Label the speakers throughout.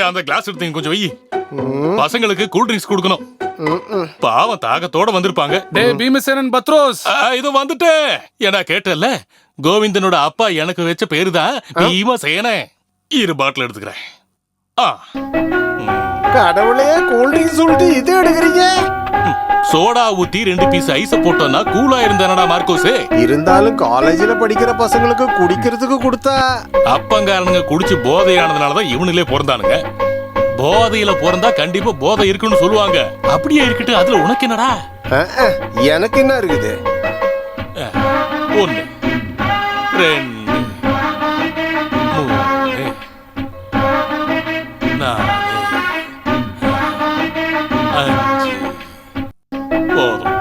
Speaker 1: அந்த கிளாஸ் எடுத்து கொஞ்சம் வை. பசங்களுக்கு கூல் ட்ரிங்க்ஸ் கொடுக்கணும். பாவம் தாகத்தோட வந்திருப்பாங்க.
Speaker 2: டேய் பீமசேனன் பத்ரோஸ்,
Speaker 1: இது வந்துட்டு ஏன்னா கேட்டல, கோவிந்தனோட அப்பா எனக்கு வச்ச பேரு தான் பீமசேனன். 2 பாட்டில் எடுத்துக்கிறேன்.
Speaker 3: கடவுளே, கூல் ட்ரிங்க்ஸ் சொல்லிட்டு இது எடுக்கிறீங்க?
Speaker 1: சோடா ஊத்தி 2 பீஸ் ஐஸ் போட்டோம்னா கூலா இருந்தானடா மார்க்கோஸ்.
Speaker 3: இருந்தாலும் காலேஜ்ல படிக்கிற பசங்களுக்கு குடிக்கிறதுக்கு கொடுத்தா
Speaker 1: அப்பங்காரனுங்க குடிச்சு போதையானதுனாலதான் இவனுங்களே பிறந்தானுங்க. போதையில பிறந்தா கண்டிப்பா போதை இருக்குன்னு சொல்லுவாங்க. அப்படியே இருக்கட்டு, அதுல உனக்கு என்னடா?
Speaker 3: எனக்கு என்ன இருக்குது?
Speaker 1: 1 2 3 4 5 போதும்.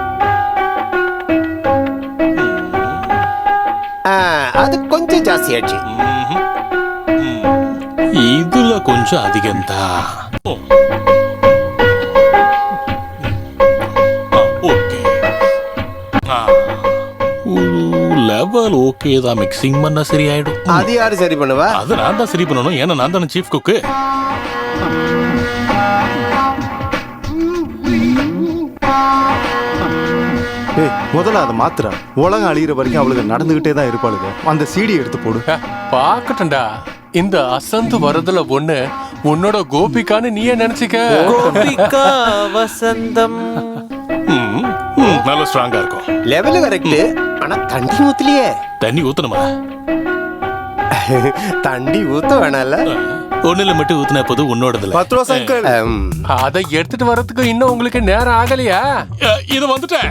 Speaker 3: அது கொஞ்சம் ஜாஸ்தி ஆச்சு.
Speaker 1: இதுல கொஞ்சம் அதிகம்தான். ஓகே, லெவல் ஓகே தான். மிக்சிங் பண்ணா சரியாயிடும்.
Speaker 3: அது யாரு சரி பண்ணுவா?
Speaker 1: அது நான் தான் சரி பண்ணணும். ஏன்னா நான் தானே சீஃப் குக்கு.
Speaker 4: முதல்ல அதை மாத்துற. உலகம் அழியிற வரைக்கும் அவளுக்கு நடந்துகிட்டே தான் இருப்பாளுங்க. அந்த சீடி எடுத்து போடு.
Speaker 5: பாக்கட்டா, இந்த அசந்து வரதுல ஒண்ணு உன்னோட கோபிகான்னு நீயே நினைச்சுக்க.
Speaker 6: கோபிகா வசந்தம்
Speaker 1: நல்ல ஸ்ட்ராங்கா இருக்கும்.
Speaker 3: Level correct. ஆனா தண்ணி ஊத்தலையே.
Speaker 1: தண்ணி ஊத்தணுமா?
Speaker 3: தண்ணி ஊத்த வேணால.
Speaker 1: ஒண்ணுல மட்டும் ஊத்துனா போது உன்னோடதுல.
Speaker 4: பத்ரோஸ் அங்கிள்,
Speaker 5: அதை எடுத்துட்டு வரதுக்கு இன்னும் உங்களுக்கு நேரம் ஆகலையா?
Speaker 1: இது வந்துட்டேன்.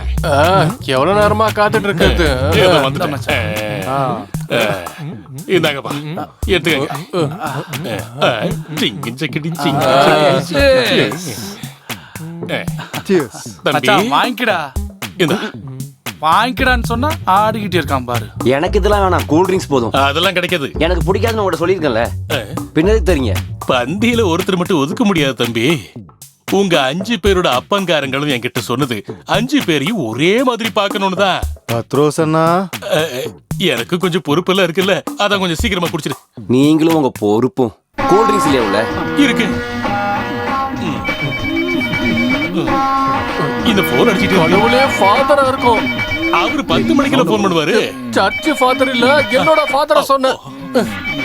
Speaker 5: எவ்வளவு நேரமா காத்துட்டு இருக்கிறது?
Speaker 1: இந்தாங்கப்பா, எடுத்துக்கங்க.
Speaker 2: வாங்கிக்கடா
Speaker 1: இந்த
Speaker 2: வாங்கிக்கடான்னு சொன்னா ஆடிக்கிட்டே இருக்கான் பாரு.
Speaker 6: எனக்கு இதெல்லாம் வேணாம், கூல் ட்ரிங்க்ஸ் போதும்.
Speaker 1: அதெல்லாம் கிடைக்காது.
Speaker 6: எனக்கு பிடிக்காதுன்னு உங்கள்ட்ட சொல்லியிருக்கேன்ல, பின்னாடி தெரியுங்க.
Speaker 1: பந்தியில ஒருத்தர் மட்டும் ஒதுக்க முடியாது தம்பி. உங்க 5 பேரோட அப்பங்காரங்களும் என்கிட்ட சொன்னது 5 பேரையும் ஒரே மாதிரி பாக்கணும்னு தான்.
Speaker 4: பத்ரோஸ் அண்ணா,
Speaker 1: எனக்கு கொஞ்சம் பொறுப்பெல்லாம் இருக்குல்ல, அதான் கொஞ்சம் சீக்கிரமா குடிச்சிரு.
Speaker 6: நீங்களும் உங்க பொறுப்பும். கூல் ட்ரிங்க்ஸ் இல்லையா உள்ள
Speaker 1: இருக்கு. இந்த போன் அடிச்சிட்டு
Speaker 5: கடவுளே, ஃபாதரா இருக்கும்.
Speaker 1: அவரு 10 மணிக்குள்ள போன் பண்ணுவாரு.
Speaker 5: சர்ச் ஃபாதர் இல்ல, என்னோட ஃபாதரா சொன்ன.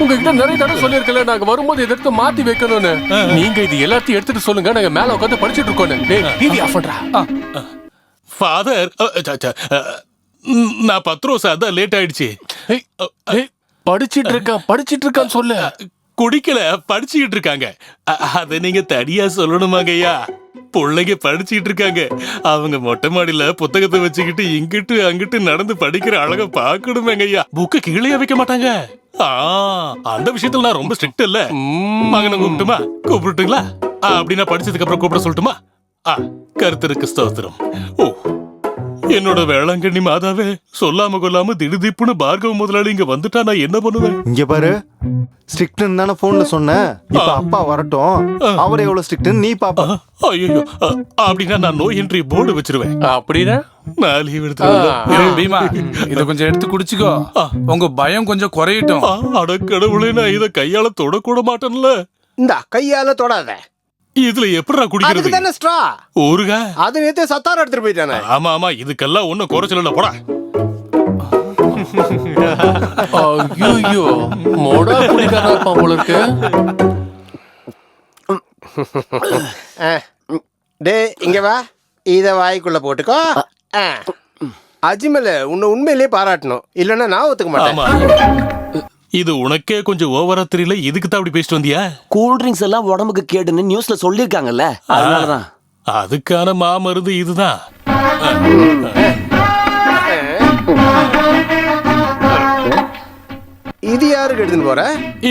Speaker 5: உங்ககிட்ட நிறைய தடவை சொல்லிருக்கல, நாங்க வரும்போது இதை எடுத்து மாத்தி வைக்கணும்னு. நீங்க இது எல்லாத்தையும் எடுத்துட்டு சொல்லுங்க, நாங்க மேல உட்காந்து படிச்சிட்டு இருக்கோம். டிவி ஆஃப் பண்றா.
Speaker 1: ஃபாதர், நான் பத்ரோஸ், அதான் லேட் ஆயிடுச்சு.
Speaker 5: படிச்சிட்டு இருக்கான்னு சொல்லு.
Speaker 1: குடிக்கல, படிச்சுக்கிட்டு இருக்காங்க. அத நீங்க தனியா சொல்லணுமாங்க ஐயா? பிள்ளைங்க படிச்சுக்கிட்டு இருக்காங்க. அவங்க மொட்டை மாடியில புத்தகத்தை வச்சுக்கிட்டு இங்கிட்டு அங்கிட்டு நடந்து படிக்கிற அழக பாக்கணுமேங்க ஐயா. புக்க கீழே வைக்க மாட்டாங்க. அந்த விஷயத்துல நான் ரொம்ப ஸ்ட்ரிக்ட் இல்ல. மகனை கூப்பிட்டுமா? கூப்பிட்டுங்களா? அப்படின்னா படிச்சதுக்கு அப்புறம் கூப்பிட சொல்லட்டுமா? கர்த்தருக்கு ஸ்தோத்திரம். ஓ, என்னோட வேளாங்கண்ணி மாதாவே, சொல்லாம கொல்லாம திடுதிப்புன்னு பார்கவ முதலாளி இங்க வந்துட்டா நான் என்ன பண்ணுவேன்?
Speaker 4: இங்க பாரு, ஸ்ட்ரிக்ட்னு தானே போன்ல சொன்ன. இப்ப அப்பா வரட்டும், அவர் எவ்வளவு ஸ்ட்ரிக்ட்னு நீ பாப்பா.
Speaker 1: ஐயோ, அப்படின்னா நான் நோ என்ட்ரி போர்டு வச்சிருவேன்.
Speaker 5: அப்படின்னா
Speaker 1: நான் லீவ் எடுத்து.
Speaker 2: பீமா, இத கொஞ்சம் எடுத்து குடிச்சுக்கோ. உங்க பயம் கொஞ்சம் குறையட்டும்.
Speaker 1: அட கடவுளே, நான் இத கையால தொடக்கூட மாட்டேன்ல.
Speaker 3: இந்த கையால தொடாத.
Speaker 1: இதுல எப்படிடா குடிக்கிறது?
Speaker 3: அதுக்கு தானே ஸ்ட்ரா.
Speaker 1: ஊருகா
Speaker 3: அது நேத்து சத்தார எடுத்துட்டு போயிட்டானே.
Speaker 1: ஆமா, இதுக்கெல்லாம் ஒண்ணும் குறைச்சல போடா.
Speaker 5: ஐயோ, மோடா குடிக்காரா இருப்பான் போல இருக்கு.
Speaker 3: டே, இங்க வா. இத வாய்க்குள்ள போட்டுக்கோ. அஜிமல, உன்னை உண்மையிலேயே பாராட்டணும். இல்லன்னா நான் ஒத்துக்க மாட்டேன்.
Speaker 1: இது உனக்கே கொஞ்சம் ஓவரா தெரியல. இதுக்கு தான் அப்படி பேசிட்டு வந்தியா?
Speaker 6: கூல் ட்ரிங்க்ஸ் எல்லாம் உடம்புக்கு கேடுன்னு நியூஸ்ல சொல்லிருக்காங்கல்ல, அதனாலதான்.
Speaker 1: அதுக்கான மாமருந்து இதுதான்.
Speaker 3: இது யாருக்கு எடுத்துன்னு போற?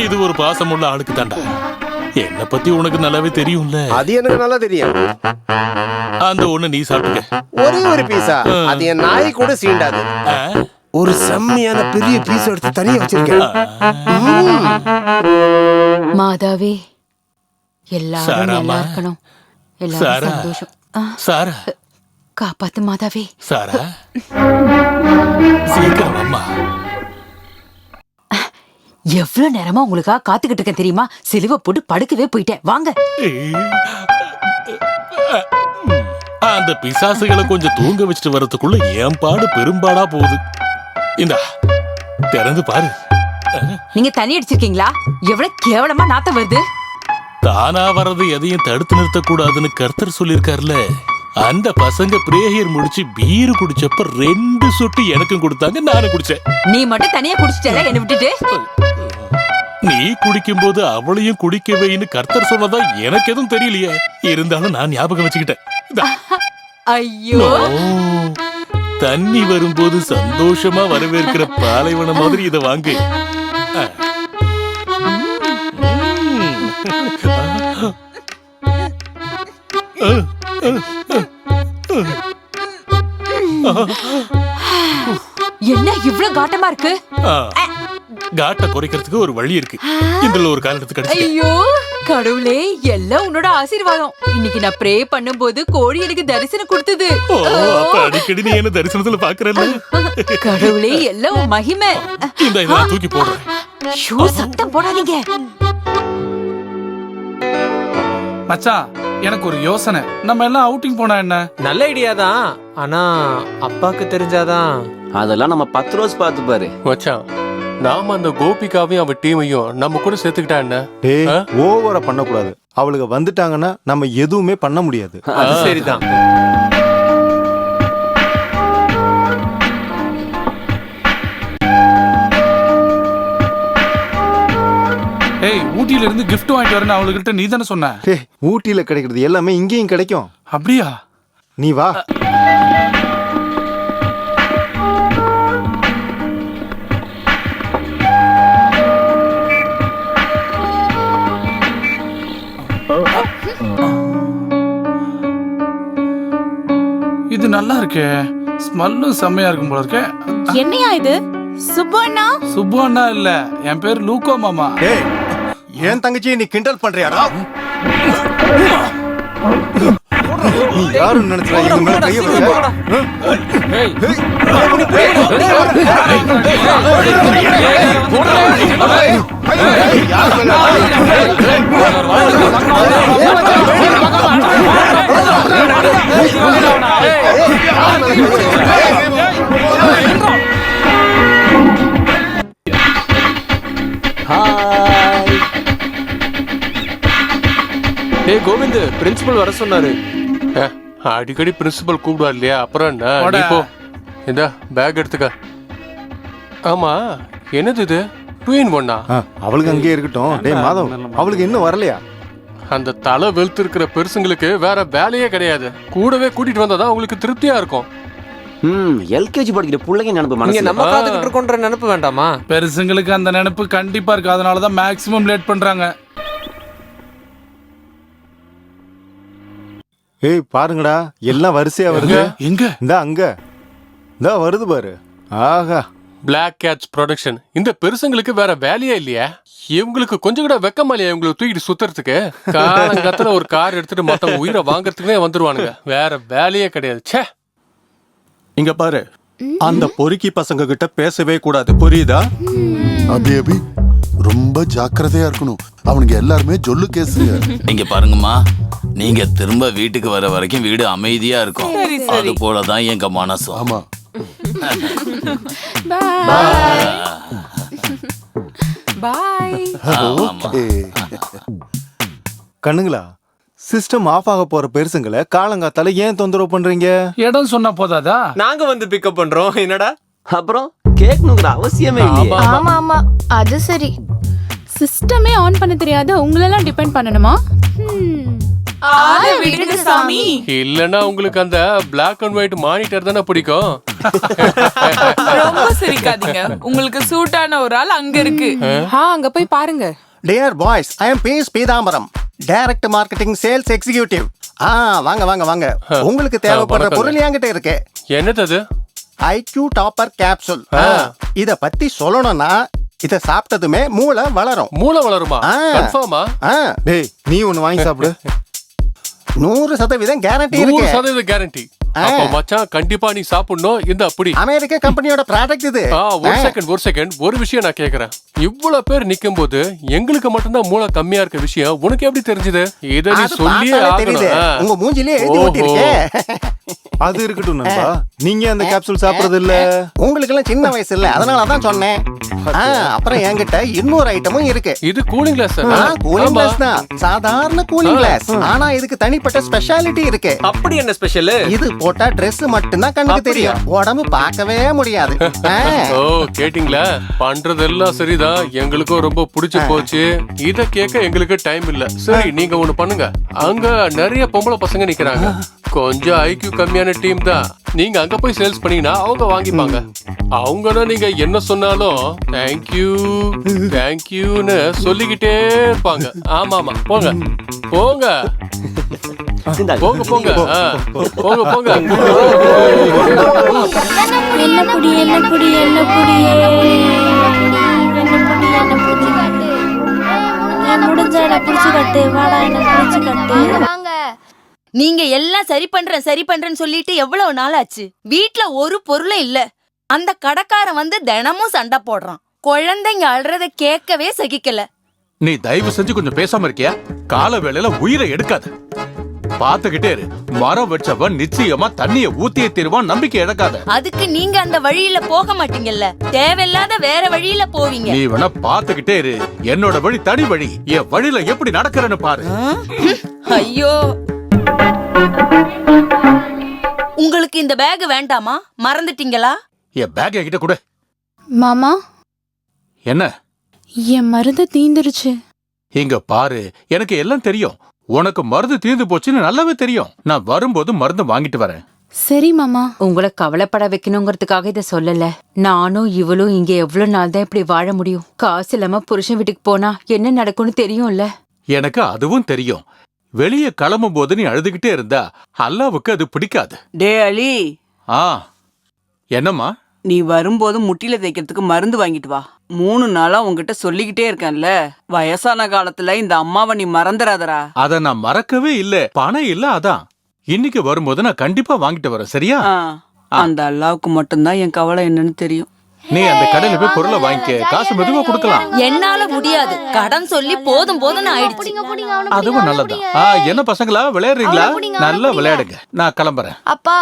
Speaker 1: இது ஒரு பாசமுள்ள ஆளுக்கு தாண்டா. என்ன பத்தி உனக்கு நல்லாவே தெரியும்ல.
Speaker 3: அது எனக்கு நல்லா தெரியும்.
Speaker 1: அந்த ஒண்ணு நீ சாப்பிட்டுக்க.
Speaker 3: ஒரே ஒரு பீஸா? அது என் நாய் கூட சீண்டாது. ஒரு செம்மையான பெரிய பீஸ் எடுத்து தனியா வச்சிருக்கேன்.
Speaker 7: மாதாவே, எல்லாரும் நல்லா இருக்கணும். எல்லாரும் சந்தோஷம்.
Speaker 1: சாரா,
Speaker 7: காப்பாத்து மாதாவே.
Speaker 1: சாரா, சீக்கிரம் அம்மா.
Speaker 7: எவ்வளவு நேரமா உங்களுக்காக காத்துக்கிட்டு இருக்கேன் தெரியுமா? சிலுவை போட்டு படுக்கவே போயிட்டேன். வாங்க.
Speaker 1: அந்த பிசாசுகளை கொஞ்சம் தூங்க வச்சுட்டு வர்றதுக்குள்ள என் பாடு பெரும்பாடா போகுது. இந்தா திறந்து பாரு.
Speaker 7: நீங்க தண்ணி அடிச்சிருக்கீங்களா? எவ்வளவு கேவலமா நாத்தம் வருது.
Speaker 1: தானா வர்றது எதையும் தடுத்து நிறுத்த கூடாதுன்னு கர்த்தர் சொல்லிருக்காருல. அந்த பசங்க பிரேயர் முடிச்சு பீரு குடிச்சப்ப 2 சொட்டு எனக்கும் கொடுத்தாங்க, நானும் குடிச்சேன்.
Speaker 7: நீ மட்டும் தனியா குடிச்சிட்டல என்ன விட்டுட்டு.
Speaker 1: நீ குடிக்கும் போது அவளையும் குடிக்கவேன்னு கர்த்தர் சொன்னதா எனக்கு எதுவும் தெரியலையே. இருந்தாலும் நான் ஞாபகம் வச்சுக்கிட்டேன். இந்தா.
Speaker 7: ஐயோ,
Speaker 1: தண்ணி வரும்போது சந்தோஷமா வரவேற்கிற பாலைவனம் மாதிரி இதை வாங்கு.
Speaker 7: என்ன இவ்ளோ காட்டமா இருக்கு?
Speaker 1: காட்ட குறைக்கிறதுக்கு ஒரு வழி இருக்கு. இதுல ஒரு கால் எடுத்து கடிச்சு.
Speaker 7: ஐயோ கடவுளே, எல்லாம் உன்னோட ஆசீர்வாதம். இன்னைக்கு நான் ப்ரே பண்ணும்போது கோழி எனக்கு தரிசனம் கொடுத்தது.
Speaker 1: ஓ, அப்ப அடிக்கடி நீ என்ன தரிசனத்துல பாக்குறல்ல.
Speaker 7: கடவுளே, எல்லாம் உன் மகிமை.
Speaker 1: இந்த இதெல்லாம் தூக்கி போடுறேன்.
Speaker 7: ஷூ, சத்தம் போடாதீங்க.
Speaker 2: மச்சான், எனக்கு ஒரு யோசனை. நம்ம எல்லாம் அவுட்டிங் போனா என்ன?
Speaker 8: நல்ல ஐடியா தான். ஆனா அப்பாக்கு தெரிஞ்சாதான்.
Speaker 6: அதெல்லாம் நம்ம 10 ரோஸ் பார்த்து பாரு.
Speaker 5: மச்சான், நாம அந்த கோபிகாவையும் அவ டீமையும் நம்ம கூட சேர்த்துக்கிட்டா என்ன?
Speaker 4: டேய், ஓவரா பண்ணக்கூடாது. அவளுக்கு வந்துட்டாங்கன்னா நம்ம எதுவுமே பண்ண முடியாது.
Speaker 8: அது சரிதான்.
Speaker 2: ஏய், ஊட்டியில இருந்து கிஃப்ட் வாங்கிட்டு வரேன்னு அவளுக்கிட்ட நீ தானே சொன்ன.
Speaker 4: டேய், ஊட்டியில கிடைக்கிறது எல்லாமே இங்கேயும் கிடைக்கும்.
Speaker 2: அப்படியா?
Speaker 4: நீ வா.
Speaker 2: இது நல்லா இருக்கே. ஸ்மெல்லும் செம்மையா இருக்கும் போல இருக்கே.
Speaker 9: என்னையா இது? சுப்பு அண்ணா?
Speaker 2: சுப்பு அண்ணா இல்ல, என் பேர் லூக்கோ மாமா.
Speaker 4: டேய், ஏன் தங்கச்சியை நீ கிண்டல் பண்றியாடா? நீ யாருன்னு நினைச்சா எங்க மேல கைய வைக்க?
Speaker 5: ஏய் கோவிந்த், பிரின்சிபல் வர சொன்னாரு. அடிக்கடி பிரின்சிபல் கூப்பிடுவார் இல்லையா? அப்புறம் என்ன, நீ போ. இந்த பேக் எடுத்துக்க. ஆமா, என்னது இது? 2 in 1?
Speaker 4: அவளுக்கு அங்கேயே இருக்கட்டும். டேய் மாதவ், அவளுக்கு இன்னும் வரலையா?
Speaker 5: அந்த தலை வெளுத்து இருக்கிற பெருசுங்களுக்கு வேற வேலையே கிடையாது. கூடவே கூட்டிட்டு வந்தாதான் உங்களுக்கு திருப்தியா இருக்கும்.
Speaker 6: எல்கேஜி படிக்கிற பிள்ளைங்க நினைப்பு
Speaker 8: இங்க
Speaker 6: மனசுல.
Speaker 8: நம்ம காத்துக்கிட்டு இருக்கோன்ற நினைப்பு வேண்டாமா?
Speaker 2: பெருசுங்களுக்கு அந்த நினைப்பு கண்டிப்பா இருக்கு. அதனாலதான் மேக்ஸிமம் லேட் பண்றாங்க.
Speaker 4: ஏய் பாருங்கடா, எல்லாம் வரிசையா வருது.
Speaker 2: எங்க?
Speaker 4: இந்த அங்க இந்த வருது பாரு. ஆஹா,
Speaker 5: பிளாக் கேட்ஸ் ப்ரொடக்ஷன். இந்த பெருசுங்களுக்கு வேற வேலையே இல்லையா? இவங்களுக்கு கொஞ்சம் கூட வெக்கமா இல்லையா இவங்களை தூக்கிட்டு சுத்துறதுக்கு? காலங்கத்துல ஒரு கார் எடுத்துட்டு மொத்தம் உயிரை வாங்குறதுக்குனே வந்துருவானுங்க. வேற வேலையே கிடையாது. ச்சே.
Speaker 10: இங்க பாரு, அந்த பொறுக்கி பசங்க கிட்ட பேசவே கூடாது, புரியுதா?
Speaker 11: அபி ரொம்ப ஜாக்கிரதையா இருக்கணும். அவனுங்க எல்லாருமே ஜொல்லு கேசுங்க.
Speaker 12: இங்க பாருங்கம்மா, நீங்க திரும்ப வீட்டுக்கு வர வரைக்கும் வீடு அமைதியா இருக்கும். அது போலதான் எங்க மனசும்.
Speaker 11: ஆமா.
Speaker 4: கண்ணுங்களா, சிஸ்டம் ஆஃப் ஆக போற பெருசுங்களை காலங்காத்தால ஏன் தொந்தரவு பண்றீங்க?
Speaker 2: இடம் சொன்னா போதாதா?
Speaker 8: நாங்க வந்து பிக்கப் பண்றோம். என்னடா
Speaker 6: அப்புறம் கேட்கணுங்கிற அவசியமே இல்லையே.
Speaker 9: ஆமா ஆமா, அது சரி. சிஸ்டமே ஆன் பண்ண தெரியாத உங்களெல்லாம் டிபெண்ட் பண்ணணுமா?
Speaker 5: இல்லன்னா உங்களுக்கு அந்த பிளாக் அண்ட் ஒயிட் மானிட்டர் தானே பிடிக்கும்.
Speaker 9: ரொம்ப சிரிக்காதீங்க. உங்களுக்கு சூட்டான ஒரு ஆள் அங்க இருக்கு. அங்க போய் பாருங்க.
Speaker 3: Dear boys, I am peace Peethambaram, direct marketing sales executive. வாங்க வாங்க வாங்க. உங்களுக்கு தேவைப்படுற பொருள் என்கிட்ட இருக்கு.
Speaker 5: என்னது அது?
Speaker 3: IQ topper capsule. இத பத்தி சொல்லணும்னா, இத சாப்பிட்டதுமே மூளை வளரும்.
Speaker 5: மூளை வளருமா? கன்ஃபார்மா?
Speaker 4: டேய், நீ ஒன்னு வாங்கி சாப்பிடு.
Speaker 3: 100% கேரண்டி இருக்கு.
Speaker 5: 100% கேரண்டி. அப்ப மச்சான், கண்டிப்பா நீ சாப்பிடணும். இந்த அப்படி
Speaker 3: அமெரிக்க கம்பெனியோட ப்ராடக்ட் இது.
Speaker 5: ஒரு செகண்ட் ஒரு விஷயம் நான் கேக்குறேன். இவ்வளவு பேர் நிக்கும் போது எங்களுக்கு மட்டும்தான் மூளை கம்மியா இருக்க விஷயம் உனக்கு எப்படி தெரிஞ்சது? இத நீ
Speaker 3: அது
Speaker 5: சொல்லியே
Speaker 3: பார்த்தாலே தெரியுது.
Speaker 5: ஆகணும்.
Speaker 3: உங்க மூஞ்சிலே எழுதி
Speaker 5: ஓஹோ.
Speaker 3: ஓட்டிருக்கே.
Speaker 4: அது இருக்கட்டும் நண்பா. நீங்க அந்த கேப்சூல் சாப்பிடுறது இல்ல?
Speaker 3: உங்களுக்கு எல்லாம் சின்ன வயசு இல்ல, அதனால தான் சொன்னேன். அப்புறம் என்கிட்ட இன்னொரு ஐட்டமும் இருக்கு.
Speaker 5: இது கூலிங் கிளாஸ்
Speaker 3: கூலிங் கிளாஸ் தான், சாதாரண கூலிங் கிளாஸ். ஆனா இதுக்கு தனிப்பட்ட ஸ்பெஷாலிட்டி இருக்கு.
Speaker 8: அப்படி என்ன ஸ்பெஷல்?
Speaker 3: இது போட்டா Dress மட்டும்தான் கண்ணுக்கு தெரியும், உடம்பு பார்க்கவே முடியாது.
Speaker 5: ஓ கேட்டிங்களா? பண்றதெல்லாம் சரிதான், எங்களுக்கும் ரொம்ப பிடிச்சு போச்சு. இத கேட்க எங்களுக்கு டைம் இல்ல. சரி நீங்க ஒண்ணு பண்ணுங்க, அங்க நிறைய பொம்பளை பசங்க நிக்கிறாங்க, கொஞ்சம் ஐக்யூ கம்மியான டீம் தான். நீங்க அங்க போய் சேல்ஸ் பண்ணீங்கன்னா அவங்க வாங்கிப்பாங்க. அவங்கன்னா நீங்க என்ன சொன்னாலும் தேங்க்யூ தேங்க்யூன்னு சொல்லிக்கிட்டே இருப்பாங்க. ஆமா ஆமா போங்க போங்க போங்க போங்க போங்க போங்க.
Speaker 13: என்ன புடி என்ன புடி என்ன புடி முடிஞ்ச புடிச்சு கட்டு வாடா, என்ன புடிச்சு கட்டு.
Speaker 14: நீங்க எல்லாம் சரி பண்றேன்னு சொல்லிட்டு எவ்வளவு நாள் ஆச்சு? வீட்ல ஒரு பொருளும் இல்ல. அந்த கடைக்காரன் வந்து தினமும் சண்டை போடுறான். குழந்தைங்க அழுறத கேட்கவே சகிக்கல.
Speaker 10: நீ தயவு செஞ்சு கொஞ்சம் பேசாம இருக்கியா? கால வேளையில உயிரை எடுக்காத. பாத்துக்கிட்டே இரு, மரம் வச்சவன் நிச்சயமா தண்ணிய ஊத்தியே தருவான், நம்பிக்கை இழக்காத.
Speaker 14: அதுக்கு நீங்க அந்த வழியில போக மாட்டீங்கல்ல, தேவையில்லாத வேற வழியில போவீங்க.
Speaker 10: நீ வேணா பாத்துக்கிட்டே இரு, என்னோட வழி தனி வழி. என் வழியில எப்படி நடக்கிறேன்னு பாரு.
Speaker 14: ஐயோ, உங்களுக்கு இந்த பேக் வேண்டாமா? மறந்துட்டீங்களா?
Speaker 10: என் பேக் என்கிட்ட கொடு.
Speaker 13: மாமா,
Speaker 10: என்ன?
Speaker 13: என் மருந்து தீந்துருச்சு.
Speaker 10: இங்க பாரு, எனக்கு எல்லாம் தெரியும். உனக்கு மருந்து தீர்ந்து போச்சுன்னு நல்லாவே தெரியும். நான் வரும்போது மருந்து வாங்கிட்டு வரேன்.
Speaker 13: சரி மாமா.
Speaker 7: உங்களை கவலைப்பட வைக்கணுங்கிறதுக்காக இதை சொல்லல. நானும் இவளும் இங்க எவ்வளவு நாள் தான் இப்படி வாழ முடியும்? காசு இல்லாம புருஷன் வீட்டுக்கு போனா என்ன நடக்கும்னு தெரியும்ல.
Speaker 10: எனக்கு அதுவும் தெரியும். வெளியே கிளம்பும் போது நீ அழுதுகிட்டே இருந்தா அல்லாவுக்கு அது பிடிக்காது.
Speaker 15: டே அலி,
Speaker 10: என்னம்மா?
Speaker 15: நீ வரும்போது முட்டில தைக்கிறதுக்கு மருந்து வாங்கிட்டு வா. 3 நாளா உங்ககிட்ட சொல்லிக்கிட்டே இருக்கேன்ல, வயசான காலத்துல இந்த அம்மாவை நீ மறந்துடாதரா.
Speaker 10: அத நான் மறக்கவே இல்ல, பணம் இல்ல, அதான் இன்னைக்கு வரும்போது நான் கண்டிப்பா வாங்கிட்டு வரேன். சரியா?
Speaker 15: அந்த அல்லாவுக்கு மட்டும்தான் என் கவலை என்னன்னு தெரியும்.
Speaker 10: நீ அந்த கடையில போய் பொருளை வாங்கிக்க, காசு மெதுவா கொடுக்கலாம்.
Speaker 14: என்னால முடியாது, கடன் சொல்லி போதும் ஆயிடுச்சு.
Speaker 10: அதுவும் நல்லதான். என்ன பசங்களா விளையாடுறீங்களா? நல்லா விளையாடுங்க, நான் கிளம்புறேன்.
Speaker 13: அப்பா,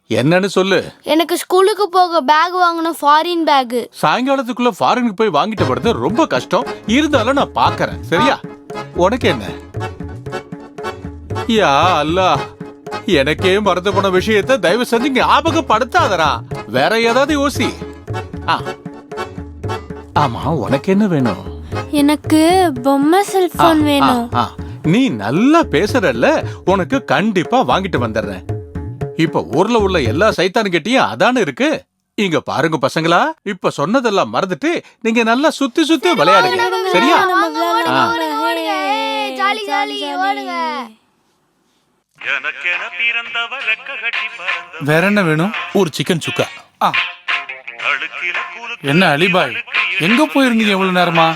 Speaker 10: என்னன்னு சொல்லு.
Speaker 13: எனக்கு ஸ்கூலுக்கு போக பேக் வாங்கணும், ஃபாரின் பேக்.
Speaker 10: சாயங்காலத்துக்குள்ள ஃபாரினுக்கு போய் வாங்கிட்டு வரது ரொம்ப கஷ்டம், இருந்தாலும் நான் பாக்குறேன். சரியா? உனக்கு என்ன? யா அல்லாஹ், எனக்கே மறந்து போன விஷயத்தை தயவு செஞ்சு ஞாபகப்படுத்தாதரா. வேற ஏதாவது யோசி. ஆமா, உனக்கு என்ன வேணும்?
Speaker 13: எனக்கு பொம்மை செல்போன் வேணும்.
Speaker 10: நீ நல்லா பேசுறல்ல, உனக்கு கண்டிப்பா வாங்கிட்டு வந்துடுறேன். இப்ப ஊர்ல உள்ள எல்லா சைத்தானுகிட்டயும் அதானே இருக்கு. இங்க பாருங்க பசங்களா, இப்ப சொன்னதெல்லாம் மறந்துட்டு நீங்க நல்லா சுத்தி சுத்தி விளையாடுங்க. சரியா?
Speaker 2: வேற என்ன வேணும்?
Speaker 1: ஒரு சிக்கன் சுக்கா.
Speaker 2: என்ன அலிபாய், எங்க போயிருந்தீங்க இவ்வளவு நேரமா?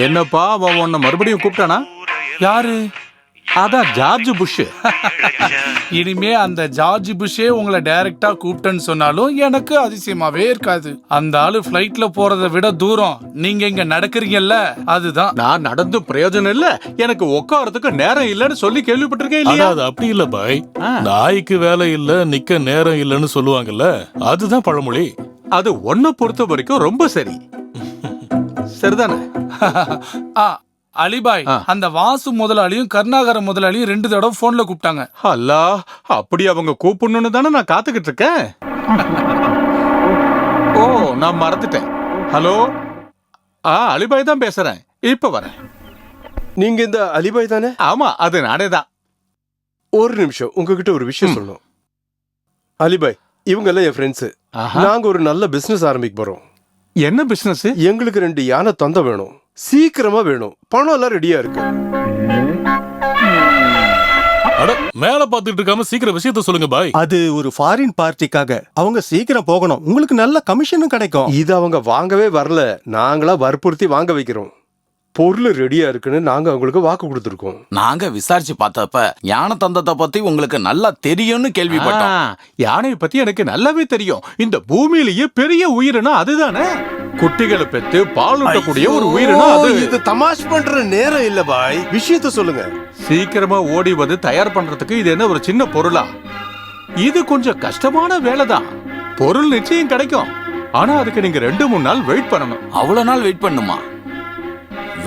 Speaker 10: என்னப்பா, அவன் உன்னை மறுபடியும் கூப்பிட்டானா?
Speaker 2: யாரு?
Speaker 10: அதான் ஜார்ஜ் புஷ்.
Speaker 2: இனிமே அந்த ஜார்ஜ் புஷே உங்களை டைரக்டா கூப்பிட்டேன்னு சொன்னாலும் எனக்கு அதிசயமாவே இருக்காது. அந்த ஆளு பிளைட்ல போறதை விட தூரம், நீங்க இங்க நடக்கிறீங்கல்ல, அதுதான்.
Speaker 10: நான் நடந்து பிரயோஜனம் இல்ல, எனக்கு உட்காரத்துக்கு நேரம் இல்லன்னு சொல்லி கேள்விப்பட்டிருக்கேன் இல்லையா?
Speaker 1: அது அப்படி இல்ல பாய், நாய்க்கு வேலை இல்ல நிக்க நேரம் இல்லன்னு சொல்லுவாங்கல்ல, அதுதான் பழமொழி.
Speaker 10: அது ஒன்ன பொறுத்த வரைக்கும் ரொம்ப சரி. சரிதானே?
Speaker 2: அலிபாய், அந்த வாசு முதலாளியும் கருணாகர முதலாளியும் 2 தடவை போன்ல கூப்பிட்டாங்க.
Speaker 10: அல்லா, அப்படி அவங்க கூப்பிடணும்னு தானே நான் காத்துக்கிட்டு இருக்கேன். ஓ, நான் மறந்துட்டேன். ஹலோ, அலிபாய் தான் பேசுறேன், இப்ப வரேன்.
Speaker 16: நீங்க இந்த அலிபாய் தானே?
Speaker 10: ஆமா, அது நானே தான்.
Speaker 16: ஒரு நிமிஷம், உங்ககிட்ட ஒரு விஷயம் சொல்லணும். அலிபாய், இவங்க எல்லாம் என் ஃப்ரெண்ட்ஸ். நாங்க ஒரு நல்ல பிசினஸ் ஆரம்பிக்க போறோம்.
Speaker 10: என்ன பிசினஸ்?
Speaker 16: எங்களுக்கு 2 யானை தொந்தை வேணும், சீக்கிரமா வேணும். பணம் எல்லாம் ரெடியா இருக்கு.
Speaker 1: மேல பாத்துட்டு இருக்காம சீக்கிரம் விஷயத்த சொல்லுங்க பாய்.
Speaker 3: அது ஒரு ஃபாரின் பார்ட்டிக்காக, அவங்க சீக்கிரம் போகணும், உங்களுக்கு நல்ல கமிஷனும் கிடைக்கும்.
Speaker 16: இது அவங்க வாங்கவே வரல, நாங்களா வற்புறுத்தி வாங்க வைக்கிறோம். பொருள் ரெடியா இருக்குன்னு நாங்க அவங்களுக்கு வாக்கு கொடுத்துருக்கோம்.
Speaker 12: நாங்க விசாரிச்சு பார்த்தப்ப யானை தந்தத்தை பத்தி உங்களுக்கு நல்லா தெரியும்னு கேள்விப்பட்டோம்.
Speaker 10: யானையை பத்தி எனக்கு நல்லாவே தெரியும். இந்த பூமியிலேயே பெரிய உயிரினம் அதுதானே. குட்டிகளை பெத்து பால் ஊட்டக்கூடிய ஒரு உயிரினா அது.
Speaker 16: இது தமாஷ் பண்ற நேரம் இல்ல பாய், விஷயத்த சொல்லுங்க.
Speaker 10: சீக்கிரமா ஓடி வந்து தயார் பண்றதுக்கு இது என்ன ஒரு சின்ன பொருளா? இது கொஞ்சம் கஷ்டமான வேலைதான். பொருள் நிச்சயம் கிடைக்கும், ஆனா அதுக்கு நீங்க 2-3 நாள் வெயிட் பண்ணணும்.
Speaker 12: அவ்வளவு நாள் வெயிட் பண்ணுமா?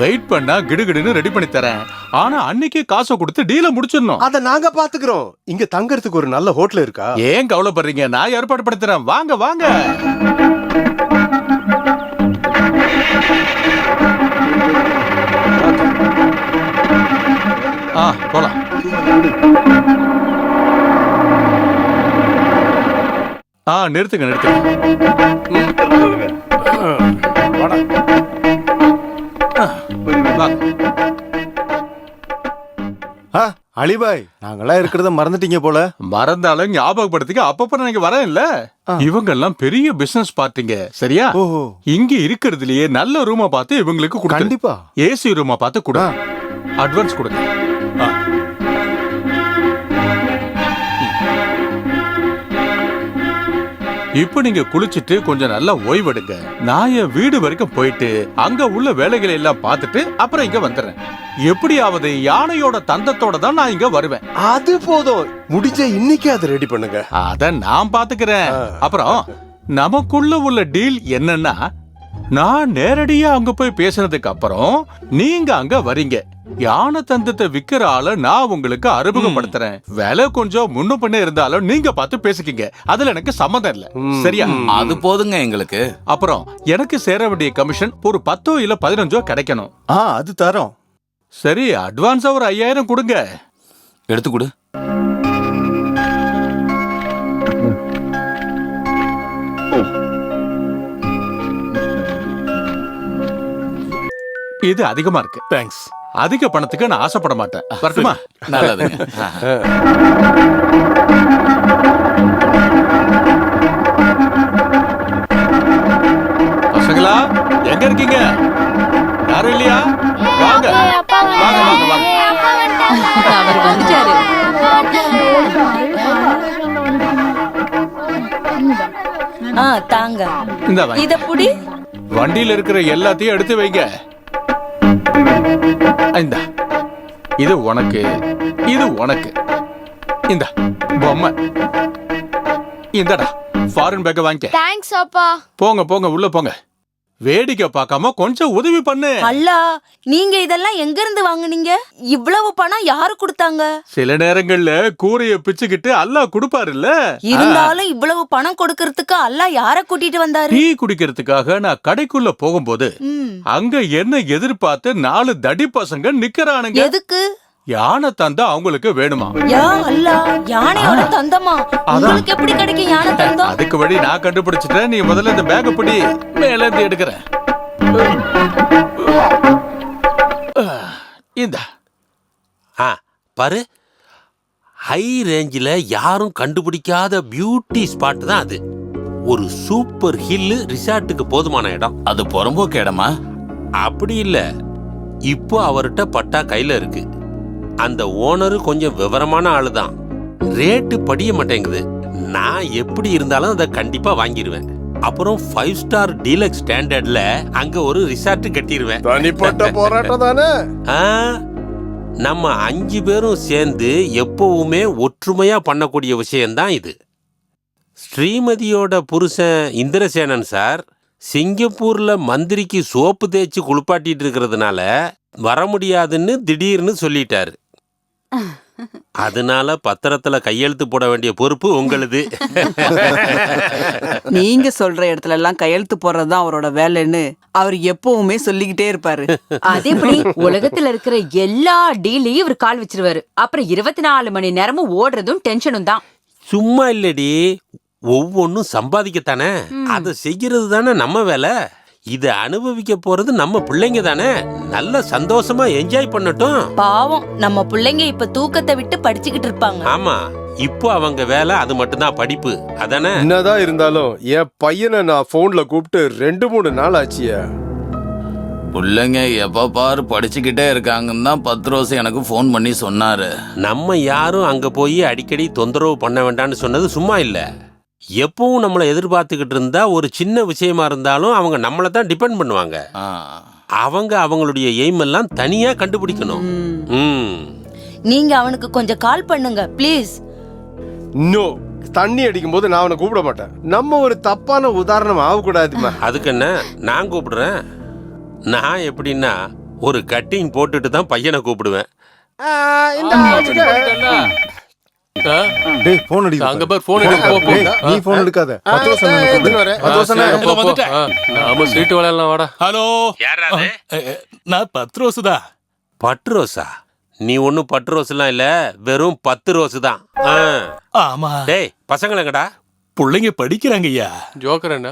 Speaker 10: வெயிட் பண்ணா கிடுகிடுன்னு ரெடி பண்ணி தரேன், ஆனா அன்னைக்கு காசை கொடுத்து டீல முடிச்சிடணும்.
Speaker 16: அத நாங்க பாத்துக்கிறோம். இங்க தங்கறதுக்கு ஒரு நல்ல ஹோட்டல் இருக்கா?
Speaker 10: ஏன் கவலைப்படுறீங்க, நான் ஏற்பாடு படுத்துறேன். வாங்க வாங்க. போலாம். நிறுத்துங்க
Speaker 4: அலிபாய், நாங்கெல்லாம் இருக்கிறத மறந்துட்டீங்க போல.
Speaker 10: மறந்தாலும் ஞாபகப்படுத்திக்க அப்பப்ப நீங்க வரேன் இல்ல. இவங்க எல்லாம் பெரிய பிசினஸ் பார்ட்டிங்க, சரியா? இங்க இருக்கிறதுலயே நல்ல ரூமா பார்த்து இவங்களுக்கு கொடு.
Speaker 4: கண்டிப்பா
Speaker 10: ஏசி ரூமா பார்த்து கொடு. அட்வான்ஸ் கொடுங்க. இப்ப நீங்க குளிச்சிட்டு கொஞ்சம் நல்லா ஓய்வெடுங்க. நான் என் வீடு வரைக்கும் போயிட்டு அங்க உள்ள வேலைகளை எல்லாம் பார்த்துட்டு அப்புறம் இங்க வந்துடுறேன். எப்படியாவது யானையோட தந்தத்தோட தான் நான் இங்க வருவேன்.
Speaker 16: அது போதும், முடிஞ்ச இன்னைக்கு அதை ரெடி பண்ணுங்க.
Speaker 10: அத நான் பாத்துக்கிறேன். அப்புறம் நமக்குள்ள உள்ள டீல் என்னன்னா, நான் நேரடியா அங்க போய் பேசினதுக்கு அப்புறம் நீங்க அங்க வரீங்க. யானை தந்தத்தை விக்கிற ஆள நான் உங்களுக்கு அறிமுகப்படுத்துறேன். விலை கொஞ்சம் முன்ன பண்ண இருந்தாலும் நீங்க பார்த்து பேசிக்கிங்க, அதுல எனக்கு சம்மதம் இல்ல, சரியா?
Speaker 12: அது போதுங்க எங்களுக்கு.
Speaker 10: அப்புறம் எனக்கு சேர வேண்டிய கமிஷன் ஒரு 10 இல்ல 15 கிடைக்கணும்.
Speaker 4: அது தரோம்.
Speaker 10: சரி, அட்வான்ஸா ஒரு 5000 கொடுங்க.
Speaker 12: எடுத்து கொடு.
Speaker 10: இது அதிகமா இருக்கு.
Speaker 1: தேங்க்ஸ்.
Speaker 10: அதிக பணத்துக்கு நான் ஆசைப்பட மாட்டேன். வரட்டுமா?
Speaker 12: நல்லதுங்க.
Speaker 10: பசங்களா, எங்க இருக்கீங்க? யாரும் இல்லையா? வாங்க வாங்க வாங்க வாங்க.
Speaker 7: அவர் வந்துட்டாரு.
Speaker 14: தாங்க.
Speaker 10: இந்த வாங்க.
Speaker 14: இத புடி.
Speaker 10: வண்டியில இருக்கிற எல்லாத்தையும் எடுத்து வைங்க. இந்த இது உனக்கு, இது உனக்கு. இந்த பொம்மை இந்தடா, ஃபாரின் பேக்க வாங்கிக்க.
Speaker 13: தேங்க்ஸ் அப்பா.
Speaker 10: போங்க போங்க, உள்ள போங்க. வேடிக்கை பார்க்காம கொஞ்சம் உதவி பண்ணு.
Speaker 14: அல்லா, நீங்க இதெல்லாம் எங்க இருந்து வாங்குனீங்க? இவ்வளவு பணம் யாரு கொடுத்தாங்க?
Speaker 10: சில நேரங்கள்ல கூரைய பிச்சுக்கிட்டு அல்லாஹ் கொடுப்பாருல்ல.
Speaker 14: இருந்தாலும் இவ்வளவு பணம் கொடுக்கறதுக்கு அல்லாஹ் யார கூட்டிட்டு வந்தாரு?
Speaker 10: டீ குடிக்கிறதுக்காக நான் கடைக்குள்ள போகும்போது அங்க என்ன எதிர்பார்த்து 4 தடி பசங்க நிக்கறானுங்க.
Speaker 14: எதுக்கு?
Speaker 10: யானை தந்தம் அவங்களுக்கு வேணுமா?
Speaker 14: யா அல்லாஹ், யானையோட தந்தமா? உங்களுக்கு எப்படி கிடைக்கும் யானை தந்தம்?
Speaker 10: அதுக்கு வழி நான் கண்டுபிடிச்சிட்டேன். நீ முதல்ல இந்த பேக்க பிடி, மேல இருந்து எடுக்கிறேன். இந்த
Speaker 17: பாரு, ஹை ரேஞ்சில் யாரும் கண்டுபிடிக்காத பியூட்டி ஸ்பாட் தான் அது. ஒரு சூப்பர் ஹில் ரிசார்ட்டுக்கு போதுமான இடம்.
Speaker 12: அது புறம்போக்கு இடமா?
Speaker 17: அப்படி இல்ல, இப்போ அவர்கிட்ட பட்டா கையில இருக்கு. அந்த ஓனரு கொஞ்சம் விவரமான ஆளுதான். ரேட்டு படிய மாட்டேங்குது. நான் எப்படி இருந்தாலும் அதை கண்டிப்பா வாங்கிடுவேன். அப்புறம் 5 ஸ்டார் டீலக்ஸ் ஸ்டாண்டர்ட்ல அங்க ஒரு ரிசார்ட் கட்டிடுவேன்.
Speaker 16: தனிப்பட்ட போராட்டம் தானே.
Speaker 17: நம்ம 5 பேரும் சேர்ந்து எப்பவுமே ஒற்றுமையா பண்ணக்கூடிய விஷயம்தான் இது. ஸ்ரீமதியோட புருஷன் இந்திரசேனன் சார் சிங்கப்பூர்ல மந்திரிக்கு சோப்பு தேய்ச்சி குளிப்பாட்டிட்டு இருக்கிறதுனால வர முடியாதுன்னு திடீர்னு சொல்லிட்டாரு. அதனால பத்திரத்துல கையெழுத்து போட வேண்டிய பொறுப்பு உங்களுது.
Speaker 15: நீங்க சொல்ற இடத்துல எல்லாம் கையெழுத்து போடுறதுதான் அவரோட வேலைன்னு அவர் எப்பவுமே சொல்லிக்கிட்டே இருப்பாரு.
Speaker 7: அதே எப்படி உலகத்துல இருக்கிற எல்லா டீலையும் இவர் கால் வச்சிருவாரு. அப்புறம் 24 மணி நேரமும் ஓடுறதும் டென்ஷனும் தான்.
Speaker 17: சும்மா இல்லடி, ஒவ்வொன்னும் சம்பாதிக்கத்தானே, அதை செய்யறது தானே நம்ம வேலை. இத அனுபவிக்க போறது நம்ம பிள்ளைங்க தானே. நல்ல சந்தோஷமா என்ஜாய் பண்ணட்டும்.
Speaker 14: பாவம், நம்ம பிள்ளைங்க இப்ப தூக்கத்தை விட்டு படிச்சுக்கிட்டு இருப்பாங்க.
Speaker 17: ஆமா, இப்போ அவங்க வேலை அது மட்டும்தான், படிப்பு. அதானே?
Speaker 16: என்னதான் இருந்தாலும் என் பையனை நான் போன்ல கூப்பிட்டு 2-3 நாள் ஆச்சியா.
Speaker 12: பிள்ளைங்க எப்ப பாரு படிச்சுக்கிட்டே இருக்காங்கன்னு தான் பத்ரோஸ் எனக்கு போன் பண்ணி சொன்னாரு.
Speaker 17: நம்ம யாரும் அங்க போய் அடிக்கடி தொந்தரவு பண்ண வேண்டாம்னு சொன்னது சும்மா இல்ல. எப்பவும் நம்மளை எதிர்பார்த்துக்கிட்டு இருந்தா ஒரு சின்ன விஷயமா இருந்தாலும் அவங்க நம்மளை தான் டிபெண்ட் பண்ணுவாங்க. அவங்க அவங்களுடைய எய்ம் எல்லாம் தனியா கண்டுபிடிக்கணும்.
Speaker 14: நீங்க அவனுக்கு கொஞ்சம் கால் பண்ணுங்க ப்ளீஸ்.
Speaker 16: நோ, தண்ணி அடிக்கும் போது நான் அவனை கூப்பிட மாட்டேன். நம்ம ஒரு தப்பான உதாரணம் ஆகக்கூடாதுமா.
Speaker 17: அதுக்கு என்ன, நான் கூப்பிடுறேன். நான் எப்படின்னா ஒரு கட்டிங் போட்டுட்டு தான் பையனை கூப்பிடுவேன்.
Speaker 4: டேய் போன் அடி.
Speaker 5: அங்க பார் போன் எடுக்க.
Speaker 4: நீ போன் எடுக்காத.
Speaker 5: நாம சீட்டு விளையாடலாம் வாடா.
Speaker 1: ஹலோ,
Speaker 17: யாராவது?
Speaker 1: நான் பத்ரோசுதா.
Speaker 17: பட்ரோஸா? நீ ஒன்னும் பட்ரோஸ்லாம் இல்ல, வெறும் 10 ரோஸ் தான்.
Speaker 1: ஆமா.
Speaker 17: டேய் பசங்க எங்கடா?
Speaker 1: பிள்ளைங்க படிக்கிறாங்க ஐயா.
Speaker 5: ஜோக்கர் என்ன?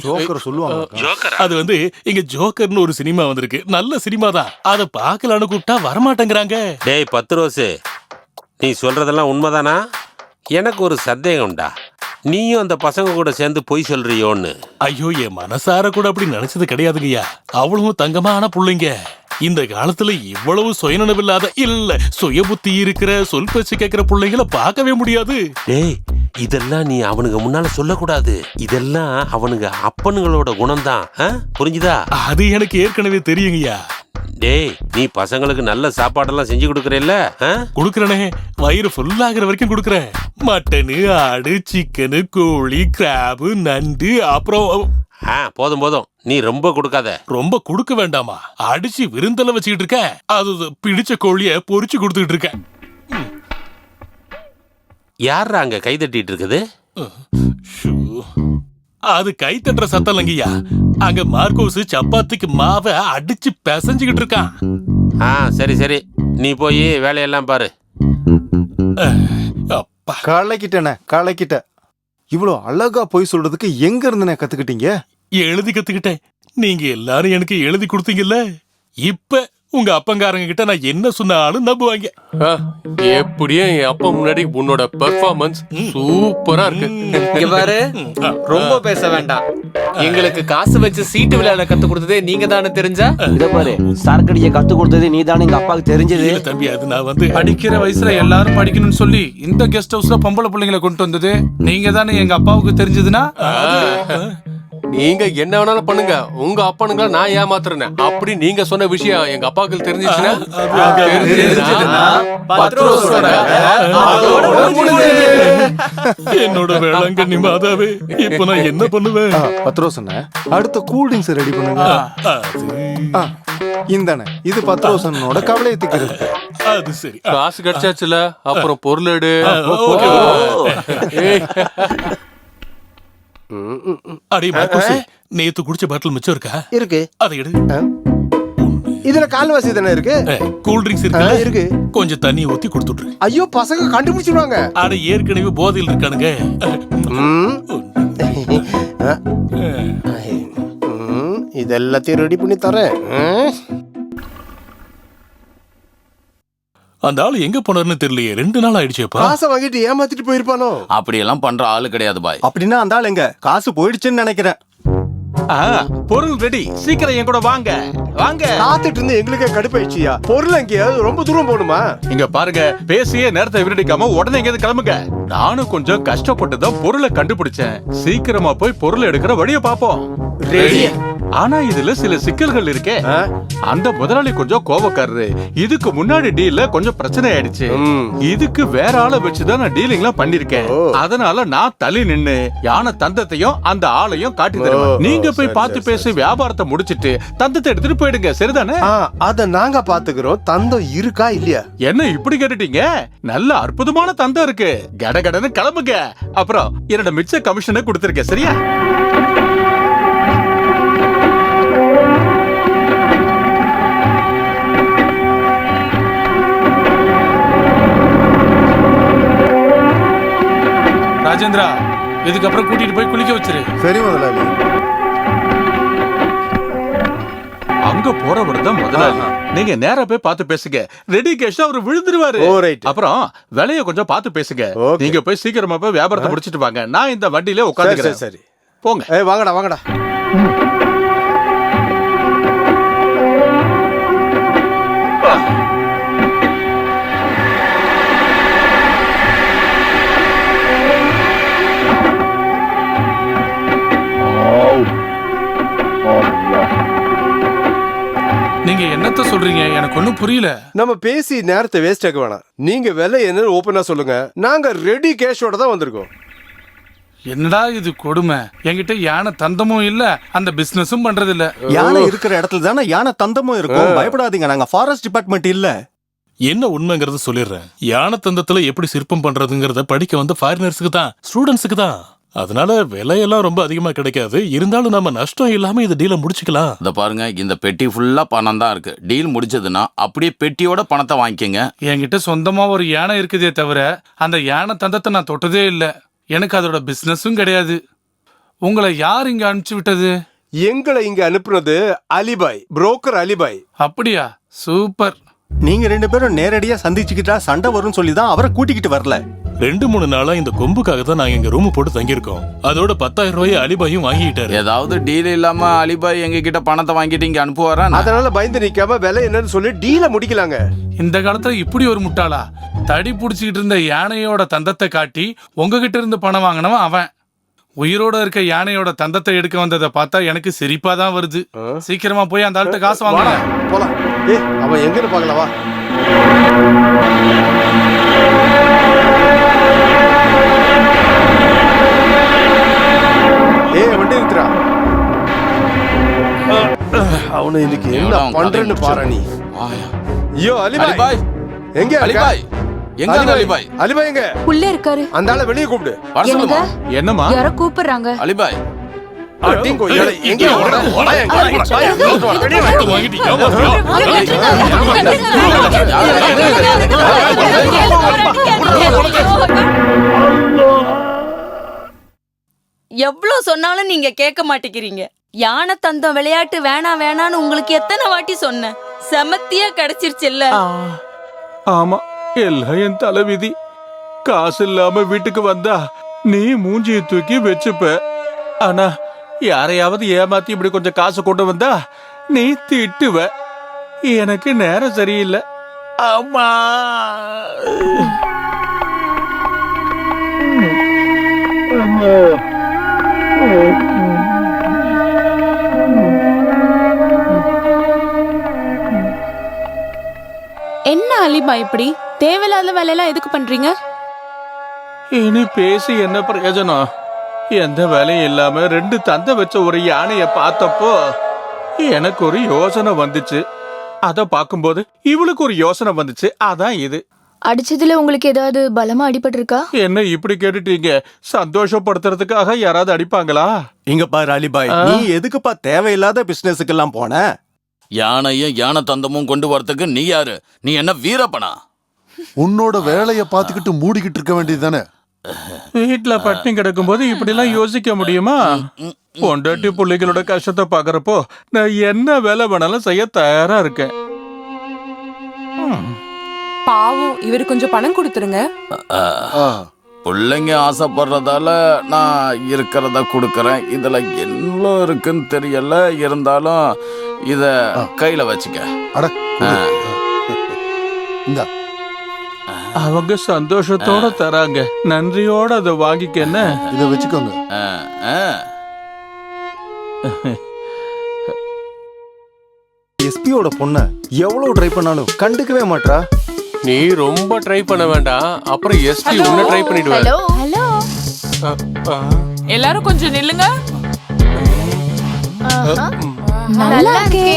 Speaker 4: ஜோக்கர் சொல்லுவாங்க.
Speaker 1: அது வந்து இங்க ஜோக்கர்னு ஒரு சினிமா வந்திருக்கு. நல்ல சினிமா தான். அதை பார்க்கலான்னு கூப்பிட்டா வரமாட்டேங்கிறாங்க.
Speaker 17: டேய் 10 ரோஸ், நீ சொல்றதெல்லாம் உண்மைதானா? எனக்கு ஒரு சந்தேகம்டா. நீயும் அந்த பசங்க கூட சேர்ந்து பொய் சொல்றியோன்னு.
Speaker 1: ஐயோ, என் மனசார கூட அப்படி நினைச்சது கிடையாதுங்கய்யா. அவ்வளவு தங்கமான பிள்ளைங்க. இந்த காலத்துல இவ்வளவு சுயநினைவில்லாத இல்ல சுய புத்தி இருக்கிற சொல் பேச்சு கேட்கிற பிள்ளைங்களை பார்க்கவே முடியாது.
Speaker 17: டேய், இதெல்லாம் நீ அவனுக்கு முன்னால சொல்லக்கூடாது. இதெல்லாம் அவனுங்க அப்பனுங்களோட குணம்தான். புரிஞ்சுதா?
Speaker 1: அது எனக்கு ஏற்கனவே தெரியுங்கய்யா.
Speaker 17: டேய், நீ பசங்களுக்கு நல்ல சாப்பாடெல்லாம் செஞ்சு கொடுக்கறேல்ல?
Speaker 1: கொடுக்கறனே, வயிறு ஃபுல் ஆகுற வரைக்கும் கொடுக்கறேன். மட்டனு, ஆடு, சிக்கனு, கோழி, கிராபு, நண்டு, அப்புறம்
Speaker 17: போதும் போதும், நீ ரொம்ப கொடுக்காத.
Speaker 1: ரொம்ப கொடுக்க வேண்டாமா? அடிச்சு விருந்தெல்லாம் வச்சுக்கிட்டு இருக்கேன். அது பிடிச்ச கோழிய பொரிச்சு கொடுத்துக்கிட்டு இருக்கேன்.
Speaker 17: யாரா அங்க கை தட்டிட்டு இருக்குது?
Speaker 1: அது கை தட்டுற சத்தம் இல்லைங்கய்யா. அங்க மார்க்கோஸ் சப்பாத்திக்கு மாவை அடிச்சு பிசைஞ்சுக்கிட்டு இருக்கான்.
Speaker 17: சரி சரி, நீ போய் வேலையெல்லாம் பாரு.
Speaker 4: கலைக்கிட்ட இவ்வளவு அழகா போய் சொல்றதுக்கு எங்க இருந்து கத்துக்கிட்டீங்க?
Speaker 1: எழுதி கத்துக்கிட்டேன். நீங்க எல்லாரும் எனக்கு எழுதி கொடுத்தீங்கல்ல. இப்ப உங்க அப்பங்காரங்க கிட்ட நான் என்ன சொன்னாலும் நம்புவாங்க.
Speaker 5: எப்படியும் என் அப்பா முன்னாடி உன்னோட பெர்ஃபார்மன்ஸ் சூப்பரா இருக்கு.
Speaker 8: இங்க பாரு, ரொம்ப பேச வேண்டாம். எங்களுக்கு காசு வச்சு சீட்டு விளையாட கத்து கொடுத்ததே நீங்க தானே தெரிஞ்சா?
Speaker 6: இத பாரு, சரக்கடிய கத்து கொடுத்தது நீ தானே எங்க அப்பாவுக்கு தெரிஞ்சது.
Speaker 1: தம்பி, அது நான் வந்து
Speaker 2: படிக்கிற வயசுல எல்லாரும் படிக்கணும்னு சொல்லி இந்த கெஸ்ட் ஹவுஸ்ல பொம்பளை பிள்ளைங்களை கொண்டு வந்தது நீங்க தானே எங்க அப்பாவுக்கு தெரிஞ்சதுன்னா?
Speaker 5: நீங்க என்ன வேணாலும் பண்ணுங்க, உங்க அப்பானுங்கள நான் ஏமாத்துறேன். அப்படி நீங்க சொன்ன விஷயம் எங்க அப்பாவுக்கு தெரிஞ்சிச்சுன்னா
Speaker 1: என்னோட வேளாங்கண்ணி மாதாவே, இப்ப நான் என்ன பண்ணுவேன்?
Speaker 4: பத்ரோசன, அடுத்த கூல் ட்ரிங்க்ஸ் ரெடி பண்ணுங்க. இந்தானே, இது பத்ரோசனோட கவலையை தீர்க்கிறது.
Speaker 1: அது சரி.
Speaker 5: காசு கிடைச்சாச்சுல, அப்புறம் பொருள் எடு.
Speaker 1: அடே மார்க்கோஸ், நேத்து குடிச்ச பாட்டில் மிச்சம் இருக்கா?
Speaker 16: இருக்கு.
Speaker 1: அதை எடு.
Speaker 16: இதுல கால்வாசி தானே இருக்கு.
Speaker 1: கூல் ட்ரிங்க்ஸ் இருக்கு. கொஞ்சம் தண்ணி ஊத்தி கொடுத்துட்டு.
Speaker 16: ஐயோ, பசங்க கண்டுபிடிச்சிடுவாங்க.
Speaker 1: அட, ஏற்கனவே போதையில் இருக்கானுங்க.
Speaker 16: இதெல்லாத்தையும் ரெடி பண்ணி தரேன்.
Speaker 1: அந்த ஆளு எங்க போனாருன்னு தெரியலையே. 2 நாள் ஆயிடுச்சேப்பா.
Speaker 16: காசை வாங்கிட்டு ஏமாத்திட்டு போயிருப்பானோ?
Speaker 12: அப்படியெல்லாம் பண்ற ஆளு கிடையாது பாய்.
Speaker 3: அப்படின்னா அந்த ஆள் எங்க? காசு போயிடுச்சுன்னு நினைக்கிறேன்.
Speaker 10: பொருள் ரெடி, சீக்கிரம் என் கூட வாங்க. வாங்க.
Speaker 16: காத்துட்டு இருந்து எங்களுக்கே கடுப்பாயிடுச்சியா. பொருள் எங்கேயாவது ரொம்ப தூரம் போகணுமா?
Speaker 10: இங்க பாருங்க, பேசியே நேரத்தை விரடிக்காம உடனே எங்கேயாவது கிளம்புங்க. நானும் கொஞ்சம் கஷ்டப்பட்டு தான் பொருளை கண்டுபிடிச்சேன். சீக்கிரமா போய் பொருளை எடுக்கிற வழியை பாப்போம். ஆனா இதுல சில சிக்கல்கள் இருக்கே. அந்த முதலாளி கொஞ்சம் கோபக்காரரு. இதுக்கு முன்னாடி டீல்ல கொஞ்சம் பிரச்சனை ஆயிடுச்சு. இதுக்கு வேற ஆளை வச்சுதான் நான் டீலிங்லாம் பண்ணிருக்கேன். அதனால நான் தள்ளி நின்னு யானை தந்தத்தையும் அந்த ஆளையும் காட்டி தருவேன். நீங்க போய் பார்த்து பேசி வியாபாரத்தை முடிச்சிட்டு தந்தத்தை எடுத்துட்டு போயிடுங்க. சரிதானே?
Speaker 16: அத நாங்க பாத்துக்கிறோம். தந்தம் இருக்கா இல்லையா?
Speaker 10: என்ன இப்படி கேட்டுட்டீங்க? நல்ல அற்புதமான தந்தம் இருக்கு. கடகடன்னு கிளம்புங்க. அப்புறம் என்னோட மிச்ச கமிஷனை கொடுத்திருக்கேன். சரியா?
Speaker 2: ராஜேந்திரா, இதுக்கப்புறம் கூட்டிட்டு போய் குளிக்க வச்சிரு.
Speaker 4: சரி முதலாளி.
Speaker 10: அங்க போறவர் தான் முதலாளி. நீங்க நேரா போய் பார்த்து பேசுங்க. ரெடி கேஷ் அவர் விழுந்துருவாரு. அப்புறம் விலைய கொஞ்சம் பார்த்து பேசுங்க. நீங்க போய் சீக்கிரமா போய் வியாபாரத்தை முடிச்சிட்டு வாங்க. நான் இந்த வண்டியில உட்காந்துக்கிறேன்.
Speaker 16: சரி
Speaker 10: போங்க.
Speaker 16: வாங்கடா வாங்கடா.
Speaker 2: சொல்றீங்க? எனக்கு ஒன்றும் புரியல.
Speaker 16: நம்ம பேசி நேரத்தை வேஸ்ட் ஆக்க வேணாம். நீங்க விலை என்னன்னு ஓப்பனா சொல்லுங்க. நாங்க ரெடி கேஷோட தான் வந்திருக்கோம்.
Speaker 2: என்னடா இது கொடுமை! என்கிட்ட யானை தந்தமும் இல்ல, அந்த பிசினஸும் பண்றது இல்ல.
Speaker 3: யானை இருக்கிற இடத்துல தானே யானை தந்தமும் இருக்கும். பயப்படாதீங்க, நாங்க ஃபாரஸ்ட் டிபார்ட்மெண்ட் இல்ல.
Speaker 1: என்ன உண்மைங்கிறத சொல்லிடுறேன். யானை தந்தத்துல எப்படி சிற்பம் பண்றதுங்கிறத படிக்க வந்து ஃபாரினர்ஸுக்கு தான், ஸ்டூடெண்ட்ஸுக்கு தான். அதனால விலையெல்லாம் ரொம்ப அதிகமா கிடைக்காது. இருந்தாலும் நம்ம நஷ்டம் இல்லாம இந்த டீலை முடிச்சுக்கலாம்.
Speaker 12: இந்த பாருங்க, இந்த பெட்டி ஃபுல்லா பணம் தான் இருக்கு. டீல் முடிச்சதுன்னா அப்படியே பெட்டியோட பணத்தை வாங்கிக்கங்க.
Speaker 2: என்கிட்ட சொந்தமா ஒரு யானை இருக்குதே தவிர அந்த யானை தந்தத்தை நான் தொட்டதே இல்ல. எனக்கு அதோட பிசினஸும் கிடையாது. உங்களை யார் இங்க அனுப்பிச்சு விட்டது?
Speaker 16: எங்களை இங்க அனுப்புனது அலிபாய், புரோக்கர் அலிபாய்.
Speaker 2: அப்படியா? சூப்பர்.
Speaker 3: நீங்க 2 பேரும் நேரடியா சந்திச்சுக்கிட்டா சண்டை வரும்னு சொல்லி தான் அவரை கூட்டிக்கிட்டு வரல.
Speaker 1: 2-3 நாளா இந்த கொம்புக்காக தான் நாங்க இங்க ரூம் போட்டு தங்கியிருக்கோம். அதோட 10,000 ரூபாய் அலிபாயும் வாங்கிட்டாரு.
Speaker 12: ஏதாவது டீல் இல்லாம அலிபாய் எங்க கிட்ட பணத்தை வாங்கிட்டு இங்க அனுப்புவாரா?
Speaker 16: அதனால பயந்து நிக்காம விலை என்னன்னு சொல்லி டீல முடிக்கலாங்க.
Speaker 2: இந்த காலத்துல இப்படி ஒரு முட்டாளா? தடி புடிச்சுக்கிட்டு இருந்த யானையோட தந்தத்தை காட்டி உங்ககிட்ட இருந்து பணம் வாங்கினவன் அவன். உயிரோட இருக்க யானையோட தந்தத்தை எடுக்க வந்ததை பார்த்தா எனக்கு சிரிப்பா தான் வருது. சீக்கிரமா போய் அந்த ஆள்கிட்ட காசு வாங்க.
Speaker 16: போலாம். அவன் எங்கன்னு பாக்கலவா? வண்டி நிறுத்துறா. அவனை இன்னைக்கு என்ன பண்றேன்னு பாரு நீ. ஐயோ அலிபாய், எங்க
Speaker 12: அலிபாய்? எங்க அலிபாய்?
Speaker 16: அலிபாய் எங்க?
Speaker 7: உள்ள இருக்காரு.
Speaker 16: அந்த ஆளை வெளியே கூப்பிடு.
Speaker 10: என்னமா?
Speaker 7: யாரோ கூப்பிடுறாங்க.
Speaker 12: அலிபாய்
Speaker 14: எவ்வளவு சொன்னாலும் நீங்க கேட்க மாட்டேங்கிறீங்க. யானை தந்தம் விளையாட்டு வேணாம் வேணான்னு உங்களுக்கு எத்தனை வாட்டி சொன்னேன். செமத்தியா கிடைச்சிருச்சுல்ல.
Speaker 10: ஆமா, எல்லாம் என் தலைவிதி. காசு இல்லாம வீட்டுக்கு வந்தா நீ மூஞ்சியை தூக்கி வச்சுப்ப. ஆனா யாரையாவது ஏமாத்தி இப்படி கொஞ்சம் காசு கொண்டு வந்தா நீ திட்டுவ. எனக்கு நேரம் சரியில்லை. அம்மா
Speaker 9: என்ன அலிபா இப்படி தேவையில்லாத வேலையெல்லாம் எதுக்கு பண்றீங்க?
Speaker 10: இனி பேசி என்ன பிரயோஜனம்? எந்த வேலையும் இல்லாம 2 தந்தை வச்ச ஒரு யானைய பார்த்தப்போ எனக்கு ஒரு யோசனை வந்துச்சு. அத பாக்கும்போது இவளுக்கு ஒரு யோசனை வந்துச்சு. அதான் இது.
Speaker 13: அடிச்சதுல உங்களுக்கு ஏதாவது பலமா அடிபட்டிருக்கா?
Speaker 10: என்ன இப்படி கேட்டுட்டீங்க? சந்தோஷப்படுத்துறதுக்காக யாராவது அடிப்பாங்களா?
Speaker 3: இங்க பாரு அலிபாய், நீ எதுக்குப்பா தேவையில்லாத பிசினஸுக்கு எல்லாம் போன?
Speaker 12: யானையும் யானை தந்தமும் கொண்டு வரதுக்கு நீ யாரு? நீ என்ன வீரப்பனா?
Speaker 11: உன்னோட வேலைய பாத்துக்கிட்டு மூடிக்கிட்டு இருக்க வேண்டியதுதானே?
Speaker 10: வீட்டுல பட்டினி கிடக்கும் போது இப்படி எல்லாம் யோசிக்க முடியுமா? பொண்டாட்டி பிள்ளைகளோட கஷ்டத்தை பாக்குறப்போ நான் என்ன வேலை வேணாலும் செய்ய தயாரா இருக்கேன்.
Speaker 9: பாவம், இவரு கொஞ்சம் பணம் கொடுத்துருங்க.
Speaker 12: பிள்ளைங்க ஆசைப்படுறதால நான் இருக்கிறத கொடுக்கறேன். இதுல என்ன இருக்குன்னு தெரியல. இருந்தாலும் இத கையில வச்சுக்க.
Speaker 10: அவங்க சந்தோஷத்தோட தராங்க. நன்றியோட அதை வாங்கிக்க.
Speaker 11: இத வச்சுக்கோங்க.
Speaker 3: எஸ்பியோட பொண்ண எவ்வளவு ட்ரை பண்ணாலும் கண்டுக்கவே மாட்டா.
Speaker 5: நீ ரொம்ப ட்ரை பண்ண வேண்டாம். அப்புறம் எஸ்பி உன்னை ட்ரை பண்ணிடுவேன்.
Speaker 13: ஹலோ
Speaker 9: எல்லாரும் கொஞ்சம் நில்லுங்க.
Speaker 13: நல்லா இருக்கே.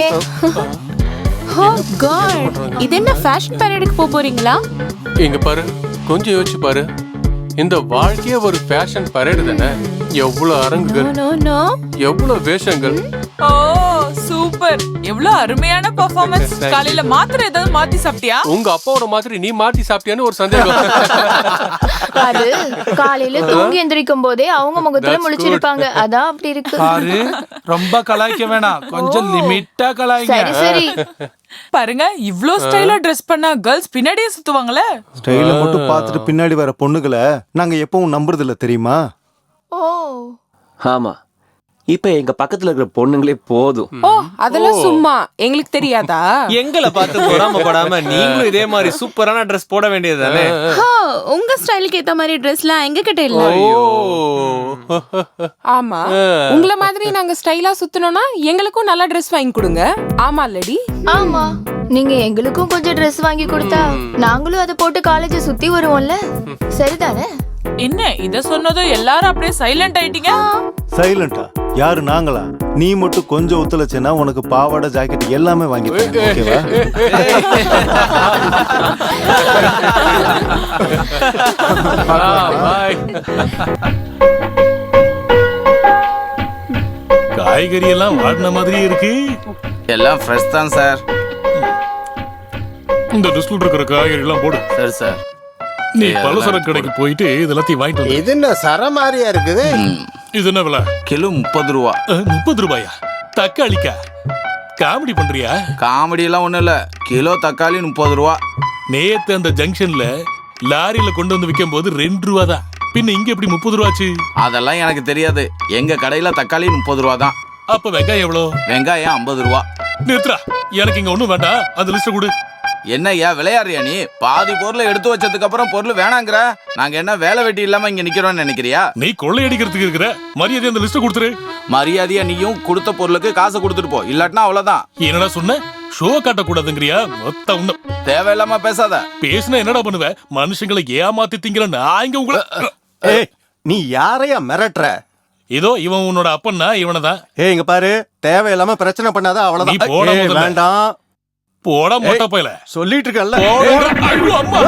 Speaker 9: ஓ காட், இது என்ன ஃபேஷன் பரேடுக்கு போறீங்களா?
Speaker 5: இங்க பாரு, கொஞ்சம் யோசிச்சு பாரு. இந்த வாழ்க்கையே ஒரு ஃபேஷன் பரேடு தானே. எவ்வளவு அரங்குகள், எவ்வளவு வேஷங்கள்.
Speaker 9: ஓ சூப்பர், எவ்வளவு அருமையான பெர்ஃபார்மன்ஸ். காலையில மாத்திரை ஏதாவது மாத்தி சாப்பிட்டியா?
Speaker 5: உங்க அப்பாவோட மாதிரி நீ மாத்தி சாப்பிட்டியான்னு ஒரு சந்தேகம்.
Speaker 13: அது காலையில தூங்கி எந்திரிக்கும் போதே அவங்க முகத்துல முழிச்சிருப்பாங்க. அதான் அப்படி இருக்கு.
Speaker 2: பாரு, ரொம்ப கலாய்க்க வேணாம், கொஞ்சம் லிமிட்டா கலாய்ங்க.
Speaker 13: சரி சரி.
Speaker 9: பாருங்க, இவ்ளோ ஸ்டைலா ட்ரெஸ் பண்ணா கேர்ள்ஸ் பின்னாடியே சுத்துவாங்களே.
Speaker 3: ஸ்டைல மட்டும் பார்த்துட்டு பின்னாடி வர பொண்ணுகளை நாங்க எப்பவும் நம்புறது இல்ல தெரியுமா?
Speaker 13: ஓ
Speaker 6: ஆமா, இப்ப எங்க பக்கத்துல இருக்கிற பொண்ணுங்களே போதும்.
Speaker 9: ஓ அதெல்லாம் சும்மா, எங்களுக்கு தெரியாதா?
Speaker 8: எங்களை பார்த்து பொறாமப்படாம நீங்களும் இதே மாதிரி சூப்பரான ட்ரெஸ் போட வேண்டியதுதானே.
Speaker 9: உங்க ஸ்டைலுக்கு ஏத்த மாதிரி ட்ரெஸ்லாம் எங்க கிட்ட இல்ல. ஆமா, உங்கள மாதிரி நாங்க ஸ்டைலா சுத்தணும்னா எங்களுக்கும் நல்ல ட்ரெஸ் வாங்கி கொடுங்க. ஆமா லேடி.
Speaker 13: ஆமா. நீங்க எங்களுக்கும் கொஞ்சம் Dress வாங்கி கொடுத்தா நாங்களும் அதை போட்டு காலேஜை சுத்தி வருவோம்ல, சரிதானே?
Speaker 9: என்ன இத சொன்னதும் எல்லாரும் அப்படியே சைலண்ட் ஆயிட்டீங்க?
Speaker 4: சைலண்டா? யாரு நாங்களா? நீ மட்டும் கொஞ்சம் ஒத்துழைச்சேன்னா உனக்கு பாவாடை ஜாக்கெட் எல்லாமே வாங்கி தரேன், ஓகேவா?
Speaker 1: காய்கறி எல்லாம் வாடின மாதிரி இருக்கு.
Speaker 12: எல்லாம் ஃப்ரெஷ் தான் சார்.
Speaker 1: இந்த லிஸ்ட்ல இருக்கிற காய்கறி எல்லாம் போடு.
Speaker 12: சரி சார்.
Speaker 1: நீ பலசரக்கு கடைக்கு போயிட்டு இதெல்லாத்தையும் வாங்கிட்டு வந்து.
Speaker 3: இது என்ன சர மாதிரியா இருக்குது?
Speaker 1: இது என்ன விலை?
Speaker 12: கிலோ 30 ரூபா.
Speaker 1: 30 ரூபாயா? தக்காளிக்கா? காமெடி பண்றியா?
Speaker 12: காமெடி எல்லாம் ஒண்ணும் இல்ல. கிலோ தக்காளி 30 ரூபா.
Speaker 1: நேத்து அந்த ஜங்ஷன்ல லாரியில கொண்டு வந்து விற்கும் போது 2 ரூபா தான். பின்ன இங்க எப்படி 30 ரூபாச்சு?
Speaker 12: அதெல்லாம் எனக்கு தெரியாது. எங்க கடையில தக்காளி 30 ரூபா தான்.
Speaker 1: அப்ப வெங்காயம் எவ்வளோ?
Speaker 12: வெங்காயம் 50 ரூபா.
Speaker 1: நிறுத்துறா, எனக்கு இங்க ஒண்ணும் வேண்டாம். அந்த லிஸ்ட் கொடு.
Speaker 12: என்னய்யா விளையாடுறியா நீ? பாதி பொருளை எடுத்து வச்சதுக்கு அப்புறம் பொருள் வேணாங்கிற. நாங்க என்ன வேலை வெட்டி இல்லாம இங்க நிக்கிறோம்னு நினைக்கிறியா?
Speaker 1: நீ கொள்ளையடிக்கிறதுக்கு இருக்கிற மரியாதை அந்த லிஸ்ட் கொடுத்துரு.
Speaker 12: மரியாதையா நீயும் கொடுத்த பொருளுக்கு காசை கொடுத்துட்டு போ, இல்லாட்டினா அவ்வளவுதான்.
Speaker 1: என்னடா சொன்ன? ஷோ காட்டக்கூடாதுங்கிறியா? மொத்த உன்ன
Speaker 12: தேவையில்லாம பேசாத.
Speaker 1: பேசினா என்னடா பண்ணுவ? மனுஷங்களை ஏமாத்தி திங்கிற நான் இங்க உங்களை.
Speaker 3: ஏய், நீ யாரையா மிரட்டுற?
Speaker 1: இதோ இவன் உன்னோட அப்பன்னா இவனதான்.
Speaker 3: ஏய், இங்க பாரு, தேவையில்லாம பிரச்சனை பண்ணாத,
Speaker 1: நீ
Speaker 3: அவ்வளவுதான்.
Speaker 1: போடா
Speaker 3: ஏய்,
Speaker 1: முதல்ல.
Speaker 3: வேண்டாம்.
Speaker 1: போடா மொட்டை பையல.
Speaker 3: சொல்லிட்டு இருக்கல்ல.
Speaker 1: ஐயோ அம்மா.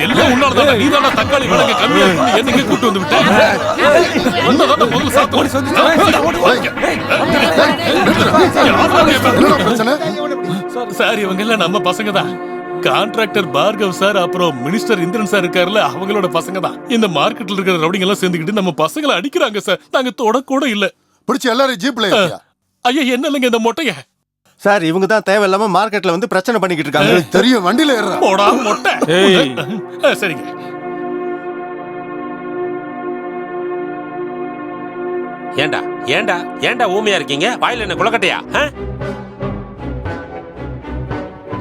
Speaker 1: எல்லாம் உன்னாலதான். நீதான தக்காளி விலங்கு கம்மியா இருக்கு, என்னைக்கு கூட்டு வந்து விட்ட? உன்னதான் முதல்ல சாத்து ஓடி சொல்லி. சார், இவங்க எல்லாம் நம்ம பசங்க தான். கான்ட்ராக்டர் பார்கவ் சார், அப்புறம் மினிஸ்டர் இந்திரன் சார் இருக்காருல்ல, அவங்களோட பசங்க தான். இந்த மார்க்கெட்ல இருக்கிற ரவுடிங்க எல்லாம் சேர்ந்துக்கிட்டு நம்ம பசங்களை அடிக்கிறாங்க சார். நாங்க தொட கூட இல்ல.
Speaker 11: பிடிச்ச எல்லாரும் ஜீப்ல.
Speaker 1: ஐயா, என்ன இல்லைங்க இந்த மொட்டைய.
Speaker 3: சார், இவங்க தான் தேவையில்லாம மார்க்கெட்ல வந்து பிரச்சனை பண்ணிக்கிட்டு இருக்காங்க.
Speaker 11: தெரியும், வண்டியில ஏறுறா.
Speaker 1: போடா மொட்டை. சரிங்க.
Speaker 17: ஏண்டா ஏண்டா ஏண்டா ஊமையா இருக்கீங்க? வாயில என்ன குளக்கட்டையா?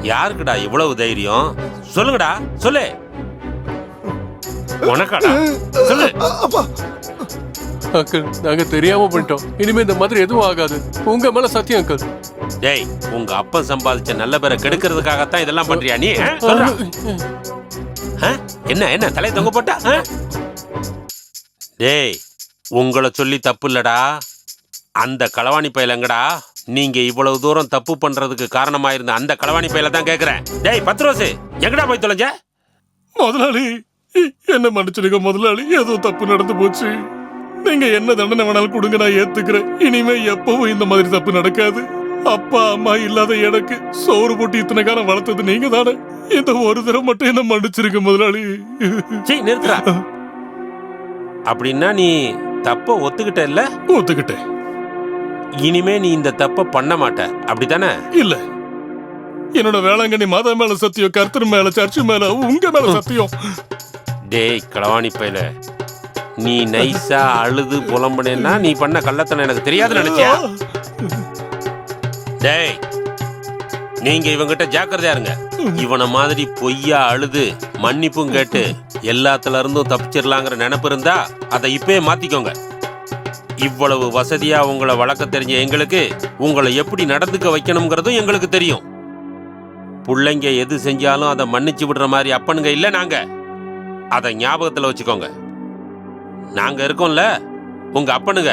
Speaker 17: யாருக்குடா இவ்வளவு தைரியம்? சொல்லுங்கடா, சொல்லு. உனக்காடா? சொல்லு.
Speaker 5: அங்கிள் நாங்க தெரியாம பண்ணிட்டோம். இனிமே இந்த மாதிரி எதுவும் ஆகாது. உங்க மேல சத்தியம் அங்கிள்.
Speaker 17: டேய் உங்க அப்பா சம்பாதிச்ச நல்ல பேரை கெடுக்கிறதுக்காகத்தான் இதெல்லாம் பண்றியா நீ? சொல்றா. என்ன என்ன தலையை தொங்க போட்டா? டேய் உங்களை சொல்லி தப்பு இல்லடா. அந்த களவாணி பையலங்கடா. நீங்க இவ்வளவு தூரம் தப்பு பண்றதுக்கு காரணமாயிருந்த அந்த களவாணி பையல தான் கேக்குறேன். டேய் பத்ரோசு எங்கடா போய் தொலைஞ்ச?
Speaker 1: முதலாளி என்ன மன்னிச்சிடுங்க முதலாளி, ஏதோ தப்பு நடந்து போச்சு. நீங்க என்ன தண்டனை வேணாலும் கொடுங்க, நான் ஏத்துக்கிறேன். இனிமே எப்பவும் இந்த மாதிரி தப்பு நடக்காது. அப்பா அம்மா இல்லாத எனக்கு சோறு போட்டு இத்தனை காலம் வளர்த்தது நீங்க தானே. இந்த ஒரு தடவை மட்டும் என்ன மன்னிச்சிருங்க முதலாளி.
Speaker 17: நிறுத்துறா. அப்படின்னா நீ தப்ப ஒத்துக்கிட்ட இல்ல?
Speaker 1: ஒத்துக்கிட்டேன்.
Speaker 17: இனிமே நீ இந்த தப்ப பண்ண மாட்ட, அப்படித்தானே?
Speaker 1: இல்ல, என்னோட வேளாங்கண்ணி மாதா மேல சத்தியம், கர்த்தர் மேல, சர்ச்சு மேல, உங்க மேல சத்தியம்.
Speaker 17: டேய் களவாணி பையல, நீ நைஸா அழுது புலம்புனேன்னா நீ பண்ண கள்ளத்தனம் எனக்கு தெரியாது நினைச்சியா? டேய் நீங்க இவங்கிட்ட ஜாக்கிரதையா இருங்க. இவனை மாதிரி பொய்யா அழுது மன்னிப்பும் கேட்டு எல்லாத்துல இருந்தும் தப்பிச்சிடலாங்கிற நினைப்பு இருந்தா அதை இப்பயே மாத்திக்கோங்க. இவ்வளவு வசதியா உங்களை வளர்க்க தெரிஞ்ச எங்களுக்கு உங்களை எப்படி நடந்துக்க வைக்கணுங்கிறதும் எங்களுக்கு தெரியும். பிள்ளைங்க எது செஞ்சாலும் அதை மன்னிச்சு விடுற மாதிரி அப்பனுங்க இல்ல நாங்க. அதை ஞாபகத்துல வச்சுக்கோங்க. நாங்க இருக்கோம்ல, உங்க அப்பனுங்க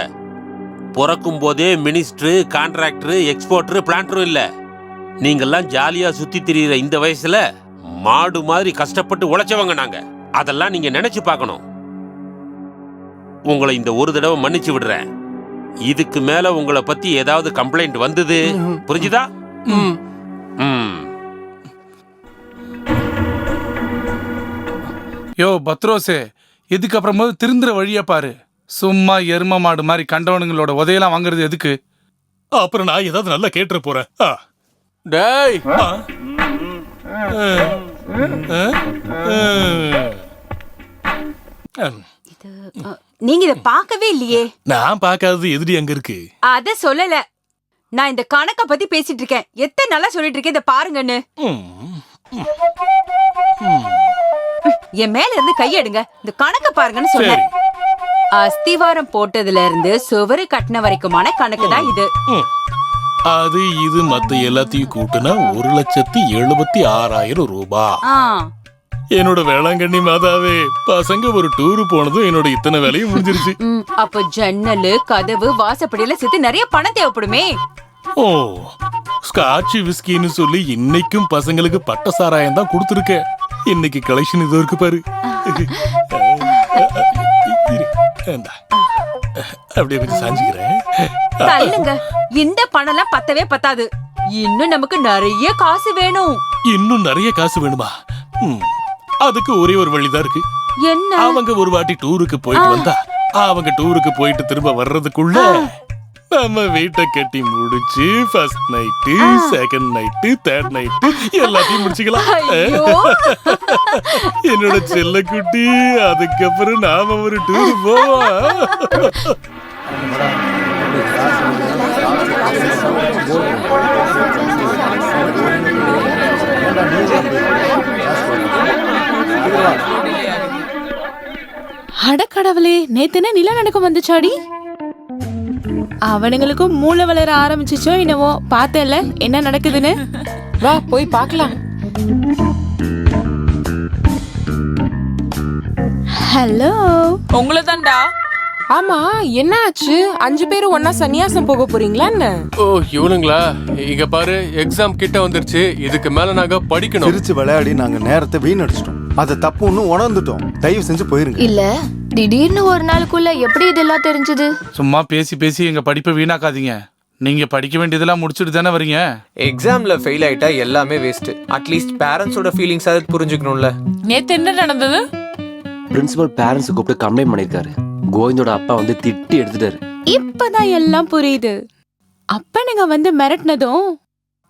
Speaker 17: பிறக்கும் போதே மினிஸ்டர், கான்ட்ராக்டர், எக்ஸ்போர்ட்டர், பிளான்டரும் இல்ல. நீங்கெல்லாம் ஜாலியா சுத்தி திரியிற இந்த வயசுல மாடு மாதிரி கஷ்டப்பட்டு உழைச்சவங்க நாங்க. அதெல்லாம் நீங்க நினைச்சு பார்க்கணும். உங்களை இந்த ஒரு தடவை மன்னிச்சு விடுறேன். இதுக்கு மேல உங்களை பத்தி ஏதாவது கம்ப்ளைண்ட் வந்தது, புரிஞ்சுதா?
Speaker 2: யோ பத்ரோசே, இதுக்கப்புறமா திருந்துற வழியா பாரு. சும்மா எரும மாடு மாதிரி கண்டவனுங்களோட உதையெல்லாம் வாங்குறது எதுக்கு?
Speaker 1: அப்புறம் நான் ஏதாவது நல்லா கேட்டுற போறேன்.
Speaker 5: டேய்
Speaker 7: நீங்க இத பார்க்கவே இல்லையே.
Speaker 1: நான் பார்க்காதது எதிரி அங்க இருக்கு.
Speaker 7: அத சொல்லல, நான் இந்த கணக்க பத்தி பேசிட்டு இருக்கேன். எத்தனை நாளா சொல்லிட்டு இருக்கேன் இத பாருங்கன்னு. என் மேல இருந்து கையெடுங்க, இந்த கணக்க பாருங்கன்னு சொன்னேன். அஸ்திவாரம் போட்டதுல இருந்து சுவரு கட்டின வரைக்குமான கணக்கு தான் இது.
Speaker 1: அது இது மத்த எல்லாத்தையும் கூட்டினா 1,76,000 ரூபாய். என்னோட வேளாங்கண்ணி மாதாவே, பசங்க ஒரு டூரு போனதும் என்னோட இத்தனை வேலையும் முடிஞ்சிருச்சு.
Speaker 7: அப்ப ஜன்னலு, கதவு, வாசப்படியில சேர்த்து நிறைய பணம் தேவைப்படுமே.
Speaker 1: ஓ, ஸ்காட்ச் விஸ்கின்னு சொல்லி இன்னைக்கும் பசங்களுக்கு பட்ட சாராயம் தான் கொடுத்துருக்க. இன்னைக்கு கலெக்ஷன் இது இருக்கு பாரு. அப்படியே கொஞ்சம் சாஞ்சுக்கிறேன்.
Speaker 7: தள்ளுங்க, இந்த பணம்லாம் பத்தவே பத்தாது. இன்னும் நமக்கு நிறைய காசு வேணும்.
Speaker 1: இன்னும் நிறைய காசு வேணுமா? அதுக்கு ஒரே ஒரு வழிதான் இருக்கு.
Speaker 7: என்ன?
Speaker 1: அவங்க ஒரு வாட்டி டூருக்கு போயிட்டு வந்தா, அவங்க டூருக்கு போயிட்டு திரும்ப வர்றதுக்குள்ள நம்ம வீட்டை கட்டி முடிச்சு first night, second night, third night எல்லாத்தையும் முடிச்சுக்கலாம். என்னோட செல்ல குட்டி, அதுக்கப்புறம் நாம ஒரு டூர் போவோம்.
Speaker 9: அடக்கடவுளே, நேத்துன நிலநடுக்கம் வந்துச்சாடி. அவனுங்களுக்கும் மூளை வளர ஆரம்பிச்சிச்சோ என்னவோ. பார்த்தல என்ன நடக்குதுன்னு.
Speaker 18: வா போய் பார்க்கலாம்.
Speaker 9: ஹலோ,
Speaker 18: உங்களை தான்டா. ஆமா, என்ன ஆச்சு? 5 பேரும் ஒன்னா சன்னியாசம் போக போறீங்களா என்ன?
Speaker 5: ஓ இவனுங்களா? இங்க பாரு, எக்ஸாம் கிட்ட வந்துருச்சு. இதுக்கு மேல நாங்க படிக்கணும்.
Speaker 4: சிரிச்சு விளையாடி நாங்க நேரத்தை வீணடிச்சிட்டோம். அதை தப்புன்னு உணர்ந்துட்டோம். தயவு செஞ்சு போயிருங்க.
Speaker 13: இல்ல, திடீர்னு ஒரு நாளுக்குள்ள எப்படி இதெல்லாம் தெரிஞ்சது?
Speaker 2: சும்மா பேசி பேசி எங்க படிப்பை வீணாக்காதீங்க. நீங்க படிக்க வேண்டியதெல்லாம் முடிச்சுட்டு தானே வரீங்க.
Speaker 8: எக்ஸாம்ல ஃபெயில் ஆயிட்டா எல்லாமே வேஸ்ட். அட்லீஸ்ட் பேரண்ட்ஸோட ஃபீலிங்ஸ் அது புரிஞ்சுக்கணும்ல.
Speaker 18: நேத்து என்ன நடந்தது?
Speaker 6: பிரின்சிபல் பேரண்ட்ஸ் கூப்பிட்டு கம்ப்ளைண்ட் பண்ணிருக்காரு. கோவிந்தோட அப்பா வந்து திட்டி எடுத்துட்டாரு.
Speaker 9: இப்பதான் எல்லாம் புரியுது. அப்ப நீங்க வந்து மிரட்டினதும்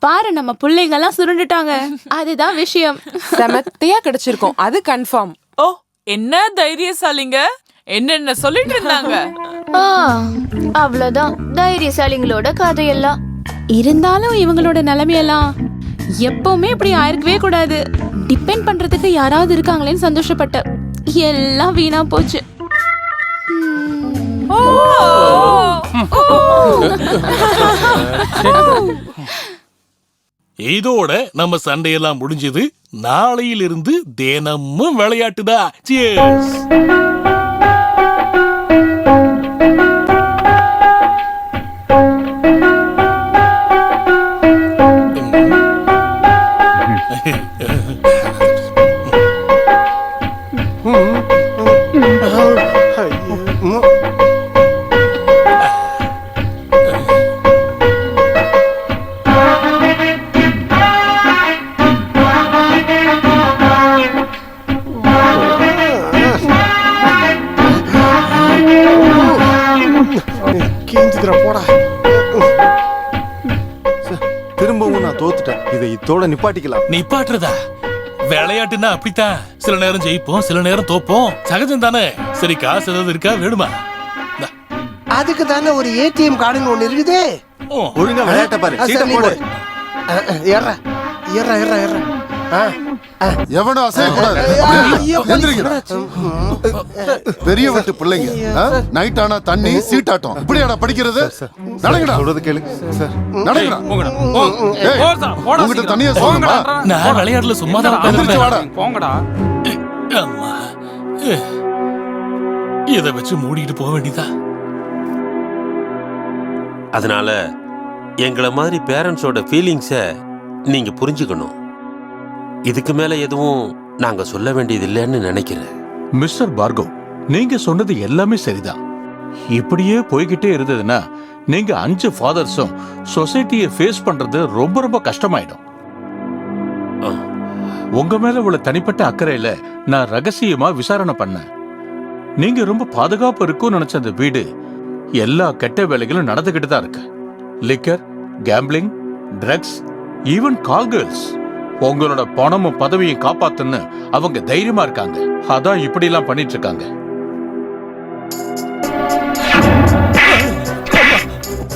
Speaker 9: பாரு, நம்ம பிள்ளைங்க எல்லாம் சுருண்டுட்டாங்க. அதுதான் விஷயம்.
Speaker 18: செமத்தியா கிடைச்சிருக்கோம், அது கன்ஃபார்ம்.
Speaker 9: ஓ, என்ன தைரியசாலிங்க, என்னென்ன சொல்லிட்டு இருந்தாங்க.
Speaker 13: அவ்வளவுதான் தைரியசாலிங்களோட கதையெல்லாம்.
Speaker 9: இருந்தாலும் இவங்களோட நிலைமையெல்லாம் எப்பவுமே இப்படி ஆயிருக்கவே கூடாது. டிபெண்ட் பண்றதுக்கு யாராவது இருக்காங்களேன்னு சந்தோஷப்பட்ட. எல்லாம் வீணா போச்சு.
Speaker 1: இதோட நம்ம சண்டையெல்லாம் முடிஞ்சது. நாளையிலிருந்து தினமும் விளையாட்டுதான். Cheers.
Speaker 4: திரும்பவும் நான் தோத்துட்டேன். இதை இதோட நிப்பாட்டிக்கலாம்.
Speaker 1: நிப்பாட்டுறதா? விளையாட்டுன்னா அப்படித்தான். சில நேரம் ஜெயிப்போம், சில நேரம் தோப்போம். சகஜம் தானே. சரி, காசு ஏதாவது இருக்கா? வேணுமா?
Speaker 19: அதுக்கு தானே ஒரு ஏடிஎம் கார்டுன்னு ஒண்ணு இருக்குது.
Speaker 4: ஒழுங்கா விளையாட்ட பாரு. சீட்டை போடு.
Speaker 19: ஏறா ஏறா ஏறா ஏறா.
Speaker 11: எவனும் அசையக்கூடாது. எந்திரிங்க. பெரிய வீட்டு பிள்ளைங்க. நைட் ஆனா தண்ணி சீட்டாட்டம். இப்படியாடா படிக்கிறது? நடங்கடா.
Speaker 4: சொல்றது கேளுங்க சார்.
Speaker 11: நடங்கடா. உங்ககிட்ட தனியா சொல்லணுமா?
Speaker 1: நான் விளையாடல, சும்மா தான்
Speaker 11: எந்திரிச்சு வாடா.
Speaker 1: போங்கடா. அம்மா, இதை வச்சு மூடிட்டு போக வேண்டியதா?
Speaker 17: அதனால எங்களை மாதிரி பேரண்ட்ஸோட ஃபீலிங்ஸை நீங்க புரிஞ்சுக்கணும். இதுக்கு மேல எதுவும் நாங்க சொல்ல வேண்டியது இல்லைன்னு நினைக்கிறேன்.
Speaker 10: மிஸ்டர் பார்கவ், நீங்க சொன்னது எல்லாமே சரிதான். இப்படியே போய்கிட்டே இருந்ததுன்னா நீங்க 5 ஃபாதர்ஸும் சொசைட்டியை ஃபேஸ் பண்றது ரொம்ப ரொம்ப கஷ்டமாயிடும். உங்க மேல உள்ள தனிப்பட்ட அக்கறையில நான் ரகசியமா விசாரணை பண்ணேன். நீங்க ரொம்ப பாதுகாப்பு இருக்கும்னு நினைச்ச அந்த வீடு எல்லா கெட்ட வேலைகளும் நடந்துகிட்டு தான் இருக்கு. லிக்கர், கேம்பிளிங், ட்ரக்ஸ், ஈவன் கால் கேர்ள்ஸ். உங்களோட பணமும் பதவியும் காப்பாத்துன்னு அவங்க தைரியமா இருக்காங்க. அதான் இப்படி எல்லாம் பண்ணிட்டு இருக்காங்க.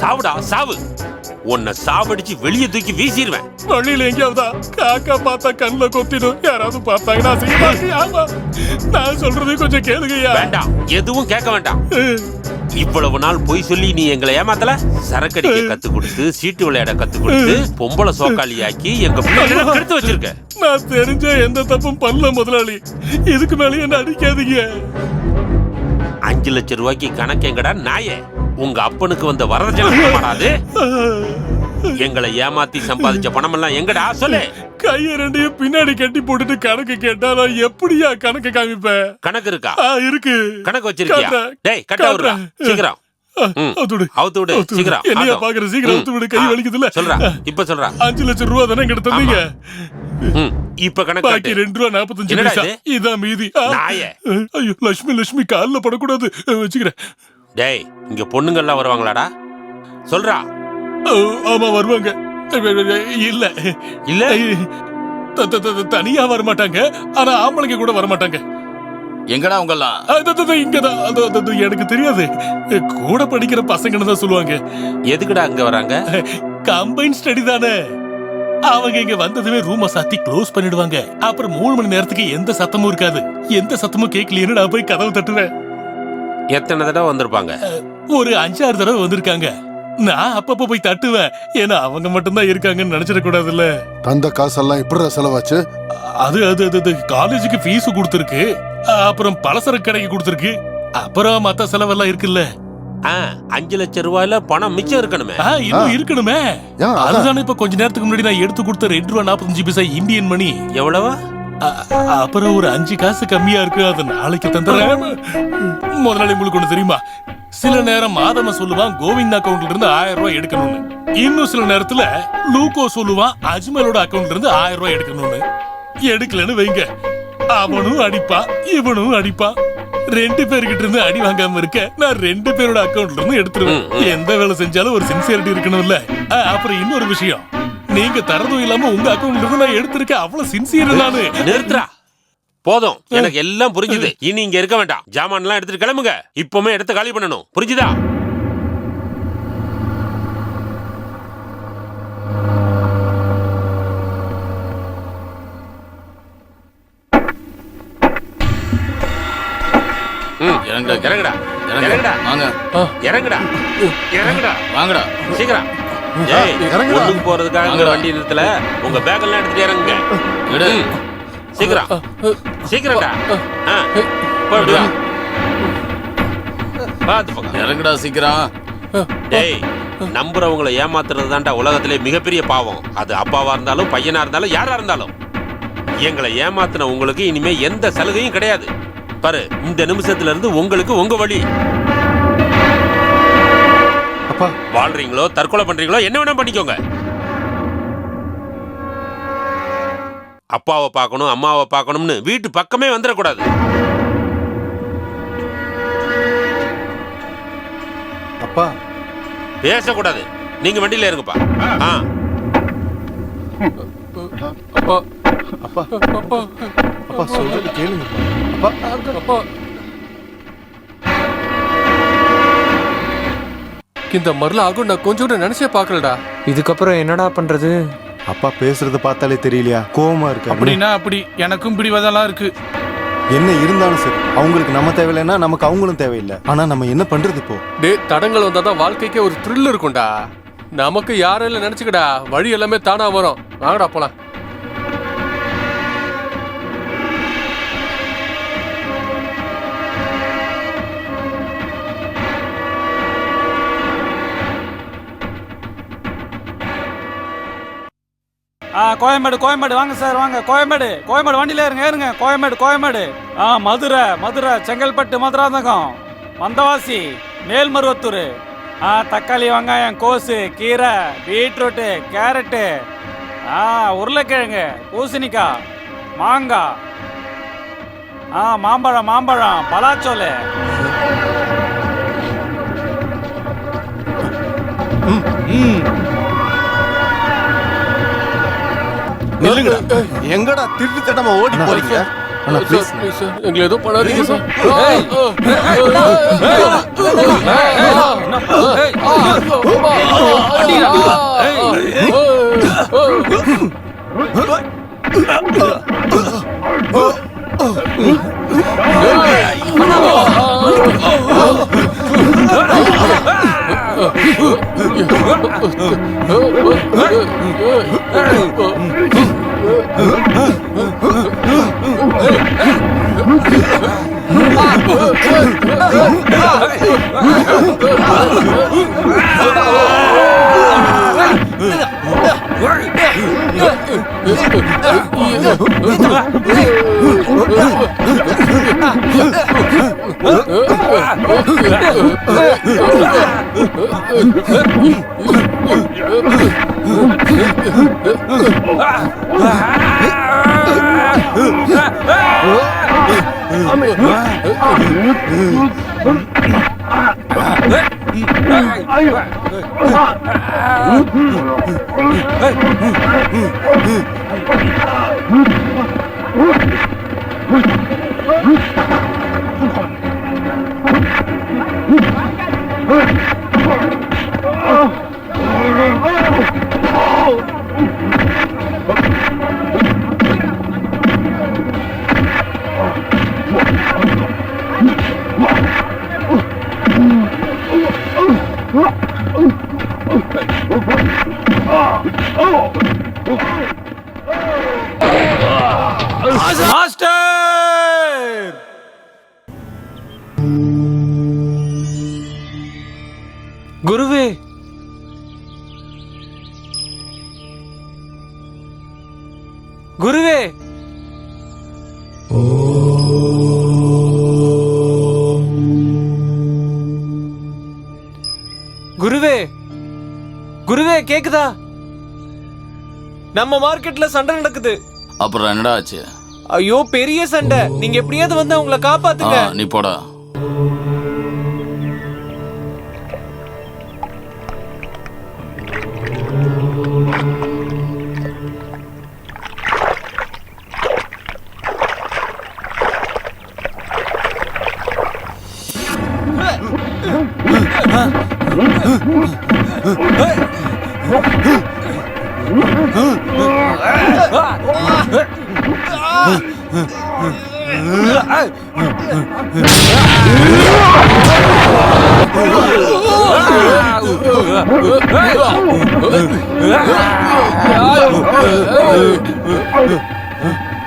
Speaker 17: சாவுடா சாவு. உன்னை சாவடிச்சு வெளியே தூக்கி வீசிடுவேன்.
Speaker 1: வழியில எங்கேயாவதா காக்கா பார்த்தா கண்ணில் கொத்திடும். யாராவது பார்த்தாங்கன்னா செய்ய. நான் சொல்றது கொஞ்சம் கேளுங்கய்யா.
Speaker 17: வேண்டாம், எதுவும் கேட்க வேண்டாம். இவ்வளவு நாள் பொய் சொல்லி நீ எங்களை ஏமாத்தல. சரக்கடிக்க கத்து கொடுத்து, சீட்டு விளையாட கத்து கொடுத்து, பொம்பளை சோக்காளியாக்கி எங்க பிள்ளைகளை கெடுத்து வச்சிருக்க.
Speaker 1: நான் தெரிஞ்ச எந்த தப்பும் பண்ணல முதலாளி. இதுக்கு மேலே என்ன அடிக்காதீங்க.
Speaker 17: 5 லட்சம் ரூபாய்க்கு கணக்கு எங்கடா நாயே? உங்க அப்பனுக்கு வந்த வரதட்சணை மாறாது. எங்களை ஏமாத்தி சம்பாதிச்ச பணம் எல்லாம் எங்கடா சொல்லு.
Speaker 1: கைய ரெண்டையும் பின்னாடி கட்டி போட்டுட்டு கணக்கு கேட்டா நான் எப்படியா கணக்கு காமிப்பேன்?
Speaker 17: கணக்கு இருக்கா?
Speaker 1: இருக்கு.
Speaker 17: கணக்கு வச்சிருக்கியா? டேய் கட்ட விடுறா சீக்கிரம். அவுத்து விடு சீக்கிரம்.
Speaker 1: என்னையா பாக்குற? சீக்கிரம் அவுத்து விடு. கை வலிக்குதுல.
Speaker 17: சொல்றா, இப்ப சொல்றா.
Speaker 1: 5 லட்சம் ரூபாய் தானே எங்கிட்ட தந்தீங்க.
Speaker 17: இப்ப கணக்கு
Speaker 1: பாக்கி 2 ரூபா 45 பைசா. இதான் மீதி.
Speaker 17: நாயே.
Speaker 1: ஐயோ, லட்சுமி கால்ல படக்கூடாது. வச்சுக்கிறேன்.
Speaker 17: டேய், இங்க பொண்ணுங்க எல்லாம் வருவாங்களாடா? சொல்றா.
Speaker 1: ஆமா வருவாங்க. இல்ல
Speaker 17: இல்ல
Speaker 1: தனியா வர மாட்டாங்க. ஆனா ஆம்பளைங்க கூட வர மாட்டாங்க.
Speaker 12: எங்கடா உங்கெல்லாம்?
Speaker 1: இங்கதான். எனக்கு தெரியாது. கூட படிக்கிற பசங்கன்னு தான் சொல்லுவாங்க.
Speaker 17: எதுக்குடா அங்க வராங்க?
Speaker 1: கம்பைன் ஸ்டடி தானே. அவங்க இங்க வந்ததுமே ரூமை சாத்தி க்ளோஸ் பண்ணிடுவாங்க. அப்புறம் 3 மணி நேரத்துக்கு எந்த சத்தமும் இருக்காது. எந்த சத்தமும் கேட்கலையேன்னு நான் போய் கதவு தட்டுவேன்.
Speaker 17: எத்தனை தடவை வந்திருப்பாங்க?
Speaker 1: ஒரு 5-6 தடவை வந்திருக்காங்க. நான் அப்பப்ப போய் தட்டுவேன். ஏன்னா அவங்க மட்டும்தான் இருக்காங்கன்னு நினைச்சிடக்கூடாதுல்ல.
Speaker 11: தந்த காசெல்லாம் எப்படி செலவாச்சு?
Speaker 1: அது காலேஜுக்கு ஃபீஸ் கொடுத்துருக்கு. அப்புறம் பலசரக்கு கடைக்கு கொடுத்துருக்கு. அப்புறம் மத்த செலவெல்லாம் இருக்குல்ல.
Speaker 17: 5 லட்சம் ரூபாயில பணம் மிச்சம் இருக்கணுமே.
Speaker 1: இன்னும் இருக்கணுமே. அதுதானே இப்ப கொஞ்ச நேரத்துக்கு முன்னாடி நான் எடுத்து கொடுத்த 2 ரூபா 45 பைசா இந்தியன் மணி.
Speaker 17: எவ்வளவா?
Speaker 1: அப்புறம் ஒரு 5 காசு கம்மியா இருக்கு. அது நாளைக்கு தந்துடுறேன். முதலாளி உங்களுக்கு ஒண்ணு தெரியுமா? சில நேரம் மாதம சொல்லுவான் கோவிந்த் அக்கவுண்ட்ல இருந்து 1000 ரூபாய் எடுக்கணும்னு. இன்னும் சில நேரத்துல லூகோ சொல்லுவான் அஜ்மலோட அக்கவுண்ட்ல இருந்து 1000 ரூபாய் எடுக்கணும்னு. எடுக்கலன்னு வைங்க, அவனும் அடிப்பான் இவனும் அடிப்பான். 2 பேர்கிட்ட இருந்து அடி வாங்காம இருக்க நான் 2 பேரோட அக்கவுண்ட்ல இருந்து எடுத்துருவேன். எந்த வேலை செஞ்சாலும் ஒரு சின்சியரிட்டி இருக்கணும்ல. அப்புறம் இன்னொரு விஷயம், நீங்க தரதும் இல்லாம உங்க அக்கவுண்ட்ல இருந்து நான் எடுத்திருக்கேன். அவ்வளவு சின்சியர் நானு.
Speaker 17: நிறுத்துறா. போதும், எனக்கு எல்லாம் புரிஞ்சுது. இனி இங்க இருக்க வேண்டாம். ஜாமான் எல்லாம் எடுத்துட்டு கிளம்புங்க. இப்பவுமே எடுத்து காலி பண்ணணும். புரிஞ்சுதா? இறங்குடா. இறங்குடா
Speaker 12: வாங்க
Speaker 17: இறங்குடா இறங்குடா
Speaker 12: வாங்கடா
Speaker 17: சீக்கிரம் ஏய் ஒண்ணுக்கு போறதுக்காக இந்த வண்டி நிறுத்தல உங்க பேக் எல்லாம் எடுத்துட்டு இறங்குங்க
Speaker 12: விடு
Speaker 17: சீக்கிரம் சீக்கிரம்டா போடுடா பாத்து பக்கம்
Speaker 12: இறங்குடா சீக்கிரம்
Speaker 17: டேய் நம்புறவங்களை ஏமாத்துறது தான்டா உலகத்திலே மிகப்பெரிய பாவம். அது அப்பாவா இருந்தாலும் பையனா இருந்தாலும் யாரா இருந்தாலும். எங்களை ஏமாத்தின உங்களுக்கு இனிமே எந்த சலுகையும் கிடையாது. பாரு, இந்த நிமிஷத்துல இருந்து உங்களுக்கு உங்க வழி.
Speaker 4: அப்பா
Speaker 17: வாழ்றீங்களோ தற்கொலை பண்றீங்களோ என்ன வேணா பண்ணிக்கோங்க. அப்பாவை பார்க்கணும் அம்மாவை பார்க்கணும்னு வீட்டு பக்கமே வந்துடக்கூடாது.
Speaker 4: அப்பா
Speaker 17: பேசக்கூடாது. நீங்க வண்டியில இருங்கப்பா.
Speaker 5: அப்பா
Speaker 4: அப்பா அப்பா அப்பா சொல்றது கேளுங்க அப்பா
Speaker 5: அப்பா இந்த மாதிரிலாம் ஆகும் நான் கொஞ்சம் கூட நினைச்சே பாக்கலடா.
Speaker 8: இதுக்கப்புறம் என்னடா பண்றது?
Speaker 4: அப்பா பேசுறத பார்த்தாலே தெரியலையா கோவமா இருக்கு.
Speaker 2: அப்படின்னா அப்படி எனக்கும் பிடிவதெல்லாம் இருக்கு.
Speaker 4: என்ன இருந்தாலும் சரி, அவங்களுக்கு நம்ம தேவையில்லைன்னா நமக்கு அவங்களும் தேவையில்லை. ஆனா நம்ம என்ன பண்றது இப்போ?
Speaker 5: தடங்கள் வந்தாதான் வாழ்க்கைக்கே ஒரு த்ரில் இருக்கும்டா. நமக்கு யாரும் இல்லை நினைச்சுக்கடா, வழி எல்லாமே தானா வரும். வாங்கடா போலாம்.
Speaker 20: கோயம்பேடு கோயம்பேடு வாங்க சார் வாங்க. கோயம்பேடு கோயம்பேடு வண்டியில ஏறுங்க கோயம்பேடு கோயம்பேடு. மதுரை மதுரை செங்கல்பட்டு மதுராந்தகம் வந்தவாசி மேல்மருவத்தூர். தக்காளி வெங்காயம் கோசு கீரை பீட்ரூட்டு கேரட்டு உருளைக்கிழங்கு பூசணிக்காய் மாங்காய் மாம்பழம் மாம்பழம் பலாச்சோலை.
Speaker 3: நில்லுங்கடா. எங்கடா திருட்டு தட்டமா ஓடி போறீங்க?
Speaker 5: எங்களை எதுவும் பண்ணாதீங்க சார்.
Speaker 20: மாஸ்டர் குருவே, குருவே, குருவே, குருவே கேக்குதா? நம்ம மார்க்கெட்ல சண்டை நடக்குது.
Speaker 12: அப்புறம் என்னடா ஆச்சு?
Speaker 20: ஐயோ பெரிய சண்டை. நீங்க எப்படியாவது வந்து அவங்கள காப்பாத்துங்க.
Speaker 12: நீ போடா.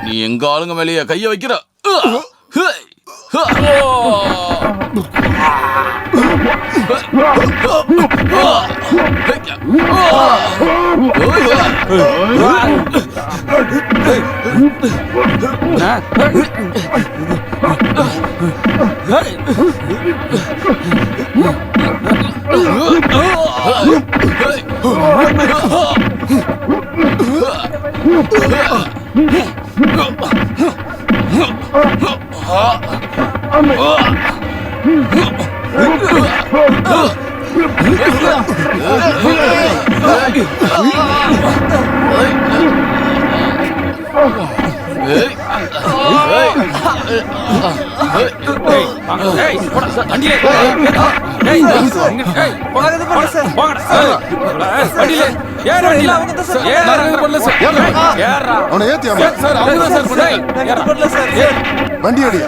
Speaker 12: நீ எங்க ஆளுங்க மேலேயே கைய வைக்கிற.
Speaker 11: வண்டி அடி.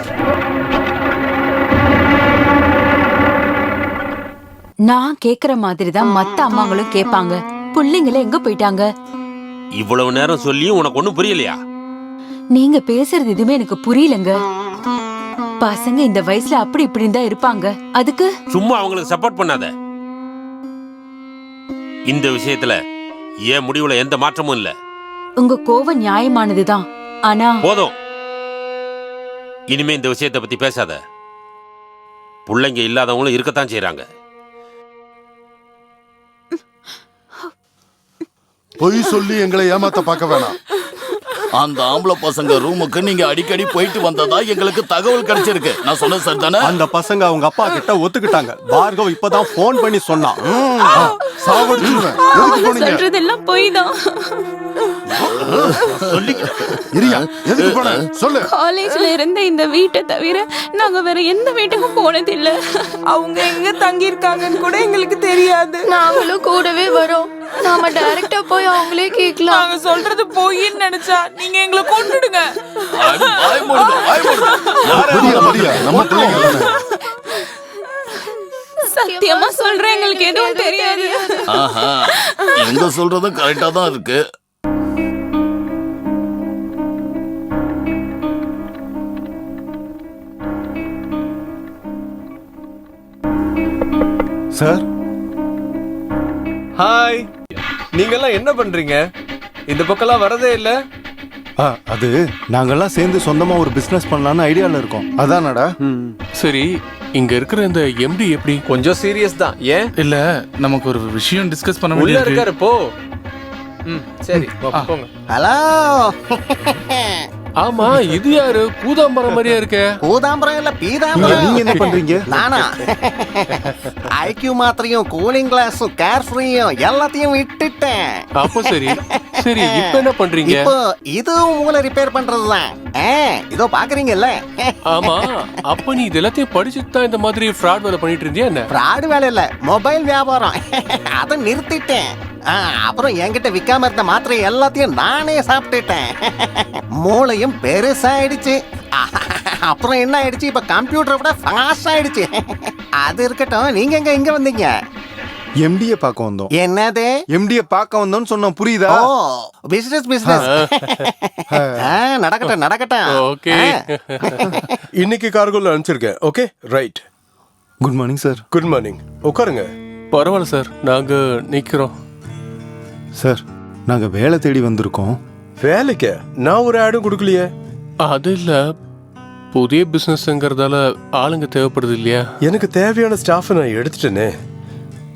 Speaker 7: நான் கேக்குற மாதிரி தான் மத்த அம்மாங்களும் கேட்பாங்க. புள்ளைங்கள எங்க போயிட்டாங்க?
Speaker 17: இவ்வளவு நேரம் சொல்லியும் உனக்கு ஒண்ணும் புரியலையா?
Speaker 7: நீங்க பேசுறது எதுவுமே எனக்கு புரியலங்க. பசங்க இந்த வயசுல அப்படி இப்படி தான் இருப்பாங்க. அதுக்கு
Speaker 17: சும்மா அவங்களுக்கு சப்போர்ட் பண்ணாத. இந்த விஷயத்துல என் முடிவுல எந்த மாற்றமும் இல்ல.
Speaker 7: உங்க கோவம் நியாயமானதுதான். ஆனா
Speaker 17: போதும், இனிமே இந்த விஷயத்தை பத்தி பேசாத. பிள்ளைங்க இல்லாதவங்களும் இருக்கத்தான் செய்யறாங்க.
Speaker 11: பொய் சொல்லி எங்களை ஏமாத்த பார்க்க வேணாம்.
Speaker 12: அந்த ஆம்பளை பசங்க ரூமுக்கு நீங்க அடிக்கடி போயிட்டு வந்ததா எங்களுக்கு தகவல் கிடைச்சிருக்கு. நான் சொன்னது சரிதானே?
Speaker 3: அந்த பசங்க அவங்க அப்பா கிட்ட ஒத்துக்கிட்டாங்க. பார்கவ் இப்பதான் போன் பண்ணி சொன்னான்.
Speaker 11: சாவடிச்சிருவேன். எதுக்கு போனீங்க?
Speaker 9: சொல்றதெல்லாம் பொய் தான்.
Speaker 11: இரியா, எதுக்கு போன? சொல்லு.
Speaker 9: காலேஜ்ல இருந்த இந்த வீட்டை தவிர நாங்க வேற எந்த வீட்டுக்கும் போனது இல்ல. அவங்க எங்க தங்கி இருக்காங்கன்னு கூட எங்களுக்கு தெரியாது.
Speaker 13: நாங்களும் கூடவே வரோம். நாம டைரக்டா போய் அவங்களே கேட்கலாம்.
Speaker 18: நாங்க சொல்றது பொய்ன்னு நினைச்சா நீங்க எங்களை கொன்னுடுங்க.
Speaker 9: சத்தியமா சொல்றேன், எங்களுக்கு எதுவும் தெரியாது.
Speaker 12: ஆஹா, எங்க சொல்றதும் கரெக்டா தான் இருக்கு.
Speaker 3: Sir,
Speaker 20: hi. நீங்க எல்லாம் என்ன பண்றீங்க? இந்த பக்கம்லாம் வரதே இல்ல.
Speaker 4: அது நாங்கெல்லாம் சேர்ந்து சொந்தமா ஒரு பிசினஸ் பண்ணலாம்னு ஐடியால இருக்கோம். அதானடா?
Speaker 5: சரி, இங்க இருக்கிற இந்த எம்டி எப்படி?
Speaker 20: கொஞ்சம் சீரியஸ் தான். ஏன்?
Speaker 2: இல்ல, நமக்கு ஒரு விஷயம் டிஸ்கஸ் பண்ண
Speaker 20: உள்ள
Speaker 2: வேண்டியது
Speaker 20: இருக்காரு. போ. சரி, போங்க.
Speaker 3: ஹலோ.
Speaker 5: ஆமா, இது யாரு? கூதாம்பரம் மாதிரியா இருக்க.
Speaker 3: கூதாம்பரம் இல்ல, பீதாம்பரம்.
Speaker 4: நீங்க என்ன பண்றீங்க?
Speaker 3: நானா ஐக்யூ மாத்திரையும் கூலிங் கிளாஸும் கேர் ஃப்ரீயும் எல்லாத்தையும் விட்டுட்டேன்.
Speaker 5: அப்போ சரி சரி, இப்போ என்ன பண்றீங்க?
Speaker 3: இப்போ இதுவும் மூளை ரிப்பேர் பண்றதுதான். இதோ பாக்குறீங்கல்ல.
Speaker 5: ஆமா, அப்ப நீ இது எல்லாத்தையும் படிச்சுட்டு தான் இந்த மாதிரி ஃப்ராட் வேலை பண்ணிட்டு இருந்தியா என்ன?
Speaker 3: ஃப்ராட் வேலை இல்ல, மொபைல் வியாபாரம். அதை நிறுத்திட்டேன். அப்புறம் என்கிட்ட விக்காம இருந்த மாத்திரை எல்லாத்தையும் நானே சாப்பிட்டுட்டேன். மூளையும் பெருசாயிடுச்சு. அப்புறம் என்ன ஆயிடுச்சு, இப்ப கம்ப்யூட்டரை விட ஃபாஸ்ட் ஆயிடுச்சு. அது இருக்கட்டும், நீங்க எங்க இங்க வந்தீங்க?
Speaker 4: எம்டியை பார்க்க வந்தோம்.
Speaker 3: என்னது?
Speaker 4: எம்டியை பார்க்க வந்தோம்னு சொன்னோம், புரியுதா?
Speaker 3: Business business. நடக்கட்டும் நடக்கட்டும்.
Speaker 5: ஓகே.
Speaker 16: இன்னைக்கு கார்கோல அனுப்பிச்சிருக்கேன். Okay, right.
Speaker 4: Good morning sir.
Speaker 16: Good morning. உட்காருங்க.
Speaker 5: பரவாயில்ல சார், நாங்க நிக்கிறோம்.
Speaker 4: சார், நாங்க வேலை தேடி வந்திருக்கோம்.
Speaker 16: வேலைக்கு நான் ஒரு ஆடும் கொடுக்கலையே.
Speaker 5: அது இல்ல, புதிய பிசினஸ்ங்கிறதால ஆளுங்க தேவைப்படுது இல்லையா?
Speaker 16: எனக்கு தேவையான ஸ்டாஃப் நான் எடுத்துட்டேனே.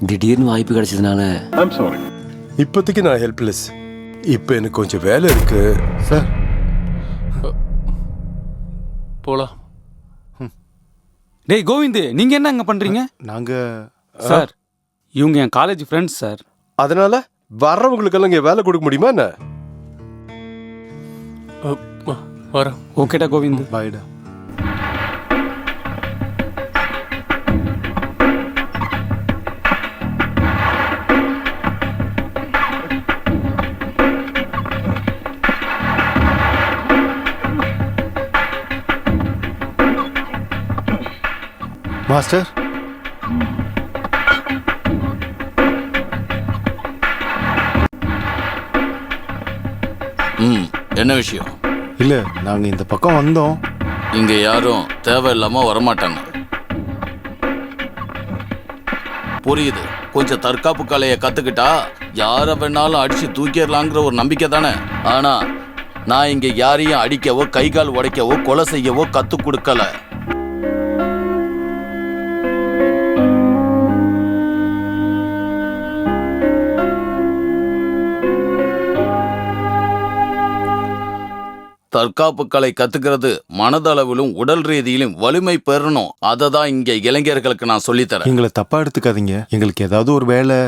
Speaker 6: திடீர்னு வாய்ப்பு கிடைச்சதுனால
Speaker 16: இப்போதைக்கு நான் ஹெல்ப்லெஸ். இப்போ எனக்கு கொஞ்சம் வேலை இருக்கு
Speaker 4: சார்.
Speaker 5: போலாம்.
Speaker 21: டேய் கோவிந்த், நீங்க என்ன அங்க பண்றீங்க?
Speaker 4: நாங்க
Speaker 21: சார், இவங்க என் காலேஜ் ஃப்ரெண்ட்ஸ் சார்.
Speaker 16: அதனால வர்றவங்களுக்கெல்லாம் இங்க வேலை கொடுக்க முடியுமா என்ன?
Speaker 5: வரேன்.
Speaker 21: ஓகேடா கோவிந்த்.
Speaker 4: பாய்டா. மாஸ்டர்
Speaker 12: என்ன விஷயம்?
Speaker 4: இல்ல நாங்க இந்த பக்கம் வந்தோம்.
Speaker 12: இங்க யாரும் தேவையில்லாம வரமாட்டாங்க. புரியுது. கொஞ்சம் தற்காப்பு கலையை கத்துக்கிட்டா யார வேணாலும் அடிச்சு தூக்கிடலாங்கிற ஒரு நம்பிக்கை தானே. ஆனா நான் இங்க யாரையும் அடிக்கவோ கை கால் உடைக்கவோ கொலை செய்யவோ கத்து கொடுக்கல. தற்காப்பு கலை கத்துக்கிறது மனதளவிலும் உடல் ரீதியிலும் வலிமை பெறணும். அதை தான் இங்க இளைஞர்களுக்கு நான் சொல்லித்தரேன்.
Speaker 4: எங்களை தப்பா எடுத்துக்காதீங்க. எங்களுக்கு ஏதாவது ஒரு வேலை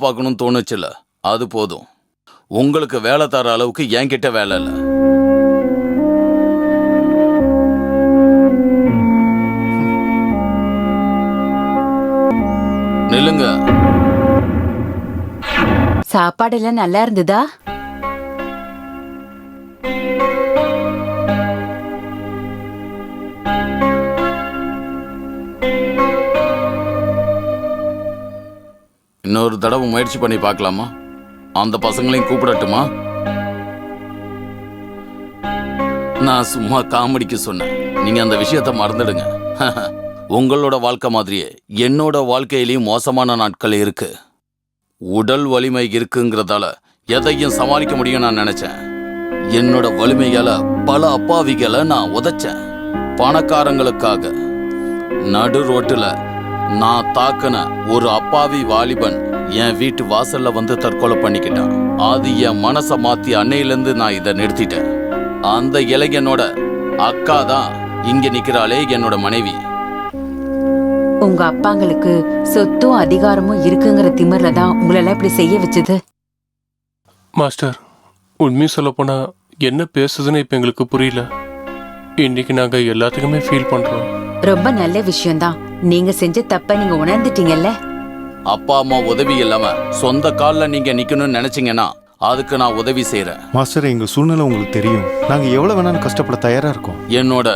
Speaker 12: பார்க்கணும்னு தோணுச்சுல, அது போதும். உங்களுக்கு வேலை தர அளவுக்கு என்கிட்ட வேலை இல்லை. நில்லுங்க.
Speaker 7: சாப்பாடு எல்லாம் நல்லா இருந்ததா?
Speaker 12: இன்னொரு தடவை முயற்சி பண்ணி பார்க்கலாமா? அந்த பசங்களையும் கூப்பிடட்டுமா? நான் சும்மா காமெடிக்கு சொன்னேன். நீங்க அந்த விஷயத்த மறந்துடுங்க. உங்களோட வாழ்க்கை மாதிரியே என்னோட வாழ்க்கையிலையும் மோசமான நாட்கள் இருக்கு. உடல் வலிமை இருக்குங்கிறதால எதையும் சமாளிக்க முடியும் நான் நினைச்சேன். என்னோட வலிமையால பல அப்பாவிகளை நான் உதைச்சேன். பணக்காரங்களுக்காக நடு ரோட்டுல நான் தாக்குன ஒரு அப்பாவி வாலிபன் என் வீட்டு வாசல்ல வந்து தற்கொலை பண்ணிக்கிட்டான். அது என் மனசை மாத்தி அன்னையிலிருந்து நான் இதை நிறுத்திட்டேன். அந்த இளைஞனோட அக்கா தான் இங்க நிக்கிறாளே, என்னோட மனைவி.
Speaker 7: உங்க அப்பாங்களுக்கு சொத்தும் அதிகாரமும் இருக்குங்கிற திமிர்ல தான் உங்களெல்லாம் இப்படி செய்ய வச்சது.
Speaker 5: மாஸ்டர், உண்மையை சொல்ல போனா என்ன பேசுதுன்னு இப்ப எங்களுக்கு புரியல. இன்னைக்கு நாங்க எல்லாத்துக்குமே ஃபீல் பண்றோம்.
Speaker 7: ரொம்ப நல்ல விஷயம்தான். நீங்க செஞ்ச தப்ப நீங்க உணர்ந்துட்டீங்கல்ல.
Speaker 12: அப்பா அம்மா உதவி இல்லாம சொந்த கால்ல நீங்க நிக்கணும்னு நினைச்சீங்கன்னா அதுக்கு நான் உதவி செய்யறேன்.
Speaker 4: மாஸ்டர், எங்க சூழ்நிலை உங்களுக்கு தெரியும். நாங்க எவ்வளவு வேணாலும் கஷ்டப்பட தயாரா இருக்கோம்.
Speaker 12: என்னோட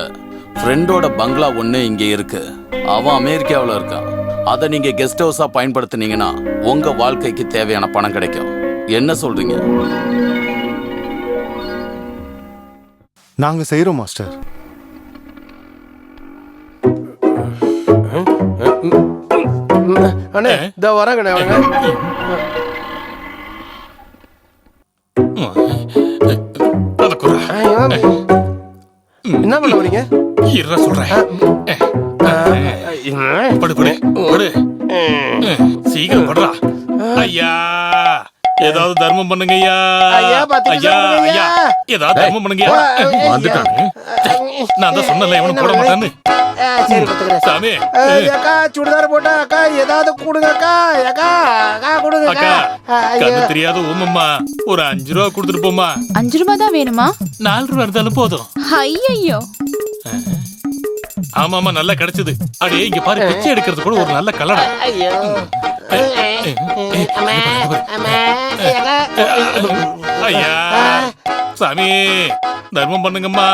Speaker 12: ஃப்ரெண்டோட பங்களா ஒண்ணு இங்க இருக்கு. அவன் அமெரிக்காவில் இருக்கான். அதை நீங்க கெஸ்ட் ஹவுஸா பயன்படுத்தினீங்கன்னா உங்க வாழ்க்கைக்கு தேவையான பணம் கிடைக்கும். என்ன சொல்றீங்க?
Speaker 4: நாங்க செய்யறோம் மாஸ்டர்.
Speaker 16: அண்ணே இதோ வராங்கண்ணே. என்ன பண்ண வரீங்க?
Speaker 1: சொல்றேன். சீக்கிரம் படுறா. ஐயா ஏதாவது தர்மம் பண்ணுங்க ஐயா. ஐயா ஐயா ஏதாவது தர்மம் பண்ணுங்க. வந்துட்டாங்க. நான் தான் சொன்னல எவனும் போட மாட்டான்னு. சாமி
Speaker 19: அக்கா சுடிதார் போட்டா அக்கா ஏதாவது கொடுங்க அக்கா. அக்கா அக்கா கொடுங்க
Speaker 1: அக்கா. கண்ணு தெரியாத ஊமம்மா, ஒரு 5 ரூபா கொடுத்துட்டு போமா.
Speaker 9: 5 ரூபாய் தான் வேணுமா?
Speaker 1: 4 ரூபா இருந்தாலும் போதும்.
Speaker 9: ஐயோ.
Speaker 1: ஆமாமா நல்லா கிடைச்சது. அடே இங்க பாரு, பிச்சை எடுக்கிறது கூட ஒரு நல்ல கலடா. ஐயா சாமி தர்மம் பண்ணுங்கம்மா.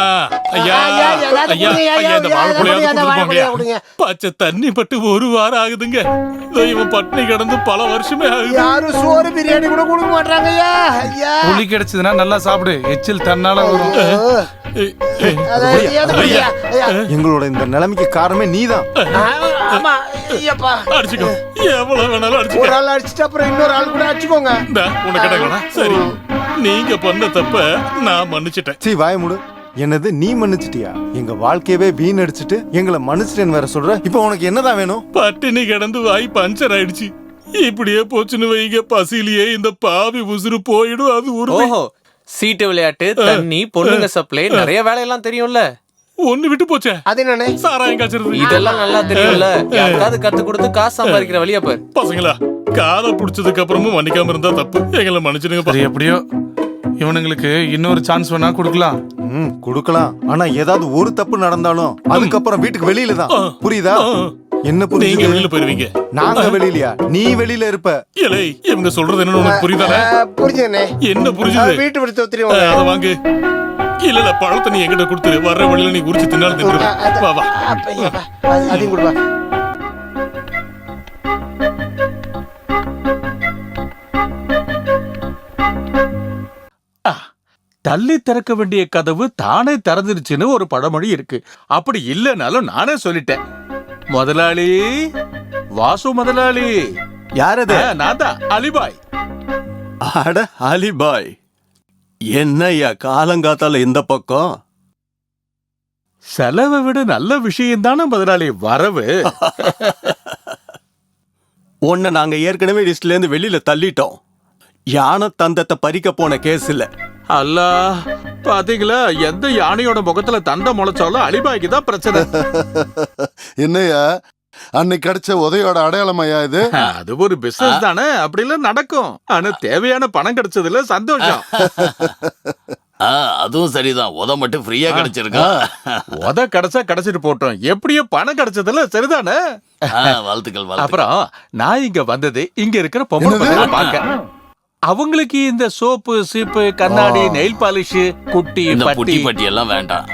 Speaker 1: ஐயா ஐயா ஐயா இந்த வாழைப்பழையாவது பச்சை தண்ணி பட்டு 1 வாரம் ஆகுதுங்க. இவன் பட்டினி கிடந்து பல வருஷமே ஆகுது.
Speaker 19: யாரும் சோறு பிரியாணி கூட கொடுக்க மாட்டாங்க ஐயா. ஐயா
Speaker 2: புளி கிடைச்சதுன்னா நல்லா சாப்பிடு. எச்சில் தன்னால வரும்.
Speaker 4: எங்களோட இந்த நிலைமைக்கு காரணமே நீதான்.
Speaker 1: அடிச்சுக்கோ, எவ்வளவு வேணாலும் அடிச்சுக்கோ.
Speaker 19: ஒரு ஆள் அடிச்சுட்டு அப்புறம் இன்னொரு ஆள் கூட அடிச்சுக்கோங்க.
Speaker 1: உனக்கு சரி, நீங்க பண்ண தப்ப நான் மன்னிச்சிட்டேன்.
Speaker 4: சீ வாய மூடு. என்னது நீ மன்னிச்சிட்டியா? எங்க வாழ்க்கையவே வீணடிச்சிட்டு எங்களை மன்னிச்சிட்டேன்னு வேற சொல்ற. இப்ப உனக்கு என்னதான் வேணும்?
Speaker 1: பட்டினி கிடந்து வாய் பஞ்சர் ஆயிடுச்சு. இப்படியே போச்சுன்னு வைங்க, பசியிலேயே இந்த பாவி உசுறு போயிடும். அது ஒரு
Speaker 8: சீட்டு விளையாட்டு, தண்ணி, பொண்ணுங்க சப்ளை, நிறைய வேலையெல்லாம் தெரியும்ல.
Speaker 1: ஒண்ணு விட்டு போச்சே,
Speaker 19: அது என்னண்ணே?
Speaker 1: சாராயம் காய்ச்சறது.
Speaker 8: இதெல்லாம் நல்லா தெரியும்ல. யாருக்காவது கத்து கொடுத்து காசு சம்பாதிக்கிற வழியா பாரு.
Speaker 1: பசங்களா, காதை புடிச்சதுக்கு அப்புறமும் மன்னிக்காம இருந்தா தப்பு. எங்களை மன்னிச்சிடுங்க.
Speaker 2: எப்படியோ இவனுங்களுக்கு இன்னொரு சான்ஸ் வேணா கொடுக்கலாம்.
Speaker 4: கொடுக்கலாம். ஆனா ஏதாவது ஒரு தப்பு நடந்தாலும் அதுக்கப்புறம் வீட்டுக்கு வெளியில தான். புரியுதா? என்ன
Speaker 1: நீங்க வெளியில போயிருவீங்க,
Speaker 4: நாங்க வெளியிலயா? நீ வெளியில இருப்ப.
Speaker 1: ஏலே இவங்க சொல்றது என்ன உனக்கு புரியுதானே?
Speaker 19: புரியுதுண்ணே.
Speaker 1: என்ன புரியுது?
Speaker 19: வீட்டு விட்டு தொத்திரிவாங்க.
Speaker 1: அத வாங்கு. இல்ல இல்ல, பழத்தை நீ என்கிட்ட கொடுத்துரு. வர்ற வழியில நீ உரிச்சு தின்னாலும் தின்னுடுவ. வா வா.
Speaker 19: அதையும் கொடுவா.
Speaker 10: தள்ளி திறக்க வேண்டிய கதவு தானே திறந்துருச்சுன்னு ஒரு பழமொழி இருக்கு. அப்படி இல்லைனாலும் நானே சொல்லிட்டேன். முதலாளி, வாசு முதலாளி.
Speaker 4: யாரது?
Speaker 10: நான் தான் அலிபாய்.
Speaker 4: அட அலிபாய், என்னய்யா காலங்காத்தால இந்த பக்கம்?
Speaker 10: செலவை விட நல்ல விஷயம் தானே முதலாளி வரவு.
Speaker 4: உன்னை நாங்க ஏற்கனவே லிஸ்ட்ல இருந்து வெளியில தள்ளிட்டோம். யானை தந்தத்தை பறிக்க போன கேஸ்ல.
Speaker 10: அல்லா, பாத்தீங்களா, எந்த யானையோட முகத்துல தந்தை முளைச்சாலும் அலிபாய்க்கு தான் பிரச்சனை.
Speaker 11: என்னையா அன்னைக்கு கிடைச்ச உதவியோட அடையாளமையா இது?
Speaker 10: அது ஒரு பிசினஸ் தானே, அப்படி எல்லாம் நடக்கும். ஆனா தேவையான பணம் கிடைச்சதுல சந்தோஷம்.
Speaker 12: அதுவும் சரிதான். உத மட்டும் ஃப்ரீயா கிடைச்சிருக்கா?
Speaker 10: உத கிடைச்சா கிடைச்சிட்டு போட்டோம், எப்படியோ பணம் கிடைச்சதுல சரிதானே.
Speaker 12: வாழ்த்துக்கள்.
Speaker 10: அப்புறம் நான் இங்க வந்தது இங்க இருக்கிற பொம்பளை பசங்களை பார்க்க. அவங்களுக்கு இந்த சோப்பு, சீப்பு, கண்ணாடி, நெயில் பாலிஷ், குட்டி
Speaker 12: பட்டி எல்லாம் வேண்டாம்.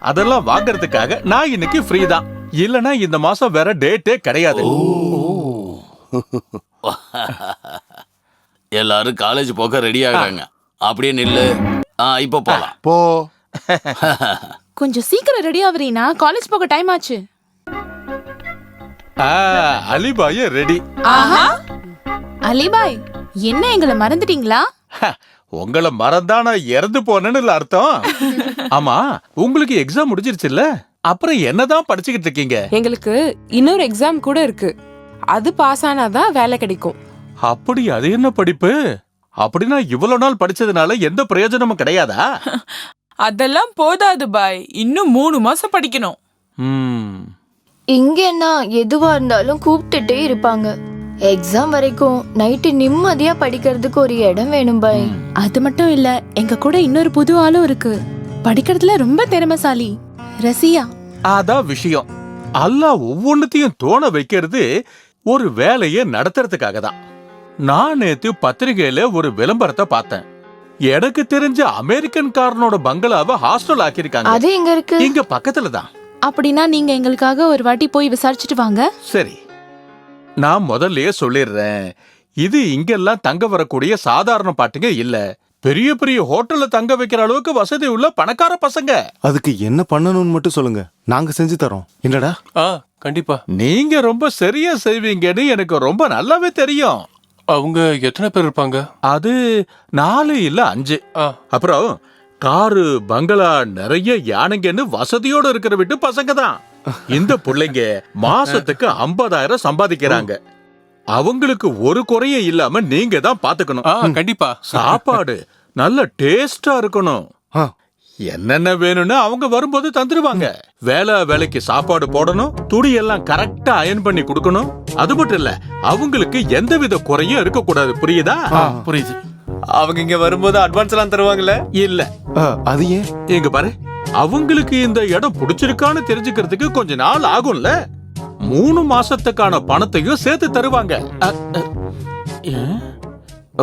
Speaker 10: அதெல்லாம் வாங்குறதுக்காக நான் இன்னைக்கு ஃப்ரீ தான். இல்லனா இந்த மாசம் வேற டேட்டே கிடையாது.
Speaker 12: எல்லாரும் காலேஜ் போக ரெடி ஆகுறாங்க. அப்படியே நில்லு. இப்ப போலாம்.
Speaker 11: போ.
Speaker 9: கொஞ்சம் சீக்கிரம் ரெடி ஆவறீனா? காலேஜ் போக டைம் ஆச்சு.
Speaker 10: அலிபாய் ரெடி.
Speaker 9: ஆஹா, அலிபாய், என்ன எங்களை மறந்துட்டீங்களா?
Speaker 10: உங்களை மறந்தா நான் இறந்து போனேன்னு அர்த்தம். ஆமா, உங்களுக்கு எக்ஸாம் முடிஞ்சிருச்சுல்ல, அப்புறம் என்னதான் படிச்சுக்கிட்டு இருக்கீங்க?
Speaker 18: எங்களுக்கு இன்னொரு எக்ஸாம் கூட இருக்கு. அது பாஸ் ஆனாதான் வேலை கிடைக்கும்.
Speaker 10: அப்படி? அது என்ன படிப்பு? அப்படின்னா இவ்வளவு நாள் படிச்சதுனால எந்த பிரயோஜனமும் கிடையாதா?
Speaker 18: அதெல்லாம் போதாது பாய், இன்னும் 3 மாசம் படிக்கணும்.
Speaker 13: இங்கன்னா எதுவா இருந்தாலும் கூப்பிட்டுட்டே இருப்பாங்க. எக்ஸாம் வரைக்கும் நைட்டு நிம்மதியா படிக்கிறதுக்கு ஒரு இடம் வேணும் பாய்.
Speaker 9: அது மட்டும் இல்ல, எங்க கூட இன்னொரு புது ஆளும் இருக்கு. படிக்கிறதுல ரொம்ப திறமைசாலி, ரசியா.
Speaker 10: அதான் விஷயம். அல்லாஹ் ஒவ்வொன்னுத்தையும் தோண வைக்கிறது ஒரு வேலையை நடத்துறதுக்காக தான். நான் நேத்து பத்திரிகையில ஒரு விளம்பரத்தை பார்த்தேன். எனக்கு தெரிஞ்ச அமெரிக்கன் காரனோட பங்களாவை ஹாஸ்டல் ஆக்கியிருக்காங்க.
Speaker 13: அது எங்க இருக்கு?
Speaker 10: இங்க பக்கத்துல தான்.
Speaker 9: அப்படின்னா நீங்க எங்களுக்காக ஒரு வாட்டி போய் விசாரிச்சுட்டு வாங்க.
Speaker 10: சரி, நான் முதல்லயே சொல்லிடுறேன், இது இங்கெல்லாம் தங்க வரக்கூடிய சாதாரண பாட்டுங்க இல்ல. பெரிய பெரிய ஹோட்டல்ல தங்க வைக்கிற அளவுக்கு வசதி உள்ள பணக்கார பசங்க.
Speaker 4: அதுக்கு என்ன பண்ணணும்னு மட்டும் சொல்லுங்க, நாங்க செஞ்சு தரோம். என்னடா?
Speaker 5: கண்டிப்பா.
Speaker 10: நீங்க ரொம்ப சரியா செய்வீங்கன்னு எனக்கு ரொம்ப நல்லாவே தெரியும்.
Speaker 5: அவங்க எத்தனை பேர் இருப்பாங்க?
Speaker 10: அது 4 இல்ல 5. அப்புறம் காரு, பங்களா, நிறைய யானைங்கன்னு வசதியோட இருக்கிற விட்டு பசங்க தான். இந்த பிள்ளைங்க மாசத்துக்கு 50,000 சம்பாதிக்கிறாங்க. அவங்களுக்கு ஒரு குறையும் இல்லாம நீங்க தான் பாத்துக்கணும்.
Speaker 5: கண்டிப்பா.
Speaker 10: சாப்பாடு நல்ல டேஸ்டா இருக்கணும். என்னென்ன வேணும்னு அவங்க வரும்போது தந்துருவாங்க. வேலைக்கு சாப்பாடு போடணும், துணி எல்லாம் கரெக்டா அயன் பண்ணி கொடுக்கணும். அது மட்டும் இல்ல, அவங்களுக்கு எந்தவித குறையும் இருக்க கூடாது. புரியுதா?
Speaker 20: புரியுது. அவங்க இங்க வரும்போது அட்வான்ஸ் எல்லாம் தருவாங்கல்ல?
Speaker 10: இல்ல.
Speaker 4: அது ஏன்?
Speaker 10: இங்க பாரு, அவங்களுக்கு இந்த இடம் பிடிச்சிருக்கான்னு தெரிஞ்சுக்கிறதுக்கு கொஞ்ச நாள் ஆகும்ல. 3 மாசத்துக்கான பணத்தையும் சேர்த்து தருவாங்க.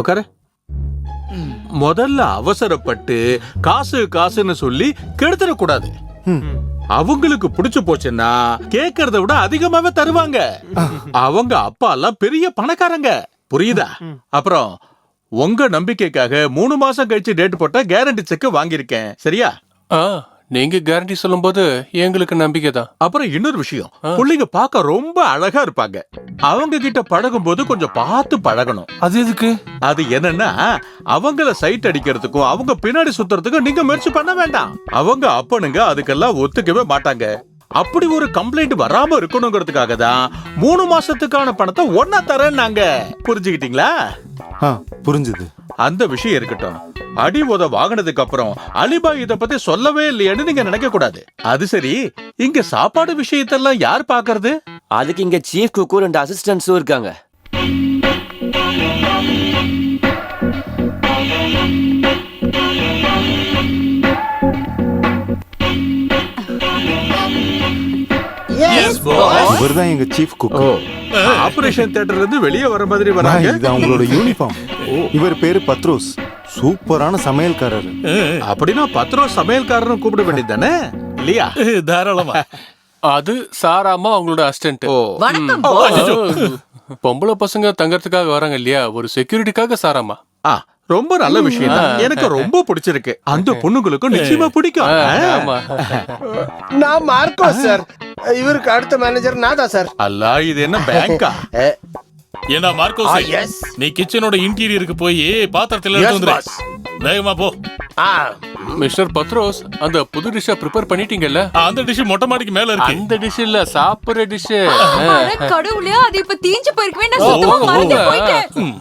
Speaker 10: உட்காரு. முதல்ல அவசரப்பட்டு காசுன்னு சொல்லி கெடுத்துடக்கூடாது. அவங்களுக்கு பிடிச்சு போச்சுன்னா கேட்கறத விட அதிகமாவே தருவாங்க. அவங்க அப்பா எல்லாம் பெரிய பணக்காரங்க. புரியுதா? அப்புறம் உங்க நம்பிக்கைக்காக 3 மாசம் கழிச்சு டேட் போட்ட கேரண்டி செக் வாங்கியிருக்கேன். சரியா?
Speaker 5: நீங்க கேரண்டி சொல்லும் போது எங்களுக்கு நம்பிக்கை தான்.
Speaker 10: அப்புறம் இன்னொரு விஷயம், பிள்ளைங்க பார்க்க ரொம்ப அழகா இருப்பாங்க. அவங்க கிட்ட பழகும் போது கொஞ்சம் பார்த்து பழகணும்.
Speaker 2: அது எதுக்கு?
Speaker 10: அது என்னன்னா, அவங்கள சைட் அடிக்கிறதுக்கும் அவங்க பின்னாடி சுத்துறதுக்கும் நீங்க முயற்சி பண்ண வேண்டாம். அவங்க அப்பனுங்க அதுக்கெல்லாம் ஒத்துக்கவே மாட்டாங்க. அப்படி ஒரு கம்ப்ளைண்ட் வராம இருக்கணுங்கிறதுக்காக தான் 3 மாசத்துக்கான பணத்தை ஒன்னா தரேன்னாங்க. புரிஞ்சுக்கிட்டீங்களா?
Speaker 4: புரிஞ்சுது.
Speaker 10: அந்த விஷயம் இருக்கட்டும். அடி உத வாங்கினதுக்கு அப்புறம் அலிபாய் இத பத்தி சொல்லவே இல்லையேன்னு நீங்க நினைக்க கூடாது. அது சரி, இங்க சாப்பாடு விஷயத்தெல்லாம் யார் பாக்குறது?
Speaker 6: அதுக்கு இங்க சீஃப் குக்கும் 2 அசிஸ்டன்ட்ஸும் இருக்காங்க.
Speaker 4: இவர்தான் எங்க சீஃப் குக்.
Speaker 10: ஆபரேஷன் தியேட்டர்ல இருந்து வெளியே வர மாதிரி வராங்க.
Speaker 4: இது அவங்களோட யூனிஃபார்ம். இவர் பேரு பத்ரோஸ், சூப்பரான சமையல்காரர்.
Speaker 10: அப்படின்னா பத்ரோஸ் சமையல்காரரும் கூப்பிட வேண்டியது தானே இல்லையா?
Speaker 1: தாராளமா.
Speaker 5: அது சாராமா அவங்களோட அசிஸ்டன்ட்.
Speaker 14: வணக்கம்.
Speaker 5: பொம்பளை பசங்க தங்கறதுக்காக வராங்க இல்லையா, ஒரு செக்யூரிட்டிக்காக சாராமா.
Speaker 10: ரொம்ப நல்ல விஷயம் தான். எனக்கு ரொம்ப பிடிச்சிருக்கு. அந்த பொண்ணுங்களுக்கும் நிச்சயமா பிடிக்கும்.
Speaker 19: நான் மார்க்கோஸ் சார். இவருக்கு அடுத்த மேனேஜர் நான் தான் சார்.
Speaker 10: அல்ல, இது என்ன பேங்கா?
Speaker 1: ஏன்னா மார்க்கோஸ், நீ கிச்சனோட இன்டீரியருக்கு போய் பாத்திரத்துல எடுத்து வந்துரு. வேகமா போ.
Speaker 5: மிஸ்டர் பத்ரோஸ், அந்த புது டிஷ்ஷை ப்ரிப்பேர் பண்ணிட்டீங்கல்ல?
Speaker 1: அந்த டிஷ் மொட்டை மாடிக்கு மேல இருக்கு.
Speaker 5: அந்த டிஷ் இல்ல, சாப்பிடுற டிஷ்.
Speaker 14: கடவுளே, அது இப்ப தீஞ்சு போயிருக்கவே நான் சுத்தமா மறந்து போயிட்டேன்.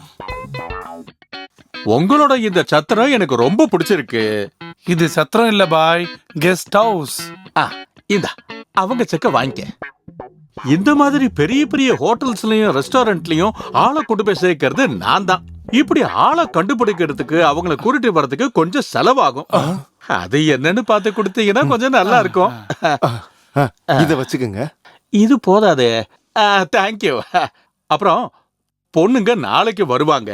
Speaker 10: உங்களோட இந்த சத்திரம் எனக்கு ரொம்ப பிடிச்சிருக்கு.
Speaker 2: இது சத்திரம் இல்ல பாய், கெஸ்ட் ஹவுஸ்.
Speaker 10: இந்த அவங்க செக்க வாங்கிக்க. இந்த மாதிரி பெரிய பெரிய ஹோட்டல்ஸ்லயும் ரெஸ்டாரண்ட்லயும் ஆளை கொண்டு போய் சேர்க்கறது நான் தான். இப்படி ஆளை கண்டுபிடிக்கிறதுக்கு அவங்கள கூட்டிட்டு வர்றதுக்கு கொஞ்சம் செலவாகும். அது என்னன்னு பார்த்து கொடுத்தீங்கன்னா கொஞ்சம் நல்லா இருக்கும்.
Speaker 4: இத வச்சுக்கோங்க.
Speaker 10: இது போதாதே. தேங்க்யூ. அப்புறம் பொண்ணுங்க நாளைக்கு வருவாங்க.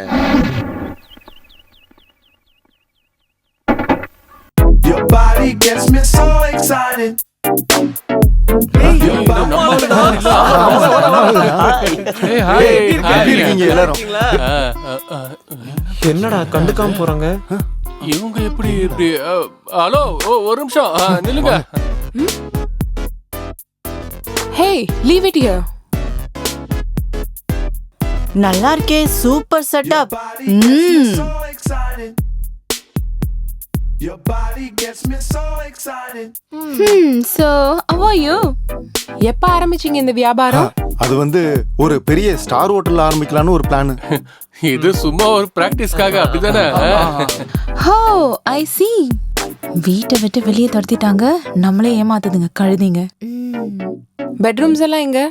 Speaker 15: Your body gets me so excited.
Speaker 20: என்னடா கண்டுக்காம போறாங்க
Speaker 5: இவங்க? எப்படி இப்படி? ஹலோ, ஒரு நிமிஷம் நில்லுங்க.
Speaker 18: ஹே, லீவ் இட் ஹியர்.
Speaker 14: நல்லா இருக்கே, super setup.
Speaker 15: Your body gets me so excited.
Speaker 18: So, how are you? எப்ப ஆரம்பிச்சீங்க இந்த வியாபாரம்?
Speaker 4: அது வந்து ஒரு பெரிய ஸ்டார் ஹோட்டல்ல ஆரம்பிக்கலாம்னு ஒரு பிளான்.
Speaker 5: இது சும்மா ஒரு பிராக்டிஸ்க்காக, அப்படிதானே?
Speaker 9: ஹோ, ஐ see. வீட்டை விட்டு வெளியே துரத்திட்டாங்க, நம்மளே ஏமாத்துதுங்க கழுதிங்க.
Speaker 18: பெட்ரூம்ஸ் எல்லாம் எங்க?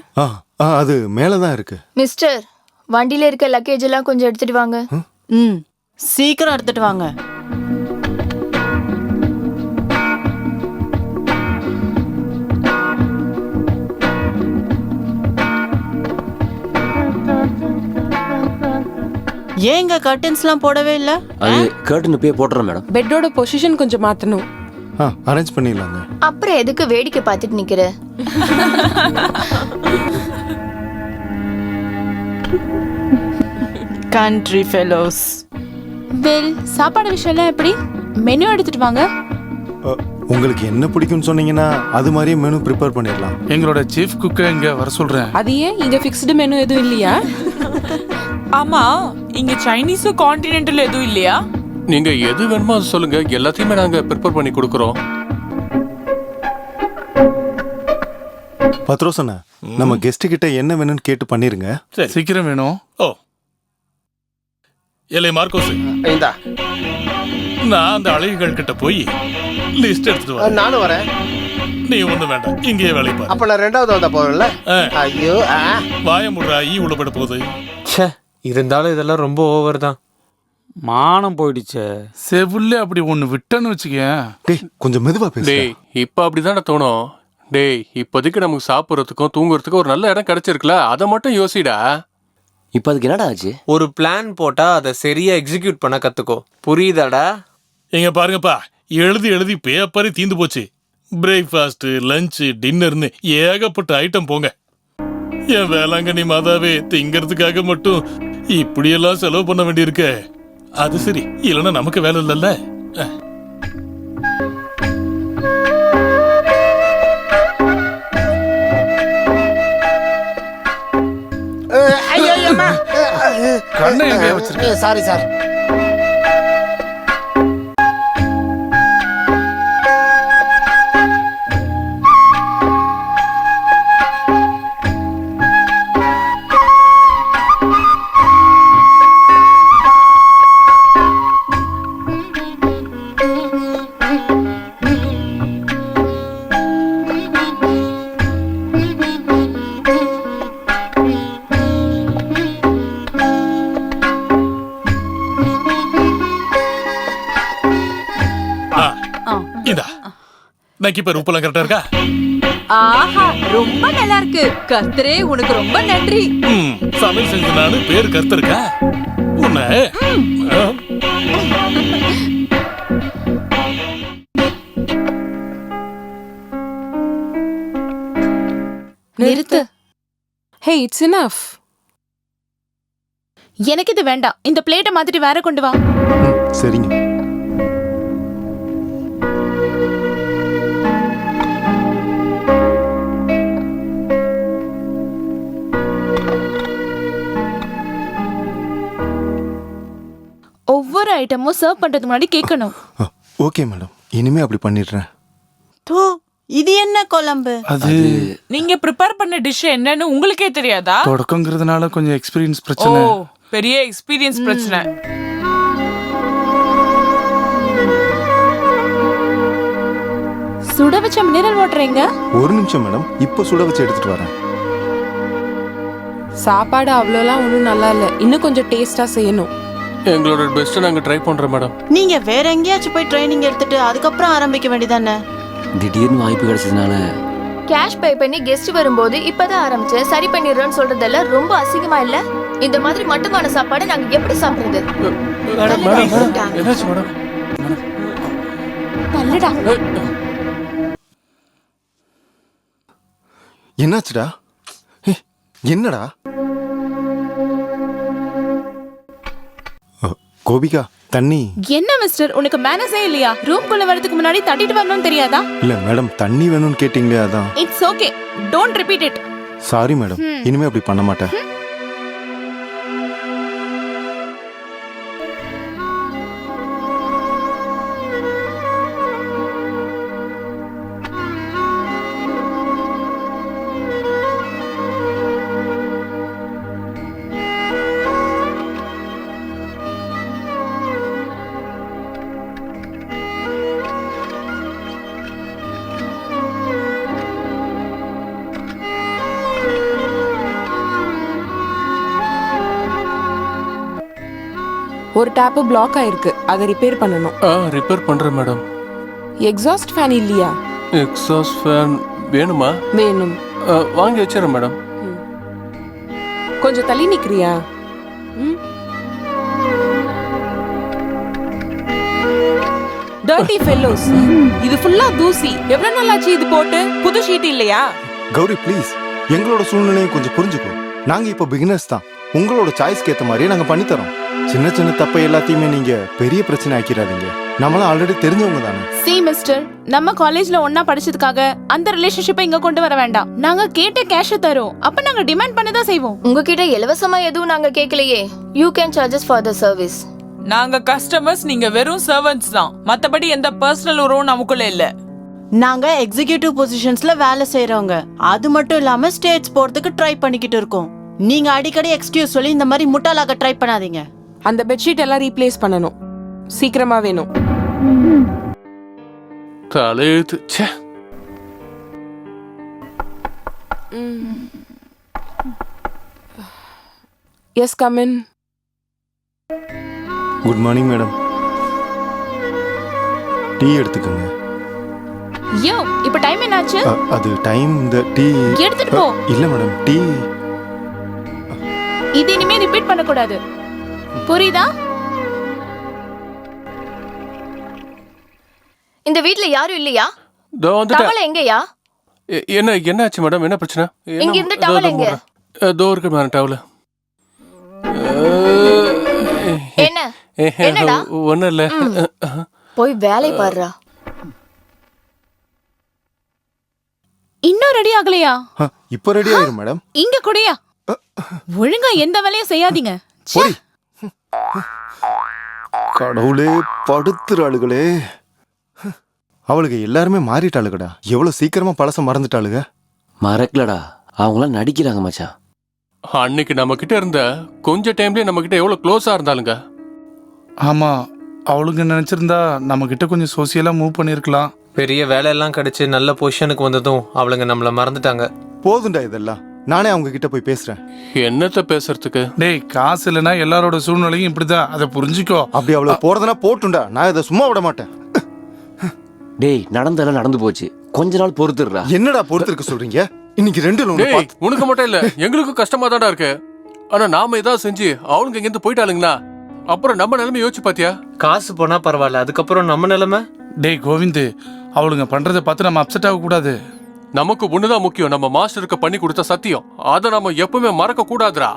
Speaker 4: அது மேலதான் இருக்கு.
Speaker 13: மிஸ்டர், வண்டியில இருக்க லக்கேஜ் எல்லாம் கொஞ்சம் எடுத்துட்டு வாங்க.
Speaker 14: சீக்கிரம் எடுத்துட்டு வாங்க. ஏங்க கர்டன்ஸ்லாம் போடவே இல்ல?
Speaker 6: அது கர்டன் இப்பயே போடுறேன் மேடம்.
Speaker 18: பெட்டோட பொசிஷன் கொஞ்சம் மாத்தணும்.
Speaker 4: அரேஞ்ச் பண்ணிடலாங்க.
Speaker 13: அப்புறம் எதுக்கு வேடிக்கை பார்த்துட்டு நிக்கிற?
Speaker 14: Country fellows.
Speaker 9: வெல், சாப்பாடு விஷயம்லாம் எப்படி? மெனு எடுத்துட்டு வாங்க.
Speaker 4: உங்களுக்கு என்ன பிடிக்கும்னு சொன்னீங்கன்னா அது மாதிரியே மெனு ப்ரிப்பேர் பண்ணிடலாம்.
Speaker 2: எங்களோட சீஃப் குக்க இங்க வர சொல்றேன்.
Speaker 18: அது ஏன் இங்க ஃபிக்ஸ்டு மெனு எதுவும் இல்லையா?
Speaker 22: ஆமா, இங்க சைனீஸ் கான்டினென்டல் எதுவும் இல்லையா?
Speaker 5: நீங்க எது வேணுமோ அது சொல்லுங்க, எல்லாத்தையுமே நாங்க ப்ரிப்பேர் பண்ணி கொடுக்கறோம்.
Speaker 4: பத்ரோசனா, நம்ம கெஸ்ட் கிட்ட என்ன வேணும்னு கேட்டு பண்ணிருங்க.
Speaker 2: சீக்கிரம் வேணும்.
Speaker 1: ஓ, ஏலே மார்க்கோஸ்,
Speaker 19: இந்தா
Speaker 1: நான் அந்த அழகுகள் கிட்ட போய் லிஸ்ட் எடுத்துட்டு வரேன்.
Speaker 19: நானும் வரேன்.
Speaker 1: நீ ஒண்ணு வேண்டாம், இங்கேயே வேலை பாரு.
Speaker 19: அப்ப நான் ரெண்டாவது வந்தா போறேன்ல. ஐயோ,
Speaker 1: வாய முடுறா, ஈ உள்ள போட போகுது.
Speaker 20: ச்சே, இருந்தாலும் இதெல்லாம் ரொம்ப ஓவர் தான்.
Speaker 21: மானம் போயிடுச்சே.
Speaker 2: செவுல்ல அப்படி ஒண்ணு விட்டன்னு வச்சுக்க.
Speaker 4: கொஞ்சம் மெதுவா பேசு.
Speaker 5: டேய், இப்ப அப்படிதானே தோணும். டேய், இப்போதைக்கு நமக்கு சாப்பிட்றதுக்கும் தூங்குறதுக்கும் ஒரு நல்ல இடம் கிடைச்சிருக்குல, அதை மட்டும் யோசிடா.
Speaker 6: இப்ப அதுக்கு என்னடா ஆச்சு?
Speaker 20: ஒரு பிளான் போட்டா அதை சரியா எக்ஸிக்யூட் பண்ண கத்துக்கோ, புரியுதாடா?
Speaker 1: இங்க பாருங்கப்பா, எழுதி எழுதி பேப்பரே தீந்து போச்சு. பிரேக்ஃபாஸ்ட், லஞ்ச், டின்னர்னு ஏகப்பட்ட ஐட்டம் போங்க. என் வேளாங்கண்ணி மாதாவே, திங்கிறதுக்காக மட்டும் இப்படியெல்லாம் செலவு பண்ண வேண்டியிருக்க. அது சரி, இல்லைன்னா நமக்கு வேலை இல்லைல்ல.
Speaker 2: கண்ணை எங்க வச்சிருக்க?
Speaker 19: Sorry sir.
Speaker 1: இப்ப உப்பெல்லாம் கரெக்டா இருக்கா?
Speaker 7: ஆஹா, ரொம்ப நல்லா இருக்கு. கர்த்தரே உனக்கு ரொம்ப நன்றி.
Speaker 1: சமையல் செஞ்ச நானு பேரு கர்த்தருக்கா? உன்னை
Speaker 18: நிறுத்து. ஹே, இட்ஸ் எனஃப்.
Speaker 9: எனக்கு இது வேண்டாம். இந்த பிளேட்டை மாத்திட்டு வேற கொண்டு வா.
Speaker 4: சரிங்க.
Speaker 9: ஒவ்வொரு ஐட்டமும் சர்வ் பண்றதுக்கு முன்னாடி கேட்கணும்.
Speaker 4: ஓகே மேடம், இனிமே அப்படி பண்ணிடுறேன்.
Speaker 14: இது என்ன குழம்பு?
Speaker 2: அது
Speaker 22: நீங்க ப்ரிப்பேர் பண்ண டிஷ் என்னன்னு உங்களுக்கே தெரியாதா?
Speaker 2: தொடக்கங்கிறதுனால கொஞ்சம் எக்ஸ்பீரியன்ஸ்
Speaker 22: ஓ,
Speaker 2: பிரச்சனை.
Speaker 22: பெரிய எக்ஸ்பீரியன்ஸ் பிரச்சனை.
Speaker 9: சுட வச்ச மினரல் வாட்டர் எங்க?
Speaker 4: ஒரு நிமிஷம் மேடம், இப்போ சுட வச்சு எடுத்துட்டு வரேன்.
Speaker 18: சாப்பாடு அவ்வளோலாம் ஒன்றும் நல்லா இல்லை, இன்னும் கொஞ்சம் டேஸ்டா செய்யணும்.
Speaker 5: எங்களோட பெஸ்ட்டை நாங்கள் ட்ரை பண்ணுறோம் மேடம்.
Speaker 14: நீங்க வேற எங்கேயாச்சும் போய் ட்ரைனிங் எடுத்துட்டு அதுக்கப்புறம் ஆரம்பிக்க வேண்டியதானே?
Speaker 6: திடீர்னு வாய்ப்பு கிடைச்சதுனால
Speaker 13: கேஷ் பே பண்ணி கெஸ்ட் வரும்போது இப்பதான் ஆரம்பிச்சேன் சரி பண்ணிடுறேன்னு சொல்றதெல்லாம் ரொம்ப அசிங்கமா இல்ல? இந்த மாதிரி மட்டுமான சாப்பாடு நாங்க எப்படி சாப்பிடுறது?
Speaker 5: என்னாச்சு மேடம்?
Speaker 9: நல்லடா.
Speaker 4: என்னாச்சுடா? என்னடா? கோபிகா, தண்ணி.
Speaker 9: என்ன மிஸ்டர், உனக்கு மேனஸே இல்லையா? ரூம்குள்ள வரதுக்கு முன்னாடி தட்டிட்டு வரணும்னு தெரியாதா?
Speaker 4: இல்ல மேடம், தண்ணி வேணும்னு கேட்டீங்களே அதான்.
Speaker 9: It's okay, don't repeat it.
Speaker 4: Sorry madam, இனிமே அப்படி பண்ண மாட்டேன்.
Speaker 18: ஒரு டேப்பு பிளாக் ஆயிருக்கு, அதை ரிப்பேர் பண்ணணும்.
Speaker 5: ரிப்பேர் பண்ணுறேன் மேடம்.
Speaker 18: எக்ஸாஸ்ட் ஃபேன் இல்லையா?
Speaker 5: எக்ஸாஸ்ட் ஃபேன் வேணுமா?
Speaker 18: வேணும்.
Speaker 5: வாங்கி வச்சிடறேன் மேடம்.
Speaker 18: கொஞ்சம் தள்ளி நிக்கிறியா? டர்ட்டி ஃபெல்லோஸ், இது ஃபுல்லா தூசி. எவ்வளவு நாளாச்சு இது போட்டு? புது ஷீட் இல்லையா?
Speaker 4: கௌரி ப்ளீஸ், எங்களோட சூழ்நிலையும் கொஞ்சம் புரிஞ்சுக்கோ. நாங்க இப்போ பிகினர்ஸ் தான். உங்களோட சாய்ஸ்க்கு ஏற்ற மாதிரியே நாங்க பண்ணி தரோம். சின்ன சின்ன தப்பை எல்லாத்தையுமே நீங்க பெரிய பிரச்சனை ஆக்கிடாதீங்க. நம்மளாம் ஆல்ரெடி தெரிஞ்சவங்க தானே.
Speaker 9: சி மிஸ்டர், நம்ம காலேஜ்ல ஒண்ணா படிச்சதுக்காக அந்த ரிலேஷன்ஷிப்பை இங்க கொண்டு வர வேண்டாம். நாங்க கேட்ட கேஷ் தரோம், அப்ப நாங்க டிமாண்ட் பண்ணதான் செய்வோம்.
Speaker 13: உங்ககிட்ட இலவசமா எதுவும் நாங்க கேட்கலையே. You can charges for the service.
Speaker 22: நாங்க கஸ்டமர்ஸ், நீங்க வெறும் சர்வன்ட்ஸ் தான். மத்தபடி எந்த பர்சனல் உறவும் நமக்குள்ள இல்ல.
Speaker 14: நாங்க எக்ஸிகியூட்டிவ் பொசிஷன்ஸ்ல வேலை செய்யறவங்க. அது மட்டும் இல்லாம ஸ்டேட்ஸ் போறதுக்கு ட்ரை பண்ணிக்கிட்டு இருக்கோம். நீங்க அடிக்கடி எக்ஸ்கியூஸ் சொல்லி இந்த மாதிரி முட்டாளாக ட்ரை பண்ணாதீங்க.
Speaker 18: அந்த பெட்ஷீட் எல்லாம் ரீப்ளேஸ் பண்ணணும், சீக்கிரமா வேணும்.
Speaker 5: தலையெழுத்து. ச்சே.
Speaker 18: Yes, come in.
Speaker 4: Good morning madam. Tea எடுத்துக்கோங்க.
Speaker 9: யோ, இப்ப டைம் என்னாச்சு?
Speaker 4: அது டைம் இந்த டீ
Speaker 9: எடுத்துட்டு போ.
Speaker 4: இல்ல மேடம், டீ
Speaker 9: இது இனிமே ரிப்பீட் பண்ண கூடாது, புரியுதா?
Speaker 13: இந்த வீட்ல யாரும் இல்லையா?
Speaker 5: வந்துட்டேன்.
Speaker 13: டவல் எங்கயா?
Speaker 5: என்னாச்சு மேடம்? என்ன பிரச்சனை?
Speaker 13: இங்க இருந்து டவல் எங்க?
Speaker 5: தோ இருக்கு மேடம் டவல்.
Speaker 13: என்ன? என்னடா?
Speaker 5: ஒண்ணும் இல்ல.
Speaker 13: போய் வேலை பாருடா.
Speaker 9: இன்னும் ரெடி ஆகலையா?
Speaker 4: இப்போ ரெடி ஆயிரும் மேடம்.
Speaker 9: இங்க குடியா. ஒழுங்கா எந்த வேலையும் செய்யாதீங்க.
Speaker 4: கடவுளே, படுத்துறாளுகளே. அவளுக்கு எல்லாருமே மாறிட்டாளுகடா. எவ்வளவு சீக்கிரமா பழச மறந்துட்டாளுங்க.
Speaker 6: மறக்கலடா, அவங்களாம் நடிக்கிறாங்க மச்சான்.
Speaker 5: அன்னைக்கு நம்ம கிட்ட இருந்த கொஞ்ச டைம்லயே நம்ம கிட்ட எவ்வளவு க்ளோஸா இருந்தாலுங்க.
Speaker 2: ஆமா, அவளுங்க நினைச்சிருந்தா நம்ம கிட்ட கொஞ்சம் சோசியலா மூவ் பண்ணிருக்கலாம்.
Speaker 8: பெரிய வேலை எல்லாம் கிடைச்சு நல்ல பொசிஷனுக்கு வந்ததும் அவளுங்க நம்மள மறந்துட்டாங்க.
Speaker 4: போதுண்டா இதெல்லாம், நானே அவங்க கிட்ட போய் பேசுறேன்.
Speaker 5: என்னத்த பேசுறதுக்கு?
Speaker 2: டேய், காசு இல்லைன்னா எல்லாரோட சூழ்நிலையும் இப்படிதான், அதை புரிஞ்சுக்கோ.
Speaker 4: அப்படி அவளை போறதுனா போட்டுண்டா, நான் இதை சும்மா விட மாட்டேன்.
Speaker 6: டேய், நடந்தெல்லாம் நடந்து போச்சு, கொஞ்ச நாள் பொறுத்துடுறா.
Speaker 4: என்னடா பொறுத்திருக்க சொல்றீங்க? இன்னைக்கு ரெண்டு
Speaker 5: உனக்கு மட்டும் இல்ல, எங்களுக்கும் கஷ்டமா தான்டா இருக்கு. ஆனா நாம ஏதாவது செஞ்சு அவனுங்க இங்க இருந்து போயிட்டாளுங்களா, அப்புறம் நம்ம நிலைமை யோசிச்சு பாத்தியா?
Speaker 8: காசு போனா பரவாயில்ல, அதுக்கப்புறம் நம்ம நிலைமை.
Speaker 2: டேய் கோவிந்த், அவளுங்க பண்றதை பார்த்து நம்ம அப்செட் ஆக கூடாது.
Speaker 5: நமக்கு ஒண்ணுதான் முக்கியம், நம்ம மாஸ்டருக்கு பண்ணி கொடுத்த சத்தியம். அதை நம்ம எப்பவுமே மறக்க கூடாதுரா.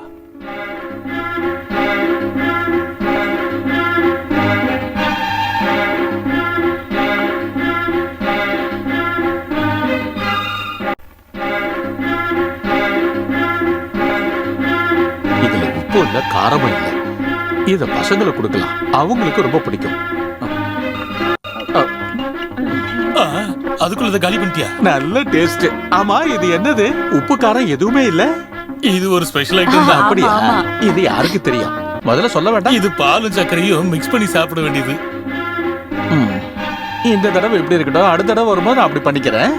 Speaker 10: இல்ல காரமும் இல்ல. இத பசங்களுக்கு கொடுக்கலாம், அவங்களுக்கு ரொம்ப பிடிக்கும்.
Speaker 1: அதுக்குள்ள காலி பண்ணிட்டியா?
Speaker 10: நல்ல டேஸ்ட். ஆமா, இது என்னது? உப்பு காரம் எதுவுமே இல்ல.
Speaker 1: இது ஒரு ஸ்பெஷல் ஐட்டம் தான்.
Speaker 10: அப்படியா? இது யாருக்கு தெரியும்? முதல்ல சொல்ல வேண்டாம்.
Speaker 1: இது பாலும் சர்க்கரையும் மிக்ஸ் பண்ணி சாப்பிட வேண்டியது.
Speaker 10: இந்த தடவை எப்படி இருக்கட்டும், அடுத்த தடவை வரும்போது நான் அப்படி பண்ணிக்கிறேன்.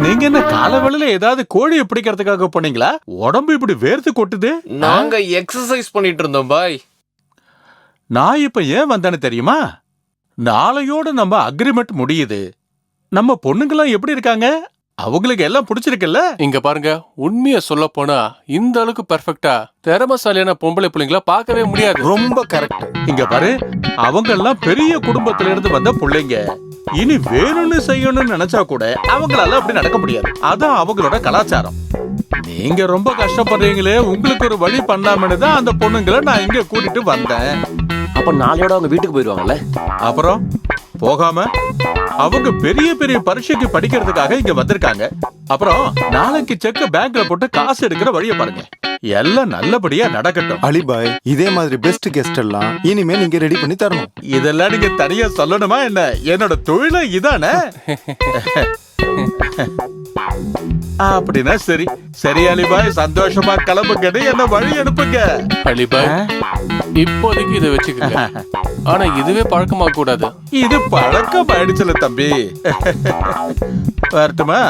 Speaker 10: நீங்க என்ன காலவேளையில ஏதாவது கோழியை பிடிக்கிறதுக்காக போனீங்களா? உடம்பு இப்படி வேர்த்து கொட்டுது.
Speaker 8: நாங்க எக்ஸசைஸ் பண்ணிட்டு இருந்தோம் பாய்.
Speaker 10: நான் இப்ப ஏன் வந்தேன்னு தெரியுமா? நாளையோட நம்ம அக்ரிமெண்ட் முடியுது. நம்ம பொண்ணுங்கெல்லாம் எப்படி இருக்காங்க? அவங்களுக்கு எல்லாம் பிடிச்சிருக்குல்ல?
Speaker 5: இங்க பாருங்க, உண்மைய சொல்ல போனா இந்த அளவுக்கு பெர்ஃபெக்ட்டா திறமசாலியான பொம்பளை பிள்ளைங்கள பார்க்கவே முடியாது.
Speaker 4: ரொம்ப கரெக்ட்.
Speaker 10: இங்க பாரு, அவங்க எல்லாம் பெரிய குடும்பத்தில இருந்து வந்த பிள்ளைங்க. இனி வேணும்னு செய்யணும்னு நினைச்சா கூட அவங்களால அப்படி நடக்க முடியாது. அதான் அவங்களோட கலாச்சாரம். நீங்க ரொம்ப கஷ்டப்படுறீங்களே, உங்களுக்கு ஒரு வழி பண்ணலாம்னு தான் அந்த பொண்ணுங்களை நான் இங்க கூட்டிட்டு வந்தேன்.
Speaker 6: அப்ப நாளையோட அவங்க வீட்டுக்கு போயிடுவாங்கல்ல?
Speaker 10: அப்புறம் போகாம அவங்க பெரிய பெரிய பரீட்சைக்கு படிக்கிறதுக்காக இங்க வந்திருக்காங்க. அப்புறம் நாளைக்கு செக் பேங்க்ல போட்டு காசு எடுக்கிற வழியை பாருங்க. எல்லாம் நல்லபடியா நடக்கட்டும்.
Speaker 4: அலிபாய், இதே மாதிரி பெஸ்ட் கெஸ்ட் எல்லாம் இனிமே நீங்க ரெடி பண்ணி தரணும்.
Speaker 10: இதெல்லாம் நீங்க தனியா சொல்லணுமா என்ன? என்னோட தொழில இதானே. அப்படின்னா சரி சரி அலிபாய், சந்தோஷமா கிளம்புங்க, என்ன வழி அனுப்புங்க.
Speaker 5: அலிபாய், இப்போதைக்கு இதை வச்சுக்கோங்க. ஆனா இதுவே பழக்கமாக கூடாது.
Speaker 10: இது பழக்கம் ஆயிடுச்சுல தம்பி. வரட்டுமா?